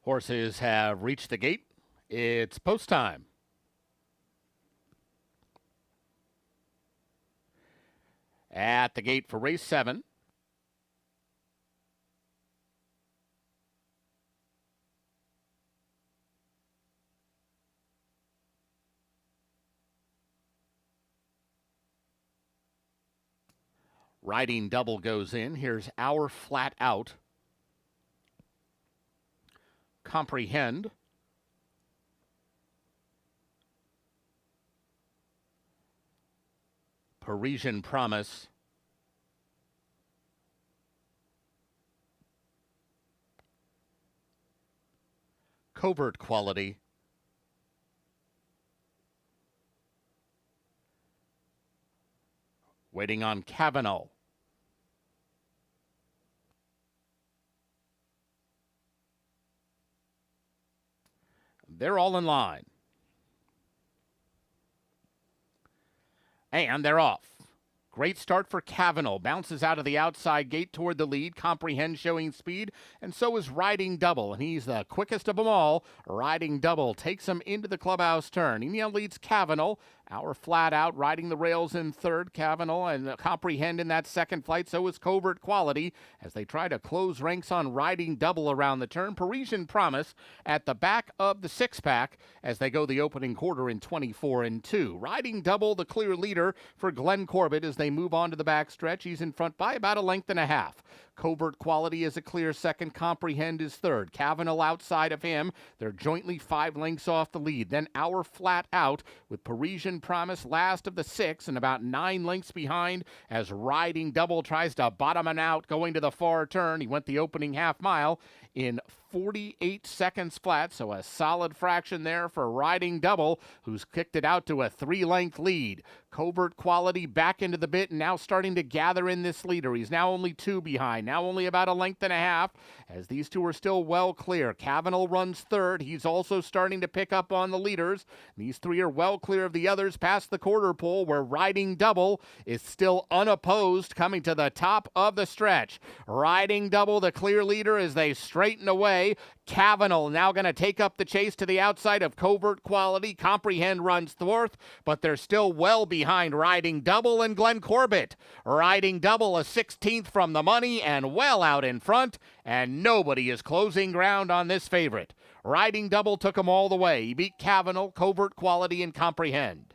Horses have reached the gate. It's post time. At the gate for race 7. Riding Double goes in. Here's Our Flat Out. Comprehend. Parisian Promise. Covert Quality. Waiting on Kavanaugh. They're all in line. And they're off. Great start for Kavanaugh. Bounces out of the outside gate toward the lead. Comprehend showing speed. And so is Riding Double. And he's the quickest of them all. Riding Double takes him into the clubhouse turn. He now leads Kavanaugh. Our Flat Out riding the rails in third. Kavanaugh and Comprehend in that second flight. So is Covert Quality as they try to close ranks on Riding Double around the turn. Parisian Promise at the back of the 6-pack as they go the opening quarter in 24-2. Riding Double, the clear leader for Glenn Corbett as they move on to the backstretch. He's in front by about a length and a half. Covert Quality is a clear second. Comprehend is third. Kavanaugh outside of him. They're jointly 5 lengths off the lead. Then Our Flat Out with Parisian Promise last of the 6 and about 9 lengths behind as Riding Double tries to bottom and out going to the far turn. He went the opening half mile in 48 seconds flat, so a solid fraction there for Riding Double, who's kicked it out to a 3-length lead. Covert Quality back into the bit and now starting to gather in this leader. He's now only 2 behind, now only about a length and a half, as these two are still well clear. Kavanaugh runs third. He's also starting to pick up on the leaders. These 3 are well clear of the others past the quarter pole, where Riding Double is still unopposed coming to the top of the stretch. Riding Double, the clear leader, as they straighten away. Kavanaugh now going to take up the chase to the outside of Covert Quality. Comprehend runs fourth, but they're still well behind Riding Double and Glenn Corbett. Riding Double a 16th from the money and well out in front, and nobody is closing ground on this favorite. Riding Double took him all the way. He beat Kavanaugh, Covert Quality, and Comprehend.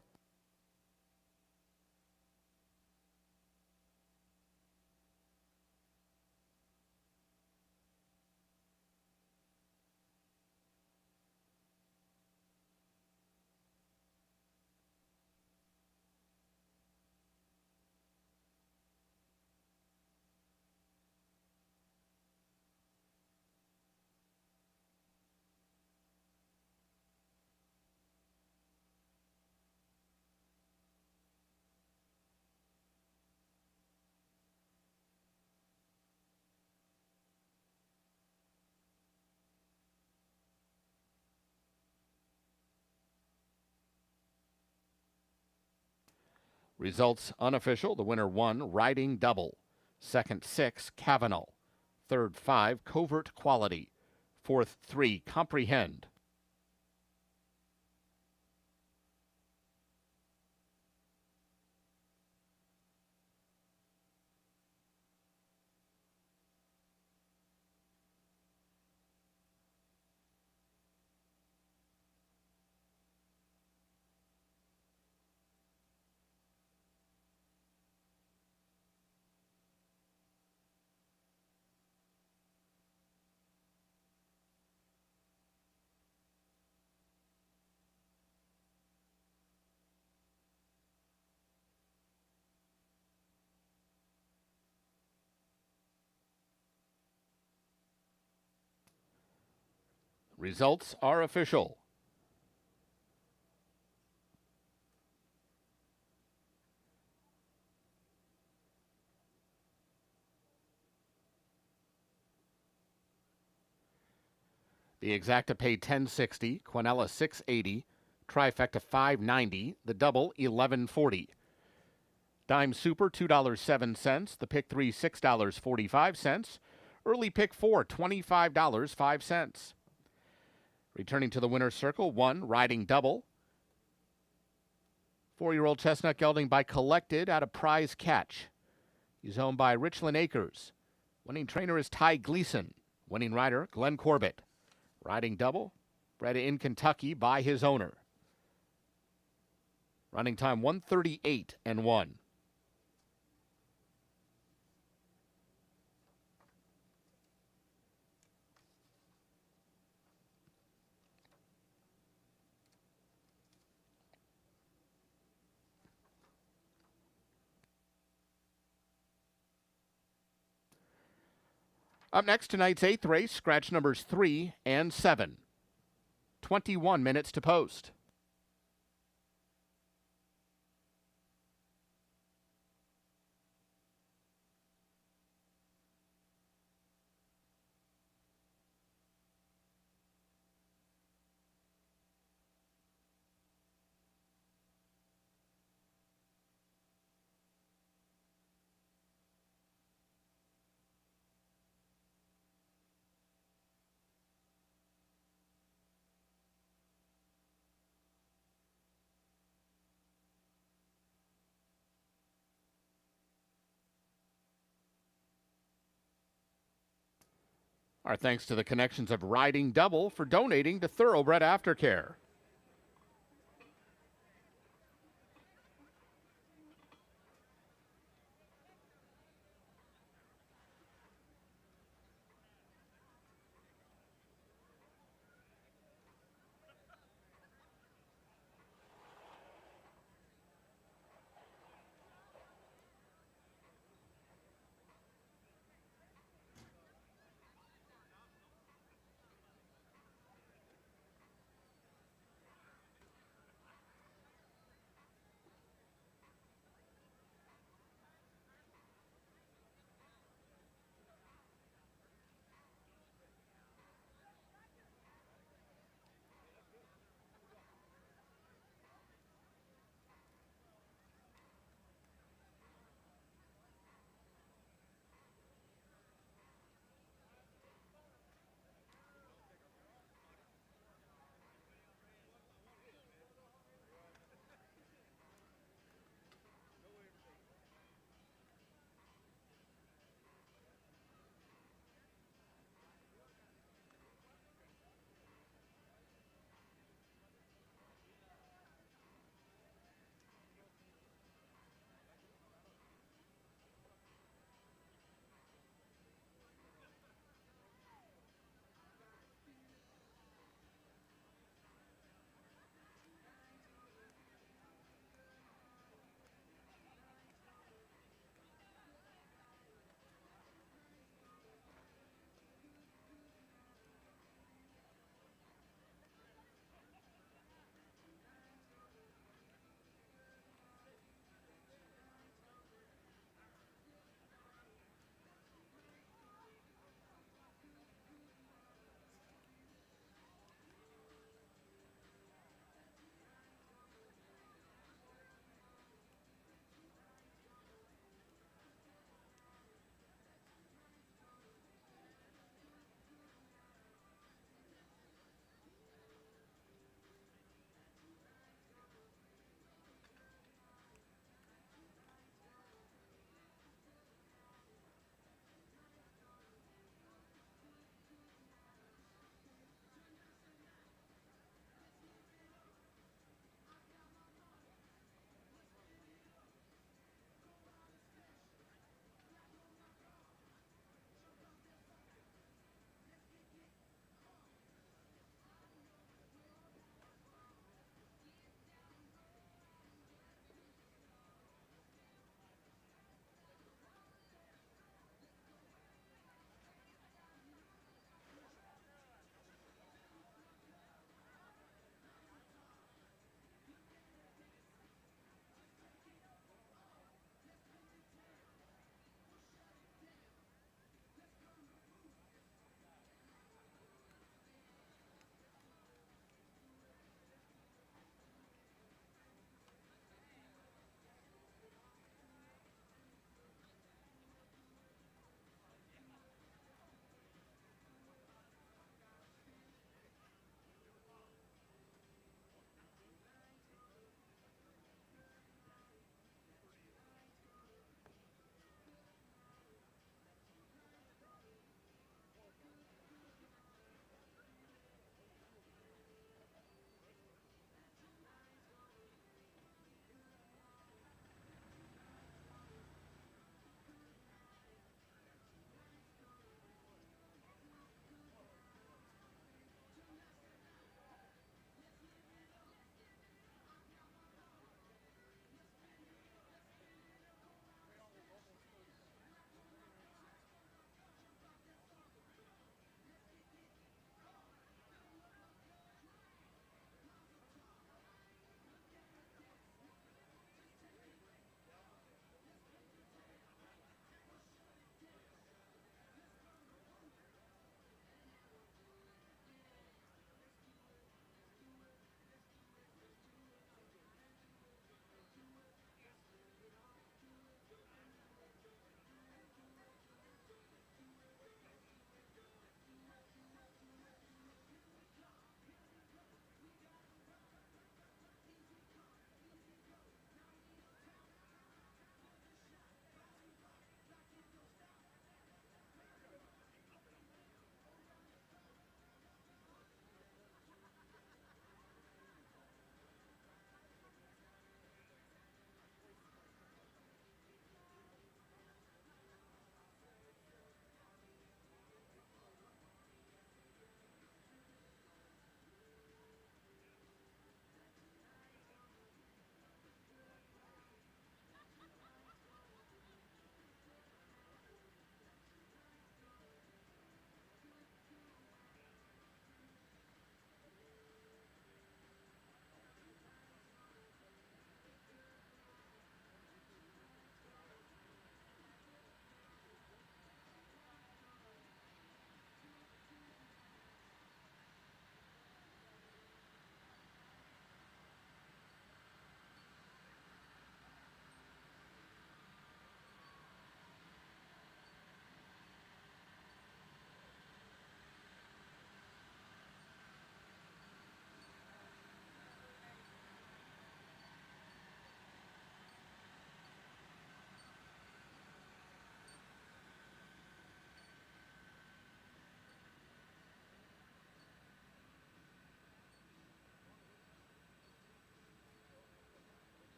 Results unofficial. The winner 1, Riding Double. Second 6, Kavanaugh. Third 5, Covert Quality. Fourth 3, Comprehend. Results are official. The Exacta paid $10.60, Quinella $6.80, Trifecta $5.90, the double $11.40. Dime Super $2.07, the Pick 3 $6.45, Early Pick 4 $25.05. Returning to the winner's circle, 1, Riding Double. 4-year-old chestnut gelding by Collected out of Prize Catch. He's owned by Richland Acres. Winning trainer is Ty Gleason. Winning rider, Glenn Corbett. Riding Double, bred in Kentucky by his owner. Running time 1:38.1. Up next, tonight's 8th race, scratch numbers 3 and 7. 21 minutes to post. Our thanks to the connections of Riding Double for donating to Thoroughbred Aftercare.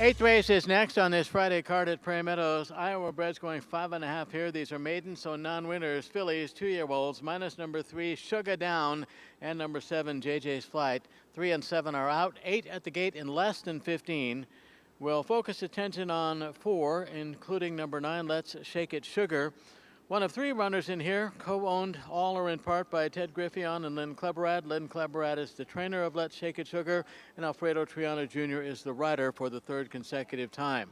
Eighth race is next on this Friday card at Prairie Meadows. Iowa breds going 5.5 here. These are maidens, so non-winners. Fillies, 2-year-olds, minus number 3, Sugar Down, and number 7, JJ's Flight. 3 and 7 are out. 8 at the gate in less than 15. We'll focus attention on 4, including number 9, Let's Shake It Sugar. One of 3 runners in here, co-owned all or in part by Ted Griffion and Lynn Kleberad. Lynn Kleberad is the trainer of Let's Shake It Sugar, and Alfredo Triana Jr. is the rider for the 3rd consecutive time.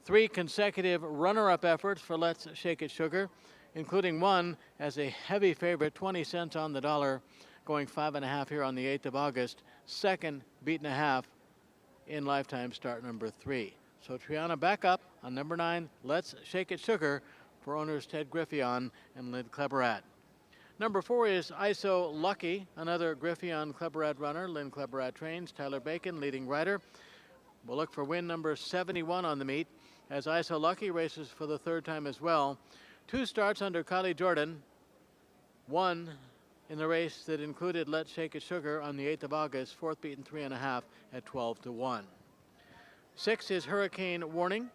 3 consecutive runner-up efforts for Let's Shake It Sugar, including one as a heavy favorite, 20 cents on the dollar, going 5.5 here on the 8th of August. 2nd, beaten a half in lifetime start number 3. So Triana back up on number 9, Let's Shake It Sugar, for owners Ted Griffion and Lynn Kleberad. Number 4 is ISO Lucky, another Griffion Kleberad runner. Lynn Kleberad trains. Tyler Bacon, leading rider. We'll look for win number 71 on the meet, as ISO Lucky races for the 3rd time as well. 2 starts under Kylie Jordan. 1 in the race that included Let's Shake It Sugar on the 8th of August. 4th beaten 3.5 at 12-1. 6 is Hurricane Warning.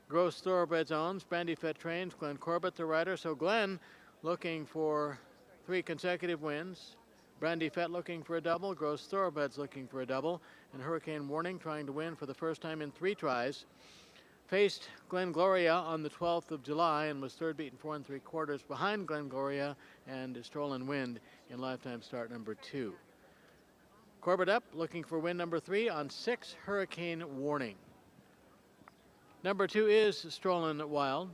Gross Thoroughbreds owns. Brandy Fett trains. Glenn Corbett, the rider. So Glenn looking for 3 consecutive wins. Brandy Fett looking for a double. Gross Thoroughbreds looking for a double. And Hurricane Warning trying to win for the first time in 3 tries. Faced Glen Gloria on the 12th of July and was 3rd beaten 4 3/4 behind Glen Gloria and Stolen Wind in lifetime start number 2. Corbett up looking for win number 3 on 6, Hurricane Warning. Number 2 is Stolen Wild.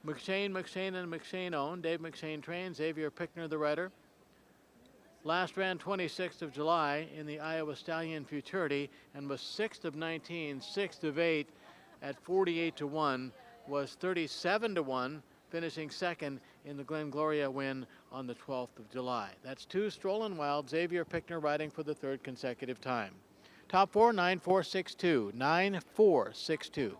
McShane, and McShane owned. Dave McShane trains. Xavier Pickner, the rider. Last ran 26th of July in the Iowa Stallion Futurity and was 6th of 19, 6th of 8 at 48-1, was 37-1, finishing 2nd in the Glen Gloria win on the 12th of July. That's 2 Stolen Wild. Xavier Pickner riding for the 3rd consecutive time. Top 4, 9-4-6-2. 9-4-6-2.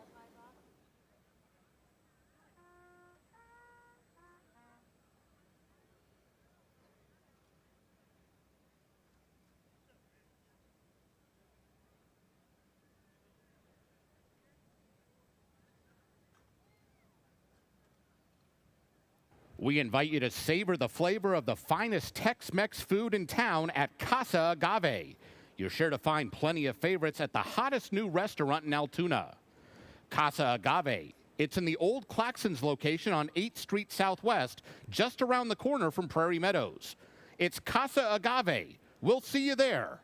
We invite you to savor the flavor of the finest Tex-Mex food in town at Casa Agave. You're sure to find plenty of favorites at the hottest new restaurant in Altoona. Casa Agave. It's in the old Claxons location on 8th Street Southwest, just around the corner from Prairie Meadows. It's Casa Agave. We'll see you there.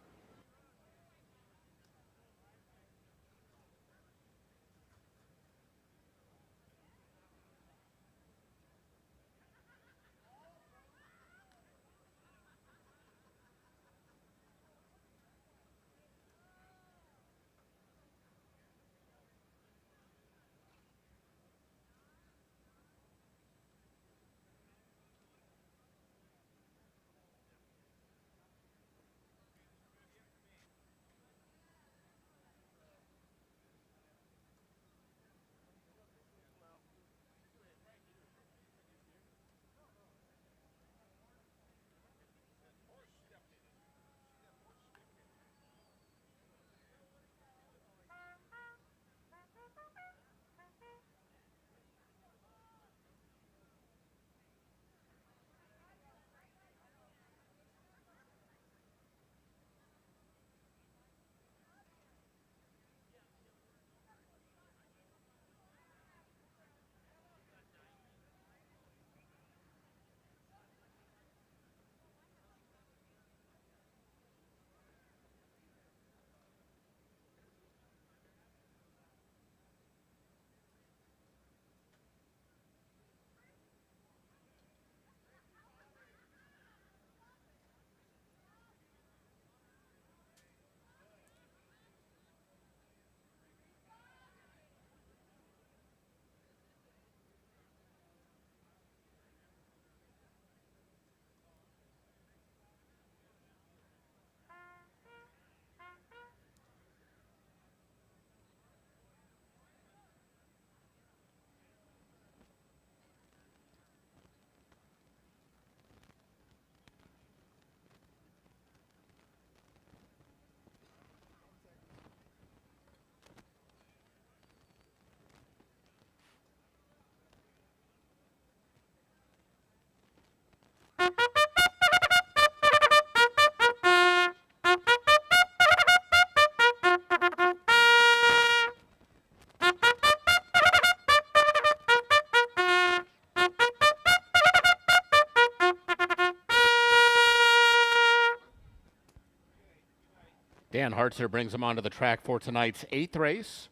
Dan Hartzer brings them onto the track for tonight's 8th race.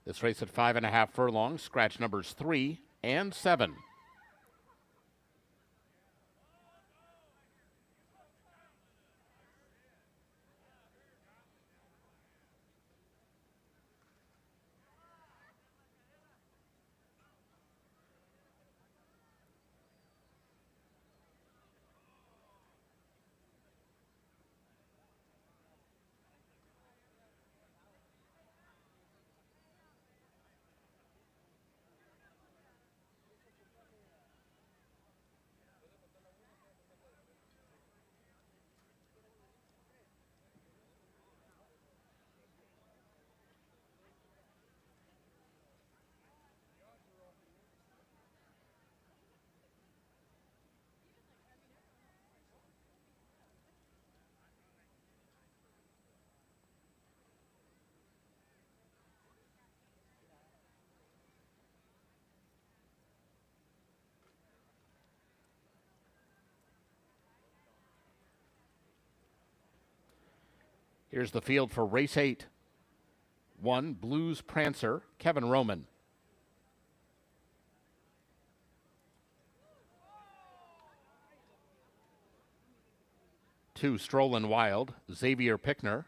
This race at 5.5 furlongs, scratch numbers 3 and 7. Here's the field for race 8. 1, Blues Prancer, Kevin Roman. 2, Strollin' Wild, Xavier Pickner.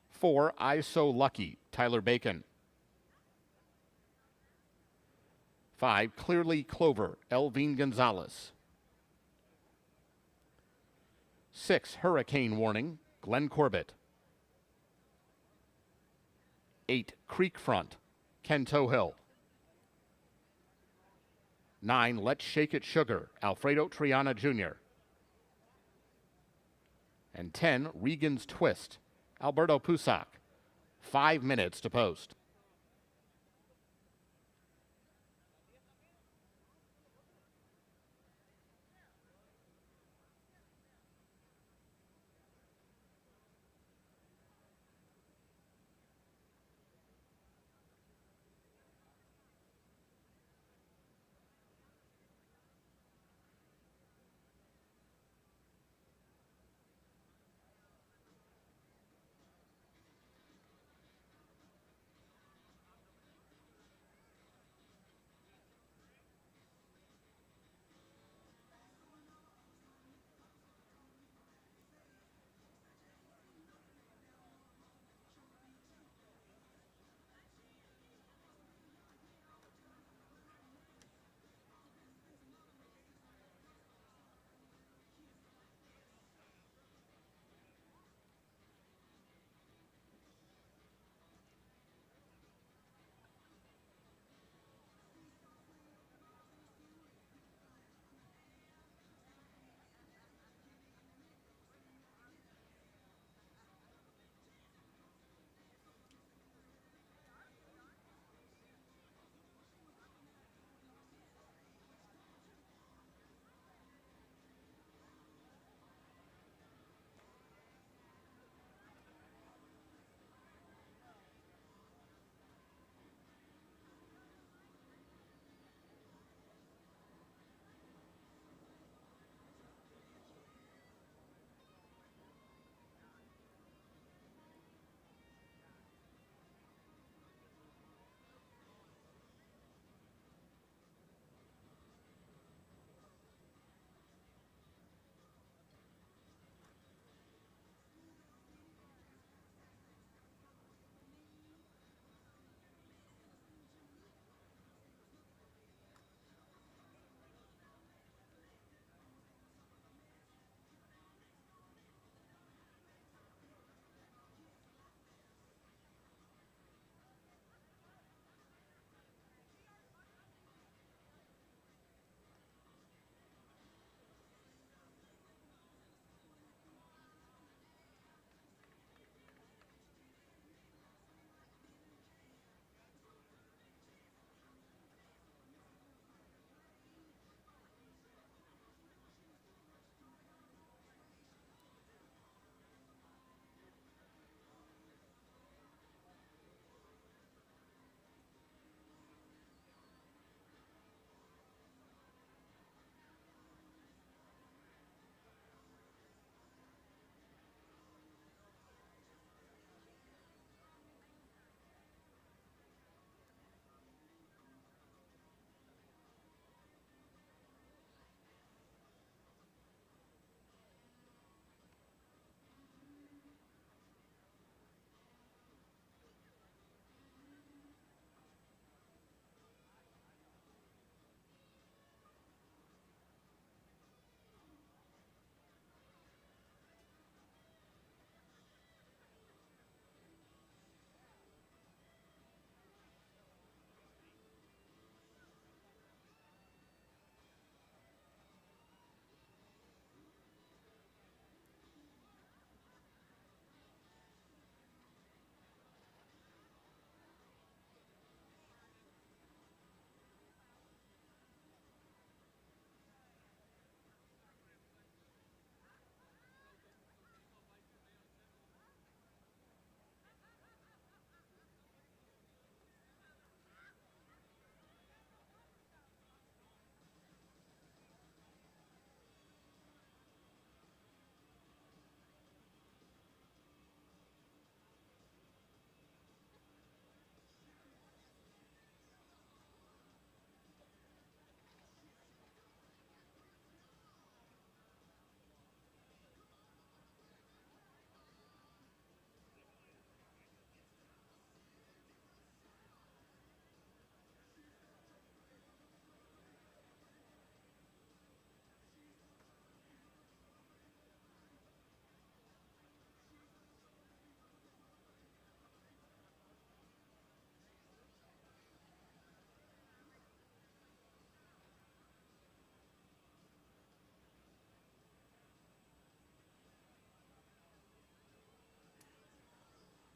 4, I So Lucky, Tyler Bacon. 5, Clearly Clover, Elvine Gonzalez. 6, Hurricane Warning, Glenn Corbett. 8, Creek Front, Ken Tohill. 9, Let's Shake It Sugar, Alfredo Triana Jr. And 10, Regan's Twist, Alberto Pusac. 5 minutes to post.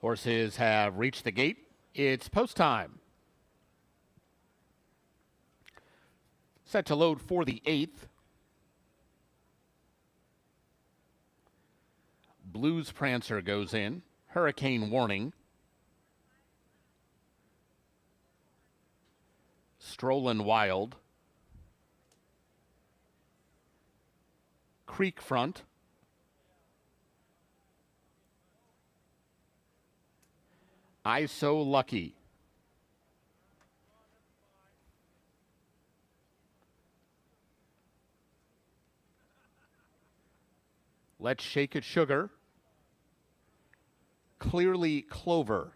Horses have reached the gate. It's post time. Set to load for the 8th. Blues Prancer goes in. Hurricane Warning. Strollin' Wild. Creek Front. I So Lucky. Let's Shake It Sugar. Clearly Clover.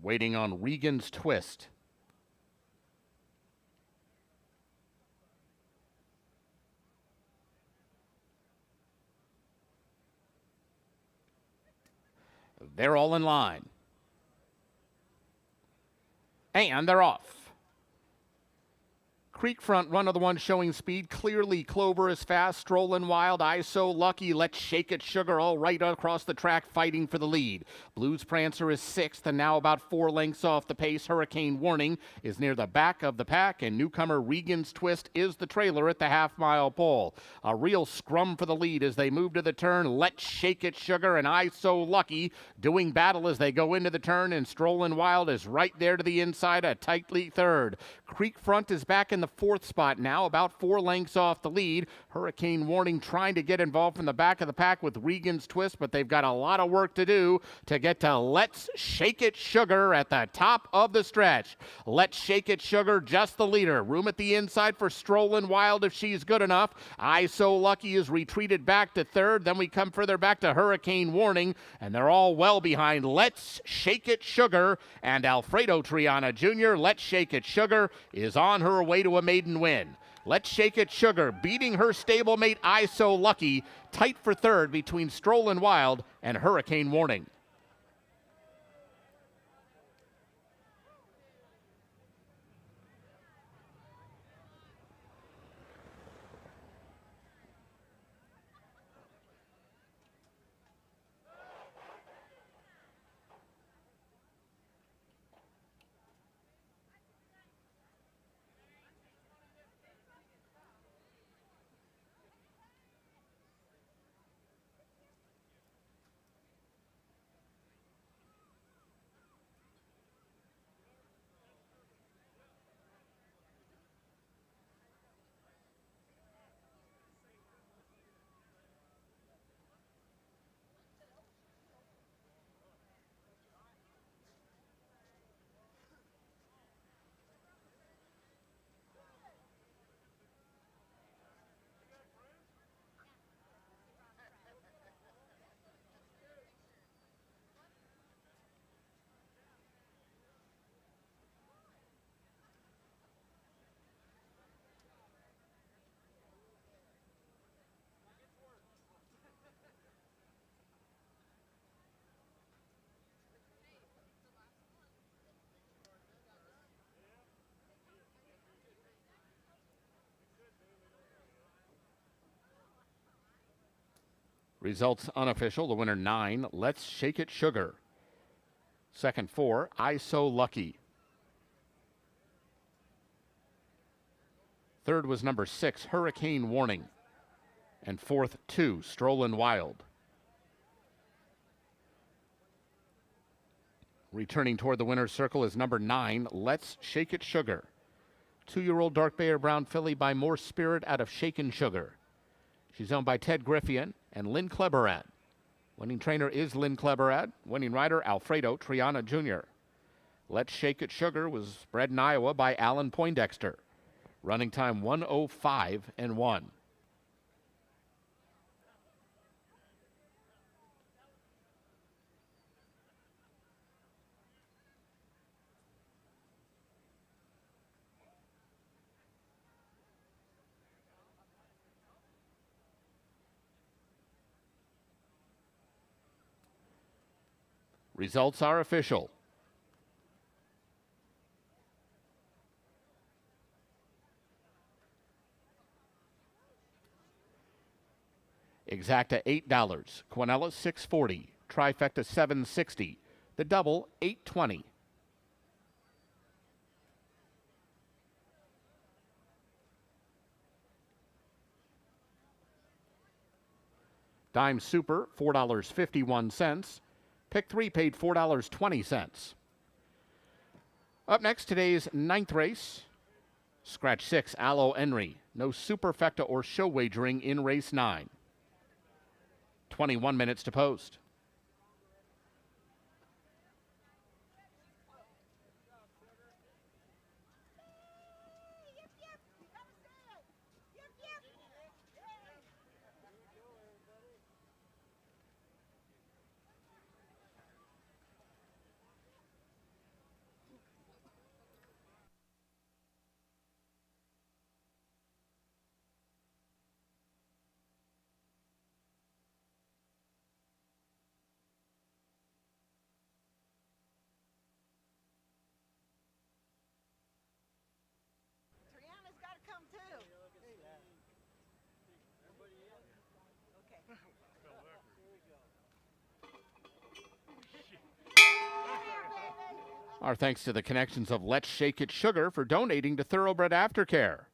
Waiting on Regan's Twist. They're all in line. And they're off. Creek Front, one of the ones showing speed. Clearly Clover is fast. Strollin' Wild, I So Lucky. Let's Shake It Sugar all right across the track fighting for the lead. Blues Prancer is 6th and now about 4 lengths off the pace. Hurricane Warning is near the back of the pack, and newcomer Regan's Twist is the trailer at the half-mile pole. A real scrum for the lead as they move to the turn. Let's Shake It Sugar and I So Lucky doing battle as they go into the turn, and Strollin' Wild is right there to the inside, a tightly 3rd. Creek Front is back in the 4th spot now, about 4 lengths off the lead. Hurricane Warning trying to get involved from the back of the pack with Regan's Twist, but they've got a lot of work to do to get to Let's Shake It Sugar at the top of the stretch. Let's Shake It Sugar, just the leader. Room at the inside for Strollin' Wild if she's good enough. I So Lucky is retreated back to 3rd. Then we come further back to Hurricane Warning, and they're all well behind Let's Shake It Sugar and Alfredo Triana Jr. Let's Shake It Sugar is on her way to a maiden win. Let's Shake It Sugar beating her stablemate I So Lucky, tight for 3rd between Strollin' Wild and Hurricane Warning. Results unofficial. The winner 9, Let's Shake It Sugar. Second 4, I So Lucky. Third was number 6, Hurricane Warning. And 4th, 2, Strollin' Wild. Returning toward the winner's circle is number 9, Let's Shake It Sugar. 2-year-old dark bay or brown filly by More Spirit out of Shaken Sugar. She's owned by Ted Griffian and Lynn Kleberad. Winning trainer is Lynn Kleberad. Winning rider, Alfredo Triana Jr. Let's Shake It Sugar was bred in Iowa by Alan Poindexter. Running time 1:05.1. Results are official. Exacta $8, Quinella $6.40, Trifecta $7.60, the double $8.20. Dime Super $4.51. Pick 3 paid $4.20. Up next, today's 9th race. Scratch 6, Aloe Henry. No superfecta or show wagering in race 9. 21 minutes to post. Our thanks to the connections of Let's Shake It Sugar for donating to Thoroughbred Aftercare.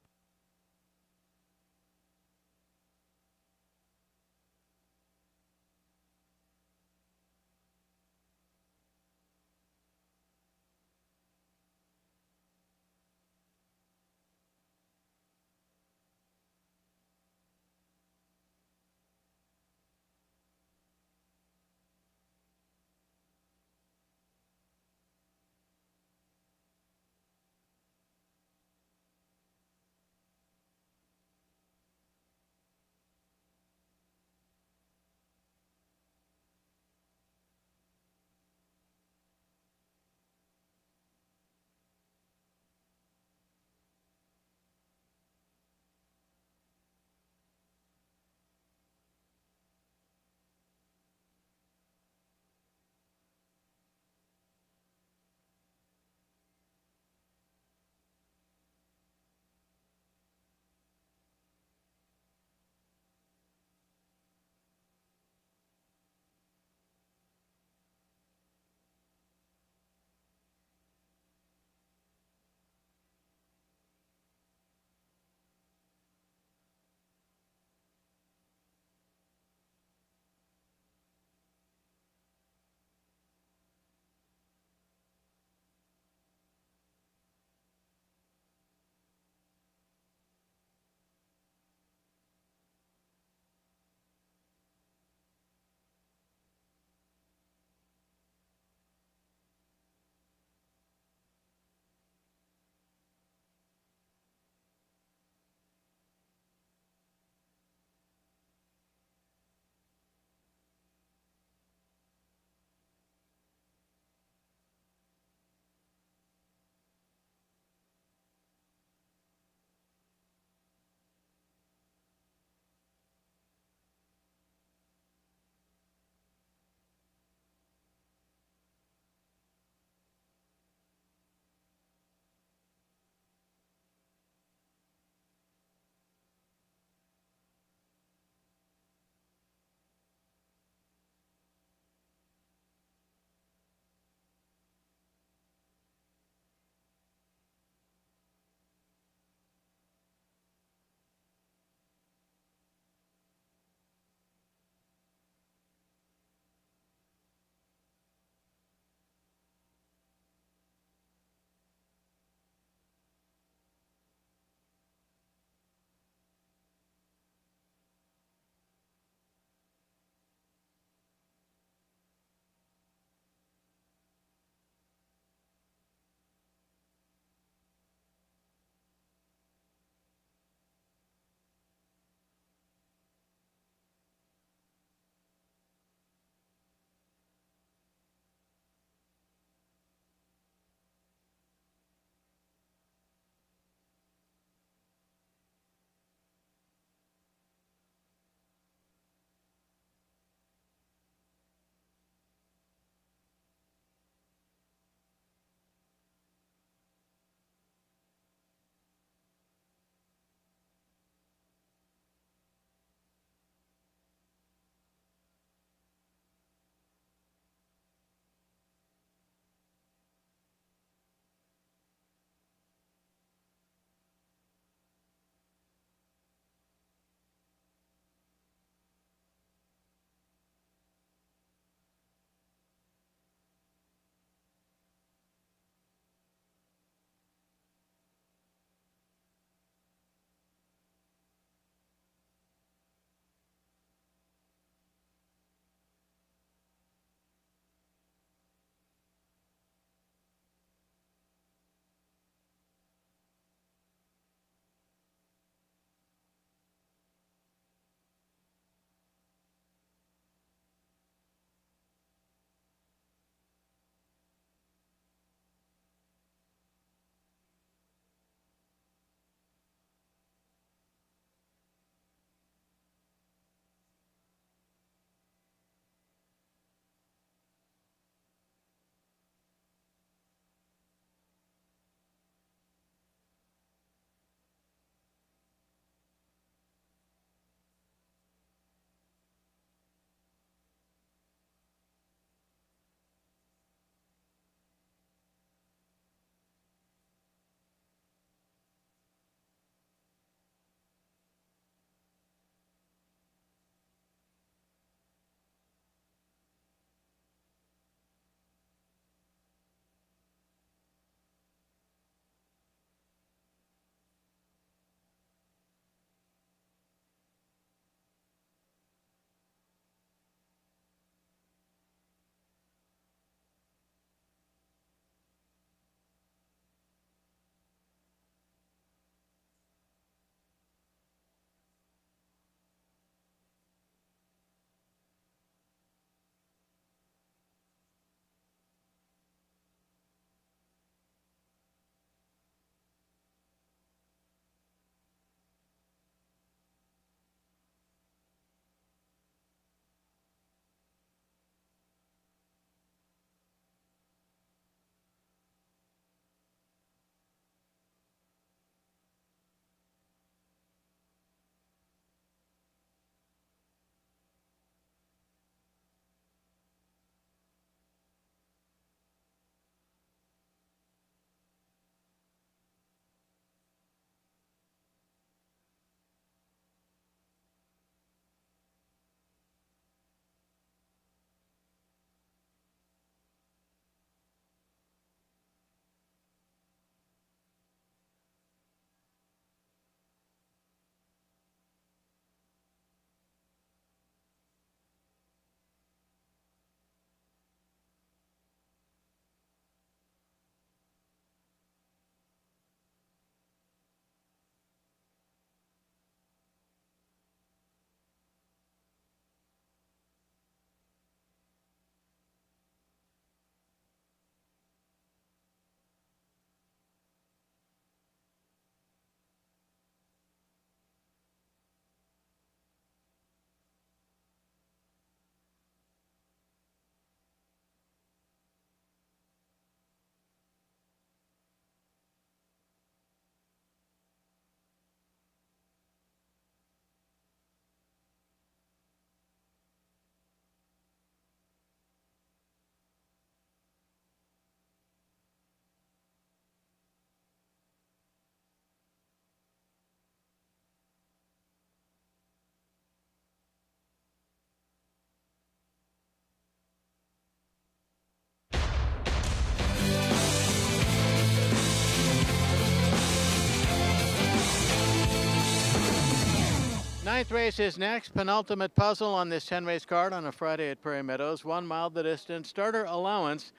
Ninth race is next. Penultimate puzzle on this 10-race card on a Friday at Prairie Meadows. 1 mile the distance. Starter allowance.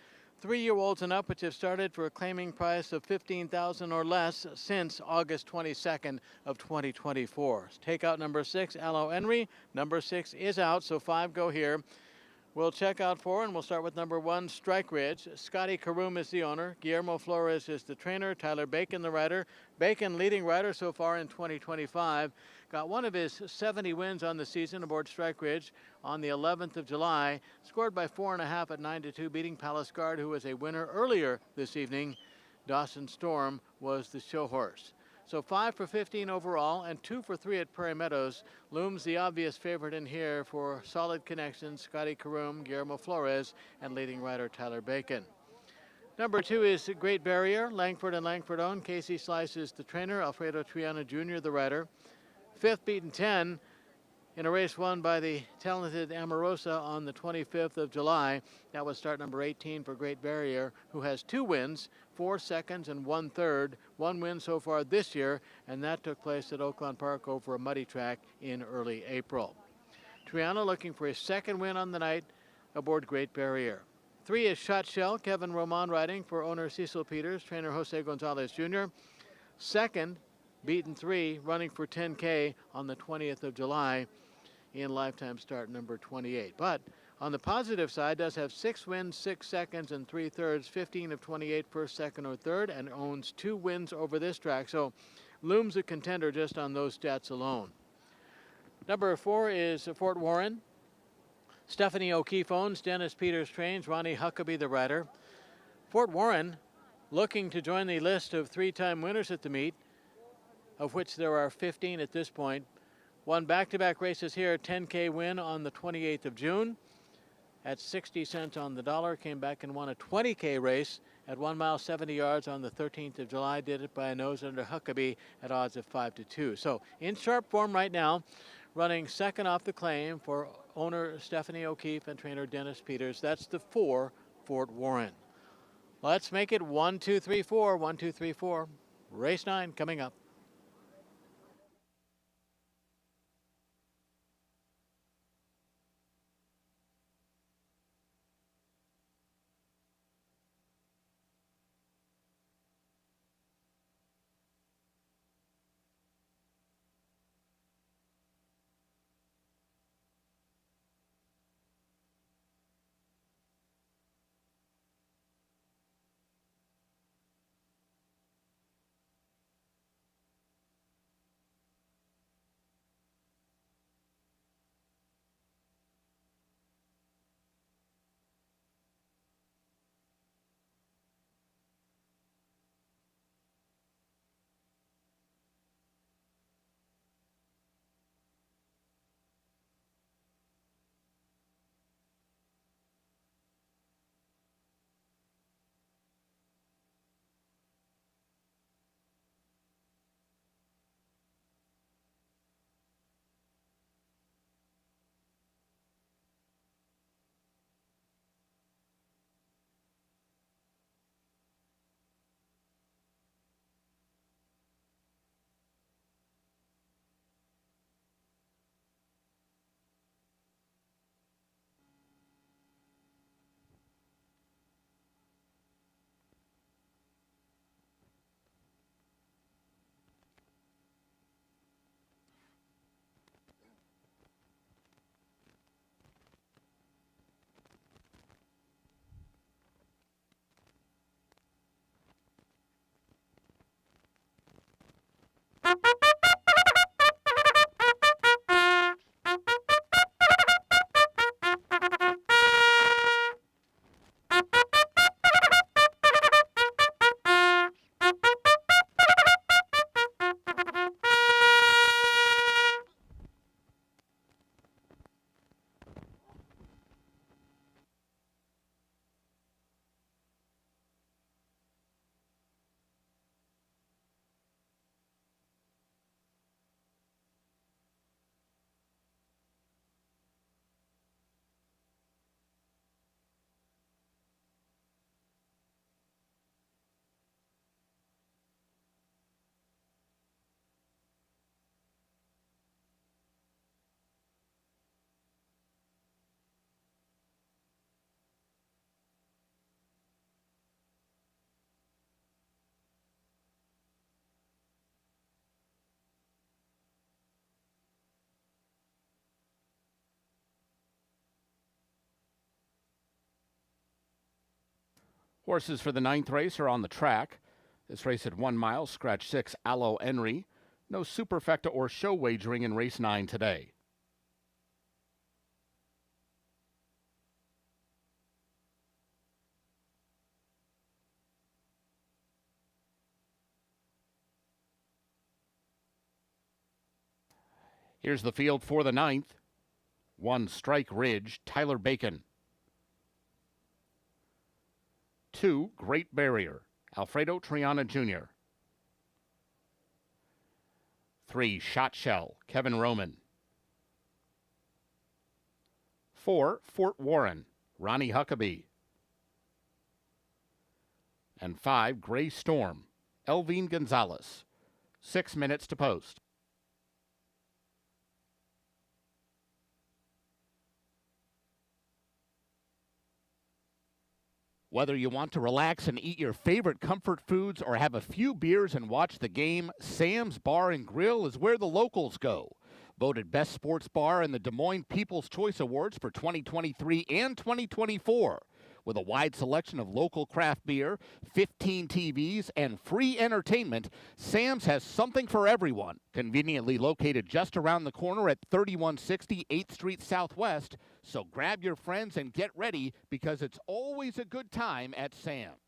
3-year-olds and up, which have started for a claiming price of $15,000 or less since August 22nd of 2024. Take out number 6, Aloe Henry. Number 6 is out, so 5 go here. We'll check out 4, and we'll start with number 1, Strike Ridge. Scotty Karoom is the owner. Guillermo Flores is the trainer. Tyler Bacon, the rider. Bacon, leading rider so far in 2025. Got one of his 70 wins on the season aboard Strike Ridge on the 11th of July. Scored by 4.5 at 9-2, beating Palace Guard, who was a winner earlier this evening. Dawson Storm was the show horse. So 5 for 15 overall and 2 for 3 at Prairie Meadows. Looms the obvious favorite in here for solid connections. Scotty Karoom, Guillermo Flores, and leading rider Tyler Bacon. Number 2 is Great Barrier. Langford and Langford owned. Casey Slice is the trainer. Alfredo Triana Jr. the rider. 5th beaten 10 in a race won by the talented Amorosa on the 25th of July. That was start number 18 for Great Barrier, who has 2 wins, 4 seconds and 1/3. 1 win so far this year, and that took place at Oakland Park over a muddy track in early April. Triana looking for his 2nd win on the night aboard Great Barrier. 3 is Shot Shell. Kevin Roman riding for owner Cecil Peters, trainer Jose Gonzalez Jr. 2nd, beaten 3, running for 10K on the 20th of July in lifetime start number 28. But on the positive side, does have 6 wins, 6 seconds and 3/3, 15 of 28 first, second, or third, and owns 2 wins over this track. So looms a contender just on those stats alone. Number 4 is Fort Warren. Stephanie O'Keefe owns. Dennis Peters trains. Ronnie Huckabee the rider. Fort Warren looking to join the list of 3-time winners at the meet, of which there are 15 at this point. Won back-to-back races here, 10K win on the 28th of June at 60 cents on the dollar. Came back and won a 20K race at 1 mile, 70 yards on the 13th of July. Did it by a nose under Huckabee at odds of 5-2. So in sharp form right now, running 2nd off the claim for owner Stephanie O'Keefe and trainer Dennis Peters. That's the 4, Fort Warren. Let's make it 1, 2, 3, 4. 1, 2, 3, 4. Race 9 coming up. Horses for the 9th race are on the track. This race at 1 mile, scratch 6, Allo Henry. No superfecta or show wagering in race 9 today. Here's the field for the 9th. 1 Strike Ridge, Tyler Bacon. 2 Great Barrier, Alfredo Triana Jr. 3 Shot Shell, Kevin Roman. 4 Fort Warren, Ronnie Huckabee. And 5 Gray Storm, Elvine Gonzalez. 6 minutes to post. Whether you want to relax and eat your favorite comfort foods or have a few beers and watch the game, Sam's Bar and Grill is where the locals go. Voted Best Sports Bar in the Des Moines People's Choice Awards for 2023 and 2024. With a wide selection of local craft beer, 15 TVs, and free entertainment, Sam's has something for everyone. Conveniently located just around the corner at 3160 8th Street Southwest. So grab your friends and get ready because it's always a good time at Sam's.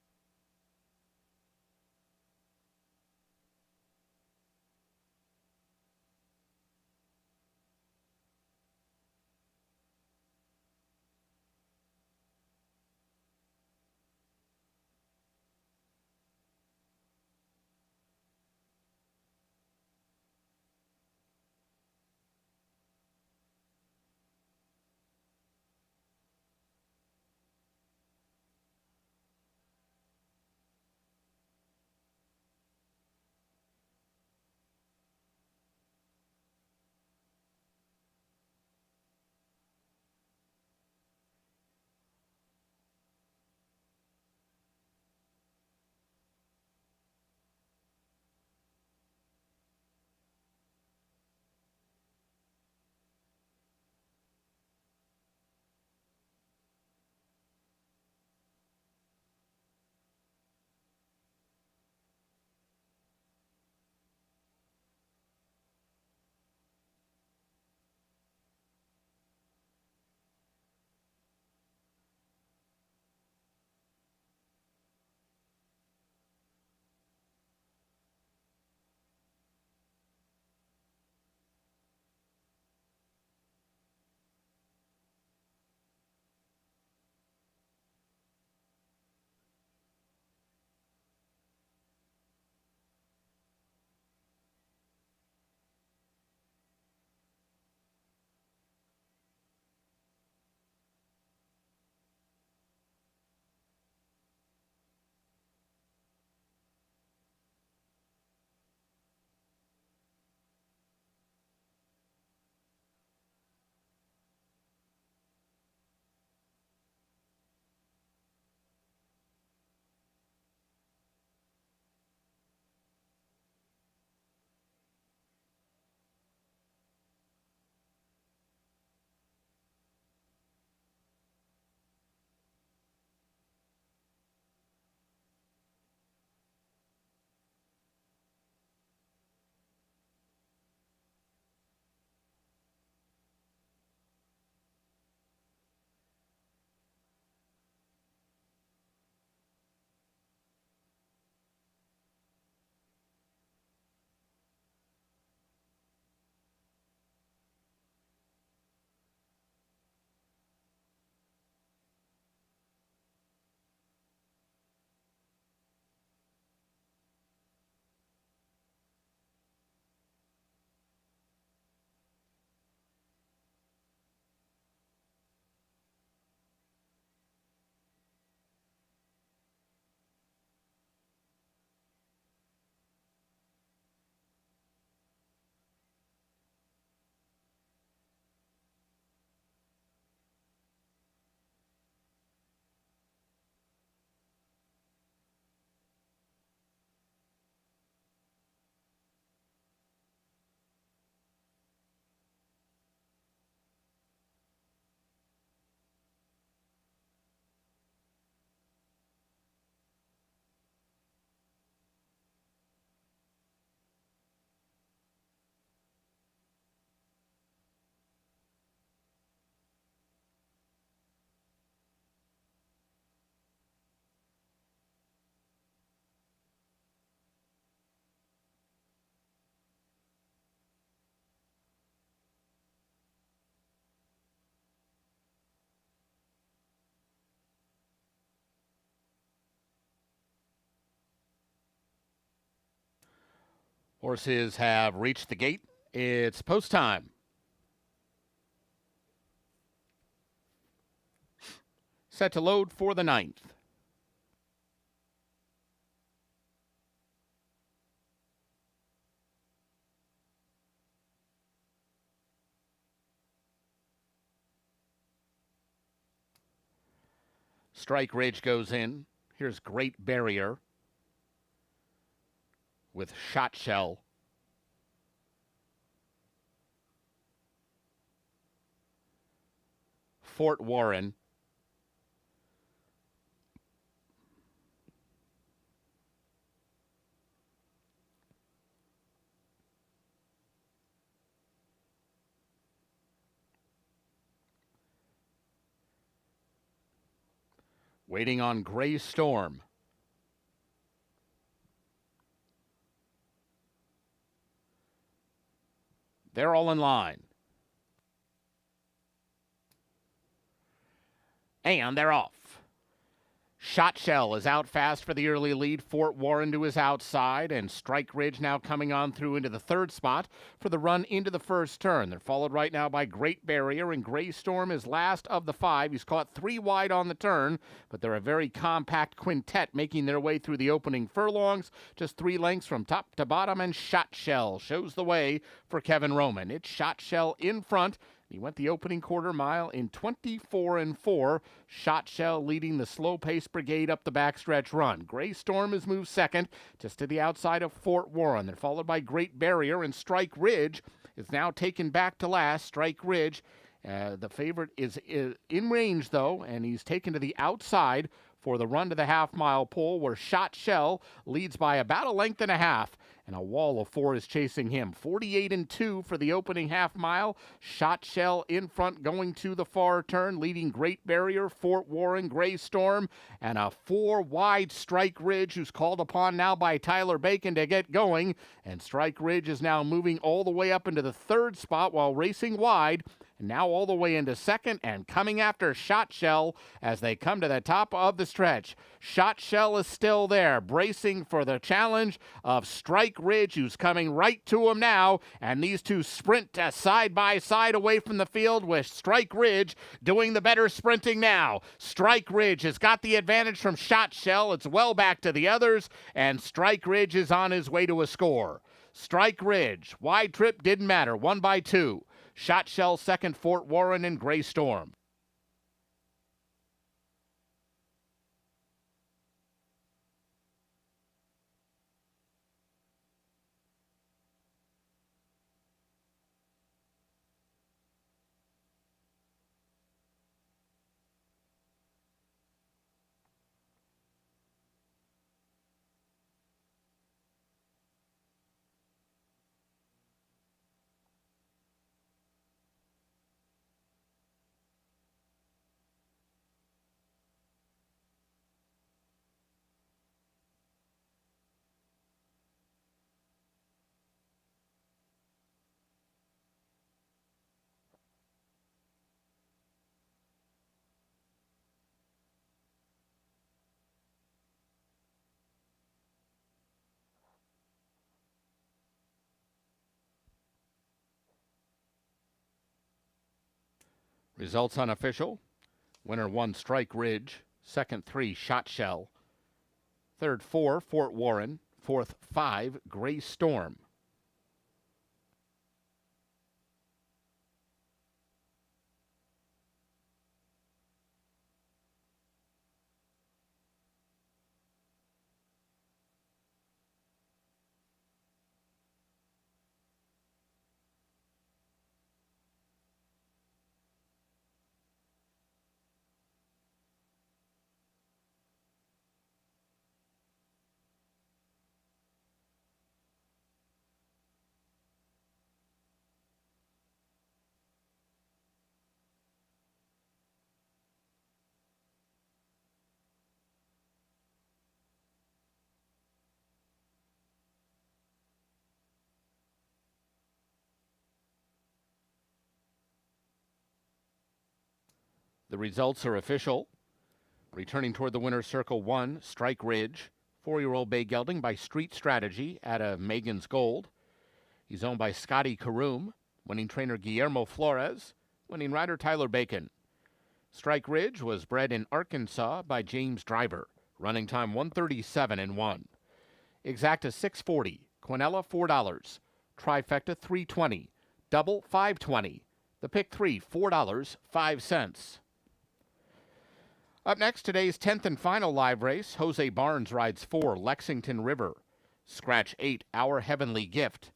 Horses have reached the gate. It's post time. Set to load for the 9th. Strike Ridge goes in. Here's Great Barrier with Shot Shell. Fort Warren. Waiting on Gray Storm. They're all in line. And they're off. Shot Shell is out fast for the early lead. Fort Warren to his outside, and Strike Ridge now coming on through into the 3rd spot for the run into the 1st turn. They're followed right now by Great Barrier, and Gray Storm is last of the 5. He's caught 3 wide on the turn, but they're a very compact quintet making their way through the opening furlongs, just 3 lengths from top to bottom, and Shot Shell shows the way for Kevin Roman. It's Shot Shell in front. He went the opening quarter mile in 24-4. Shot Shell leading the slow-paced brigade up the backstretch run. Gray Storm has moved second, just to the outside of Fort Warren. They're followed by Great Barrier, and Strike Ridge is now taken back to last. Strike Ridge, the favorite, is in range, though, and he's taken to the outside for the run to the half-mile pole, where Shot Shell leads by about a length and a half, and a wall of 4 is chasing him. 48-2 for the opening half-mile. Shot Shell in front going to the far turn, leading Great Barrier, Fort Warren, Gray Storm, and a 4-wide Strike Ridge, who's called upon now by Tyler Bacon to get going. And Strike Ridge is now moving all the way up into the 3rd spot while racing wide, and now all the way into 2nd and coming after Shot Shell as they come to the top of the stretch. Shot Shell is still there, bracing for the challenge of Strike Ridge, who's coming right to him now, and these two sprint side by side away from the field, with Strike Ridge doing the better sprinting now. Strike Ridge has got the advantage from Shot Shell. It's well back to the others, and Strike Ridge is on his way to a score. Strike Ridge, wide trip didn't matter, 1 by 2. Shot Shell second, Fort Warren and Gray Storm. Results unofficial. Winner 1, Strike Ridge. Second 3, Shot Shell. Third 4, Fort Warren. Fourth 5, Gray Storm. The results are official. Returning toward the winner's circle, 1, Strike Ridge. 4-year-old bay gelding by Street Strategy out of Megan's Gold. He's owned by Scotty Karoom, winning trainer Guillermo Flores, winning rider Tyler Bacon. Strike Ridge was bred in Arkansas by James Driver, running time 1:37.1. Exacta $6.40, Quinella $4, Trifecta $3.20, Double $5.20. The pick 3 $4.05. Up next, today's 10th and final live race. Jose Barnes rides 4, Lexington River. Scratch 8, Our Heavenly Gift.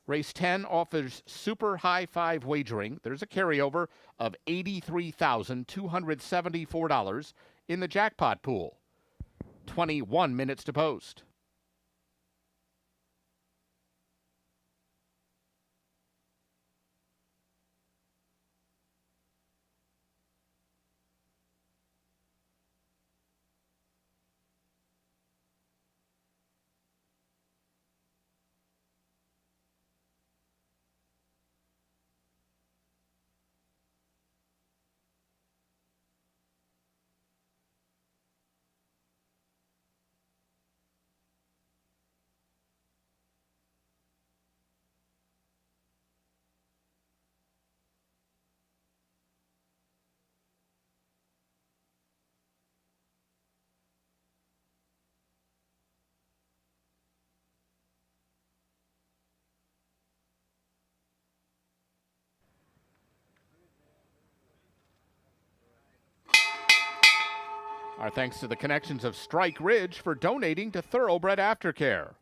Race 10 offers super high five wagering. There's a carryover of $83,274 in the jackpot pool. 21 minutes to post. Our thanks to the connections of Strike Ridge for donating to Thoroughbred Aftercare.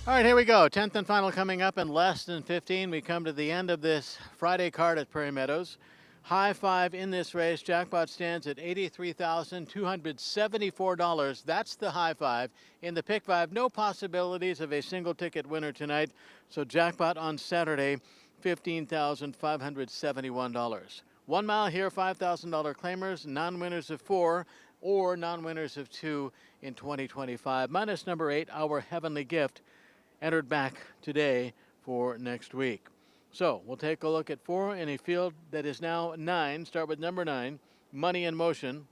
All right, here we go. 10th and final coming up in less than 15. We come to the end of this Friday card at Prairie Meadows. High five in this race. Jackpot stands at $83,274. That's the high five. In the pick five, no possibilities of a single ticket winner tonight. So jackpot on Saturday, $15,571. 1 mile here, $5,000 claimers, non-winners of 4 or non-winners of 2 in 2025. Minus number 8, Our Heavenly Gift, entered back today for next week. So we'll take a look at 4 in a field that is now 9. Start with number 9, Money in Motion.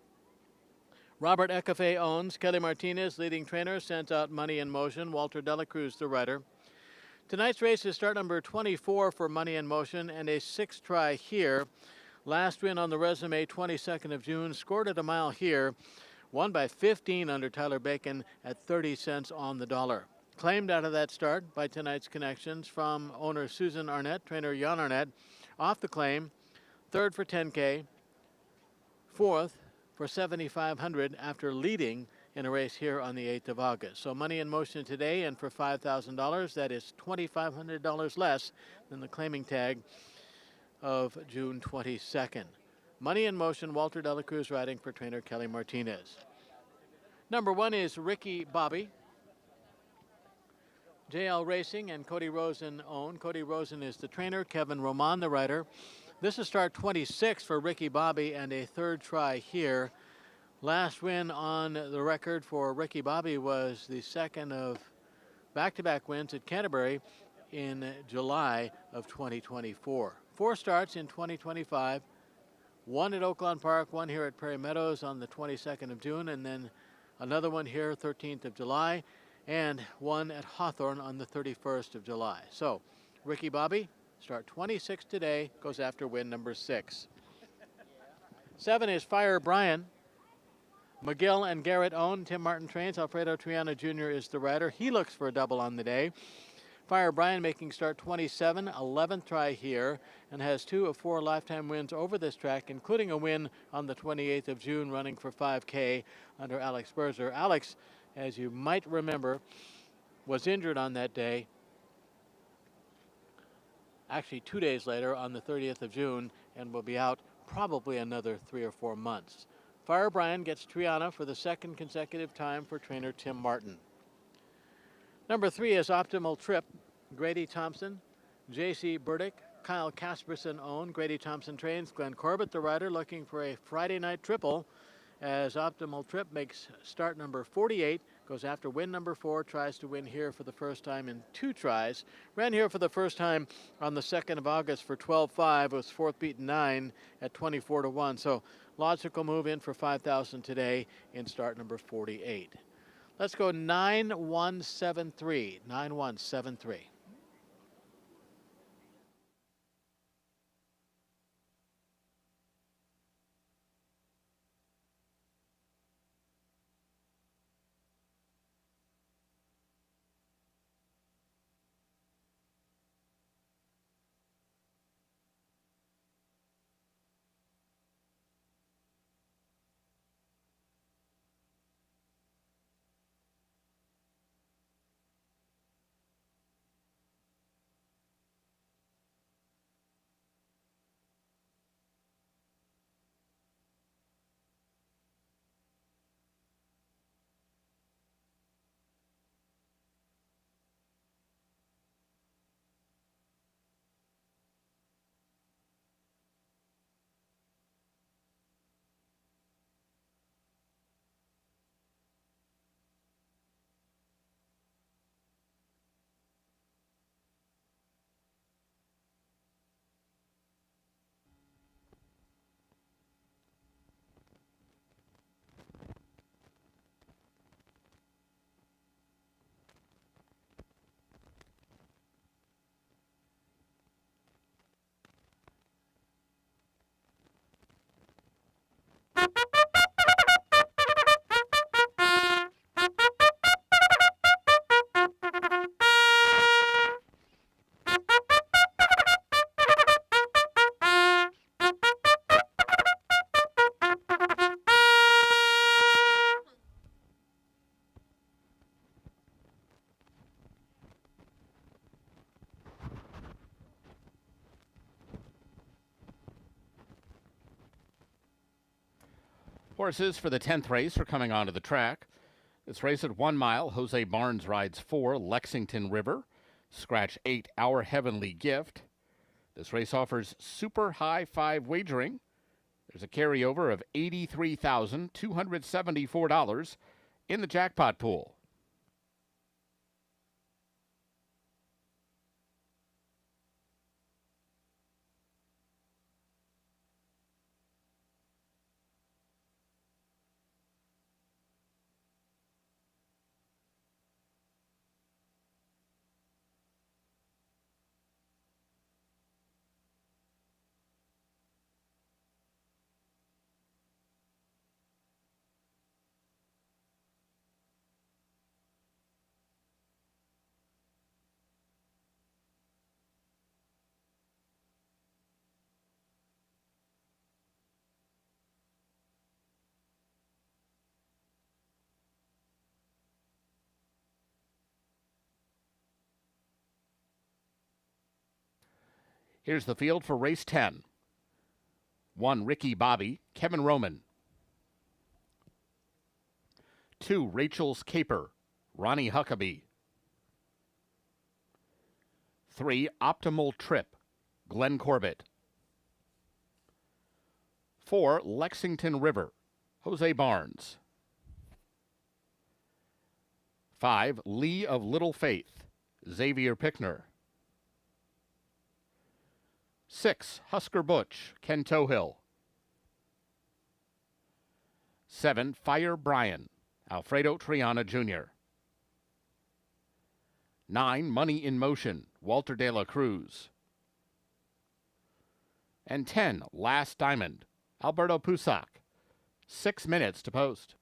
Robert Ecafe owns. Kelly Martinez, leading trainer, sends out Money in Motion. Walter Dela Cruz, the rider. Tonight's race is start number 24 for Money in Motion and a 6th try here. Last win on the resume, 22nd of June. Scored at a mile here. Won by 15 under Tyler Bacon at 30 cents on the dollar. Claimed out of that start by tonight's connections from owner Susan Arnett, trainer Jan Arnett. Off the claim, 3rd for 10K, 4th for 7,500 after leading in a race here on the 8th of August. So Money in Motion today, and for $5,000, that is $2,500 less than the claiming tag of June 22nd. Money in Motion, Walter Dela Cruz riding for trainer Kelly Martinez. Number 1 is Ricky Bobby. JL Racing and Cody Rosen own. Cody Rosen is the trainer, Kevin Roman the rider. This is start 26 for Ricky Bobby and a 3rd try here. Last win on the record for Ricky Bobby was the 2nd of back-to-back wins at Canterbury in July of 2024. 4 starts in 2025. 1 at Oaklawn Park, 1 here at Prairie Meadows on the 22nd of June, and then another one here 13th of July. And 1 at Hawthorne on the 31st of July. So, Ricky Bobby, start 26 today, goes after win number 6. 7 is Fire Brian. McGill and Garrett own. Tim Martin trains. Alfredo Triana Jr. is the rider. He looks for a double on the day. Fire Brian making start 27, 11th try here, and has 2 of 4 lifetime wins over this track, including a win on the 28th of June running for 5K under Alex Berzer. Alex, as you might remember, was injured on that day. Actually, 2 days later on the 30th of June, and will be out probably another 3 or 4 months. Fire Brian gets Triana for the 2nd consecutive time for trainer Tim Martin. Number 3 is Optimal Trip. Grady Thompson, J.C. Burdick, Kyle Casperson own. Grady Thompson trains. Glenn Corbett, the rider, looking for a Friday night triple as Optimal Trip makes start number 48, goes after win number 4, tries to win here for the first time in 2 tries. Ran here for the first time on the 2nd of August for 12.5, was 4th beaten 9 at 24-1. So logical move in for 5,000 today in start number 48. Let's go 9173, 9173. Horses for the 10th race are coming onto the track. This race at 1 mile, Jose Barnes rides 4, Lexington River. Scratch 8, Our Heavenly Gift. This race offers super high 5 wagering. There's a carryover of $83,274 in the jackpot pool. Here's the field for race 10. 1, Ricky Bobby, Kevin Roman. 2, Rachel's Caper, Ronnie Huckabee. 3, Optimal Trip, Glenn Corbett. 4, Lexington River, Jose Barnes. 5, Lee of Little Faith, Xavier Pickner. 6, Husker Butch, Ken Tohill. 7, Fire Brian, Alfredo Triana Jr. 9, Money in Motion, Walter de la Cruz. And 10, Last Diamond, Alberto Pusac. 6 minutes to post.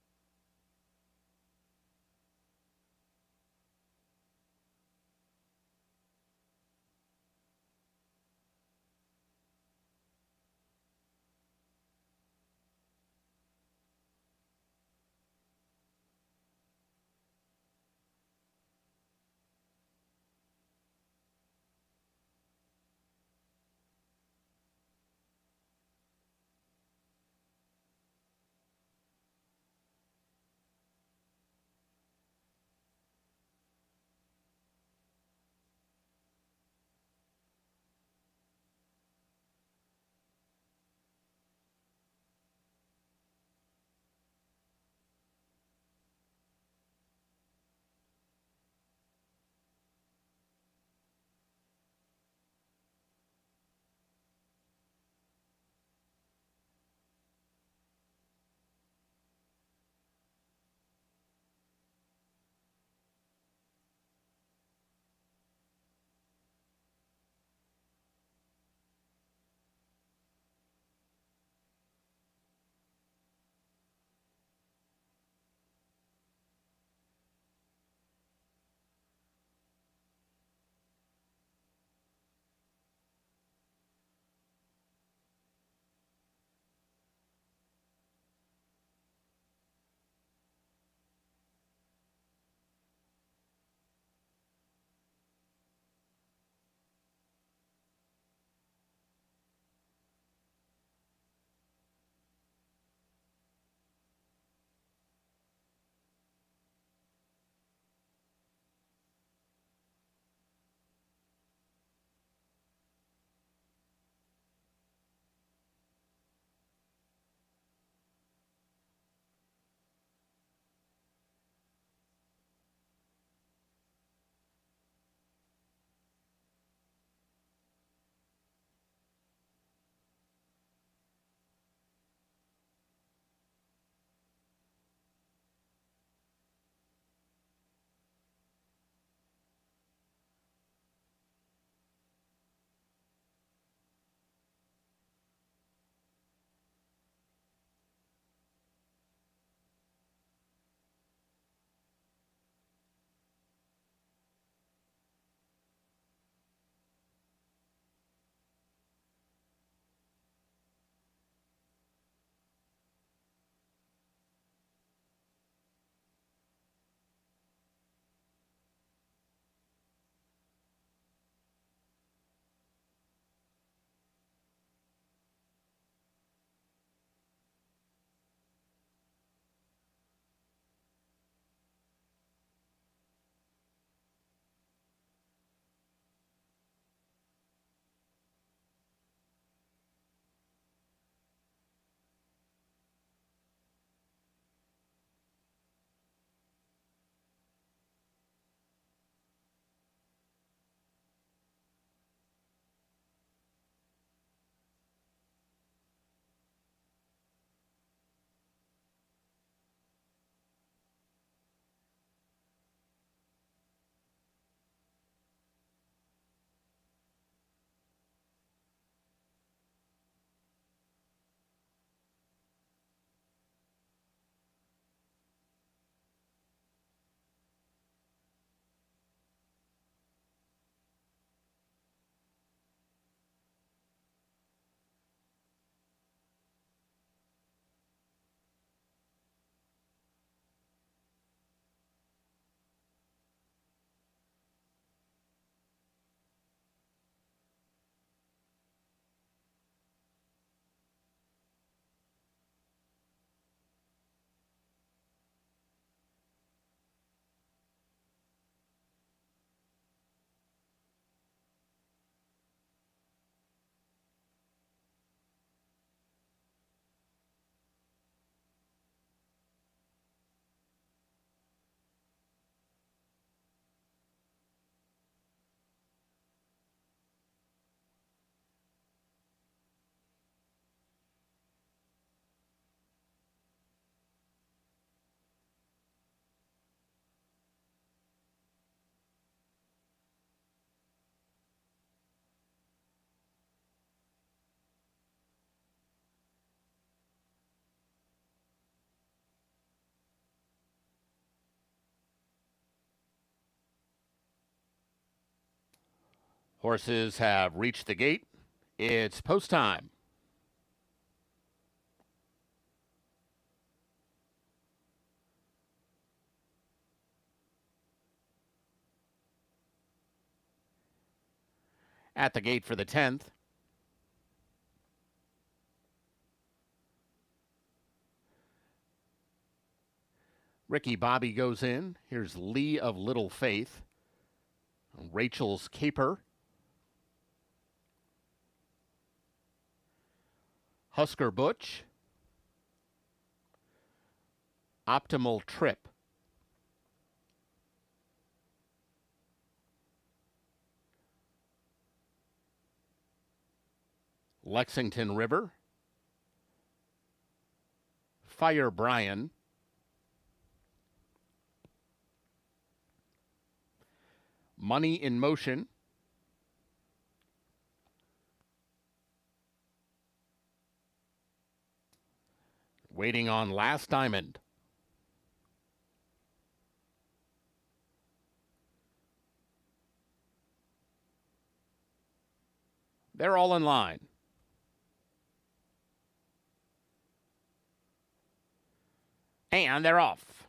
Horses have reached the gate. It's post time. At the gate for the 10th. Ricky Bobby goes in. Here's Lee of Little Faith. Rachel's Caper. Husker Butch. Optimal Trip. Lexington River. Fire Brian. Money in Motion. Waiting on Last Diamond. They're all in line. And they're off.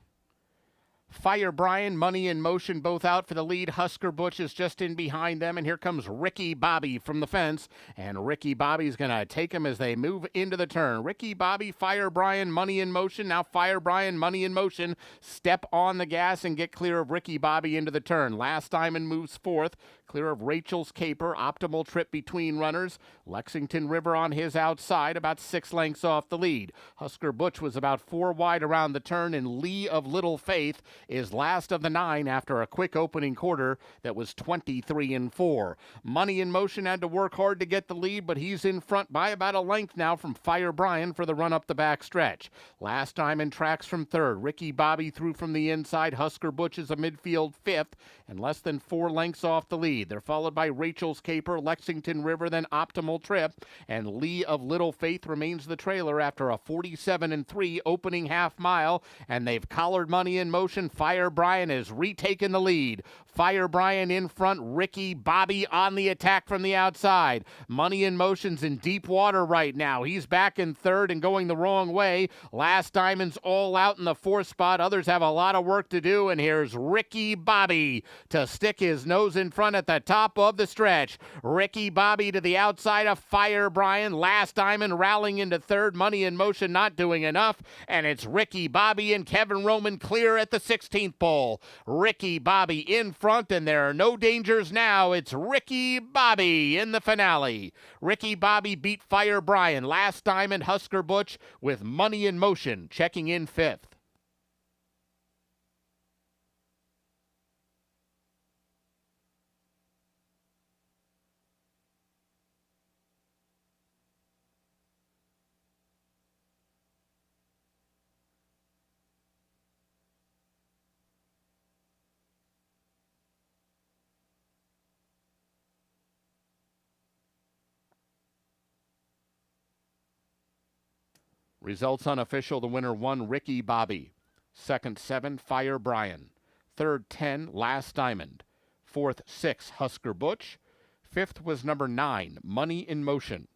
Fire Brian, Money in Motion, both out for the lead. Husker Butch is just in behind them, and here comes Ricky Bobby from the fence, and Ricky Bobby's going to take him as they move into the turn. Ricky Bobby, Fire Brian, Money in Motion. Now Fire Brian, Money in Motion. Step on the gas and get clear of Ricky Bobby into the turn. Last Diamond moves fourth, clear of Rachel's Caper. Optimal Trip between runners. Lexington River on his outside, about 6 lengths off the lead. Husker Butch was about 4 wide around the turn, and Lee of Little Faith is last of the 9 after a quick opening quarter that was 23-4. Money in Motion had to work hard to get the lead, but he's in front by about a length now from Fire Brian for the run up the back stretch. Last Time in tracks from third. Ricky Bobby through from the inside. Husker Butch is a midfield 5th and less than 4 lengths off the lead. They're followed by Rachel's Caper, Lexington River, then Optimal Trip, and Lee of Little Faith remains the trailer after a 47-3 opening half mile, and they've collared Money in Motion. Fire Brian has retaken the lead. Fire Brian in front, Ricky Bobby on the attack from the outside. Money in Motion's in deep water right now. He's back in third and going the wrong way. Last Diamond's all out in the 4th spot. Others have a lot of work to do, and here's Ricky Bobby to stick his nose in front at the top of the stretch. Ricky Bobby to the outside of Fire Brian. Last Diamond rallying into third. Money in Motion not doing enough, and it's Ricky Bobby and Kevin Roman clear at the 16th pole. Ricky Bobby in front, and there are no dangers now. It's Ricky Bobby in the finale. Ricky Bobby beat Fire Brian. Last Diamond, Husker Butch with Money in Motion checking in 5th. Results unofficial. The winner 1, Ricky Bobby. Second 7, Fire Brian. Third 10, Last Diamond. Fourth 6, Husker Butch. Fifth was number 9, Money in Motion.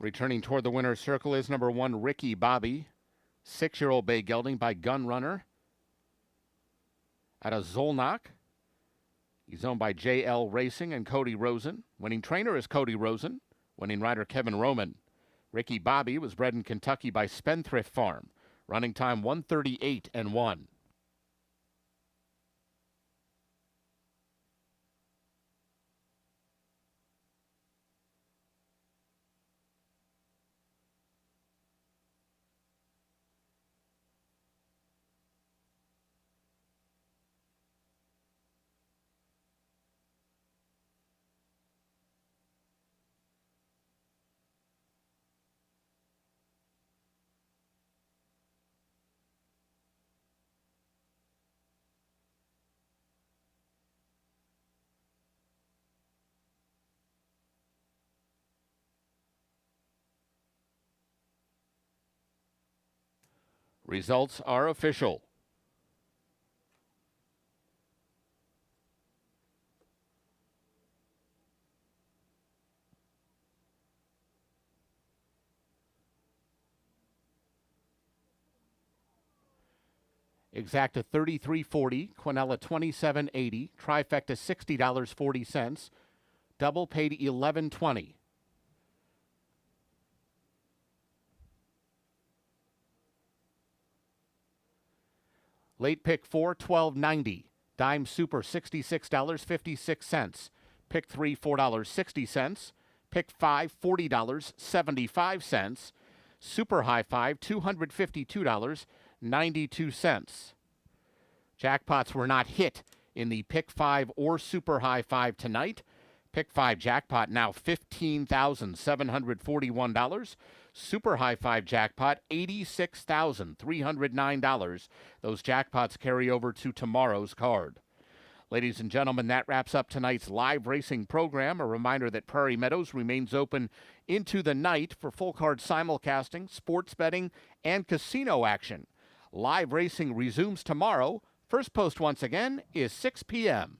Returning toward the winner's circle is number 1, Ricky Bobby. 6-year-old bay gelding by Gun Runner out of Zolnach. He's owned by JL Racing and Cody Rosen. Winning trainer is Cody Rosen. Winning rider Kevin Roman. Ricky Bobby was bred in Kentucky by Spendthrift Farm. Running time 1:38.1. Results are official. Exacta $33.40, Quinella $27.80, trifecta $60.40, double paid $11.20. Late pick 4, $12.90. Dime Super $66.56. Pick 3, $4.60. Pick 5, $40.75. Super High 5, $252.92. Jackpots were not hit in the Pick 5 or Super High 5 tonight. Pick 5 jackpot now $15,741. Super High 5 jackpot $86,309. Those jackpots carry over to tomorrow's card. Ladies and gentlemen, that wraps up tonight's live racing program. A reminder that Prairie Meadows remains open into the night for full card simulcasting, sports betting, and casino action. Live racing resumes tomorrow. First post once again is 6 p.m.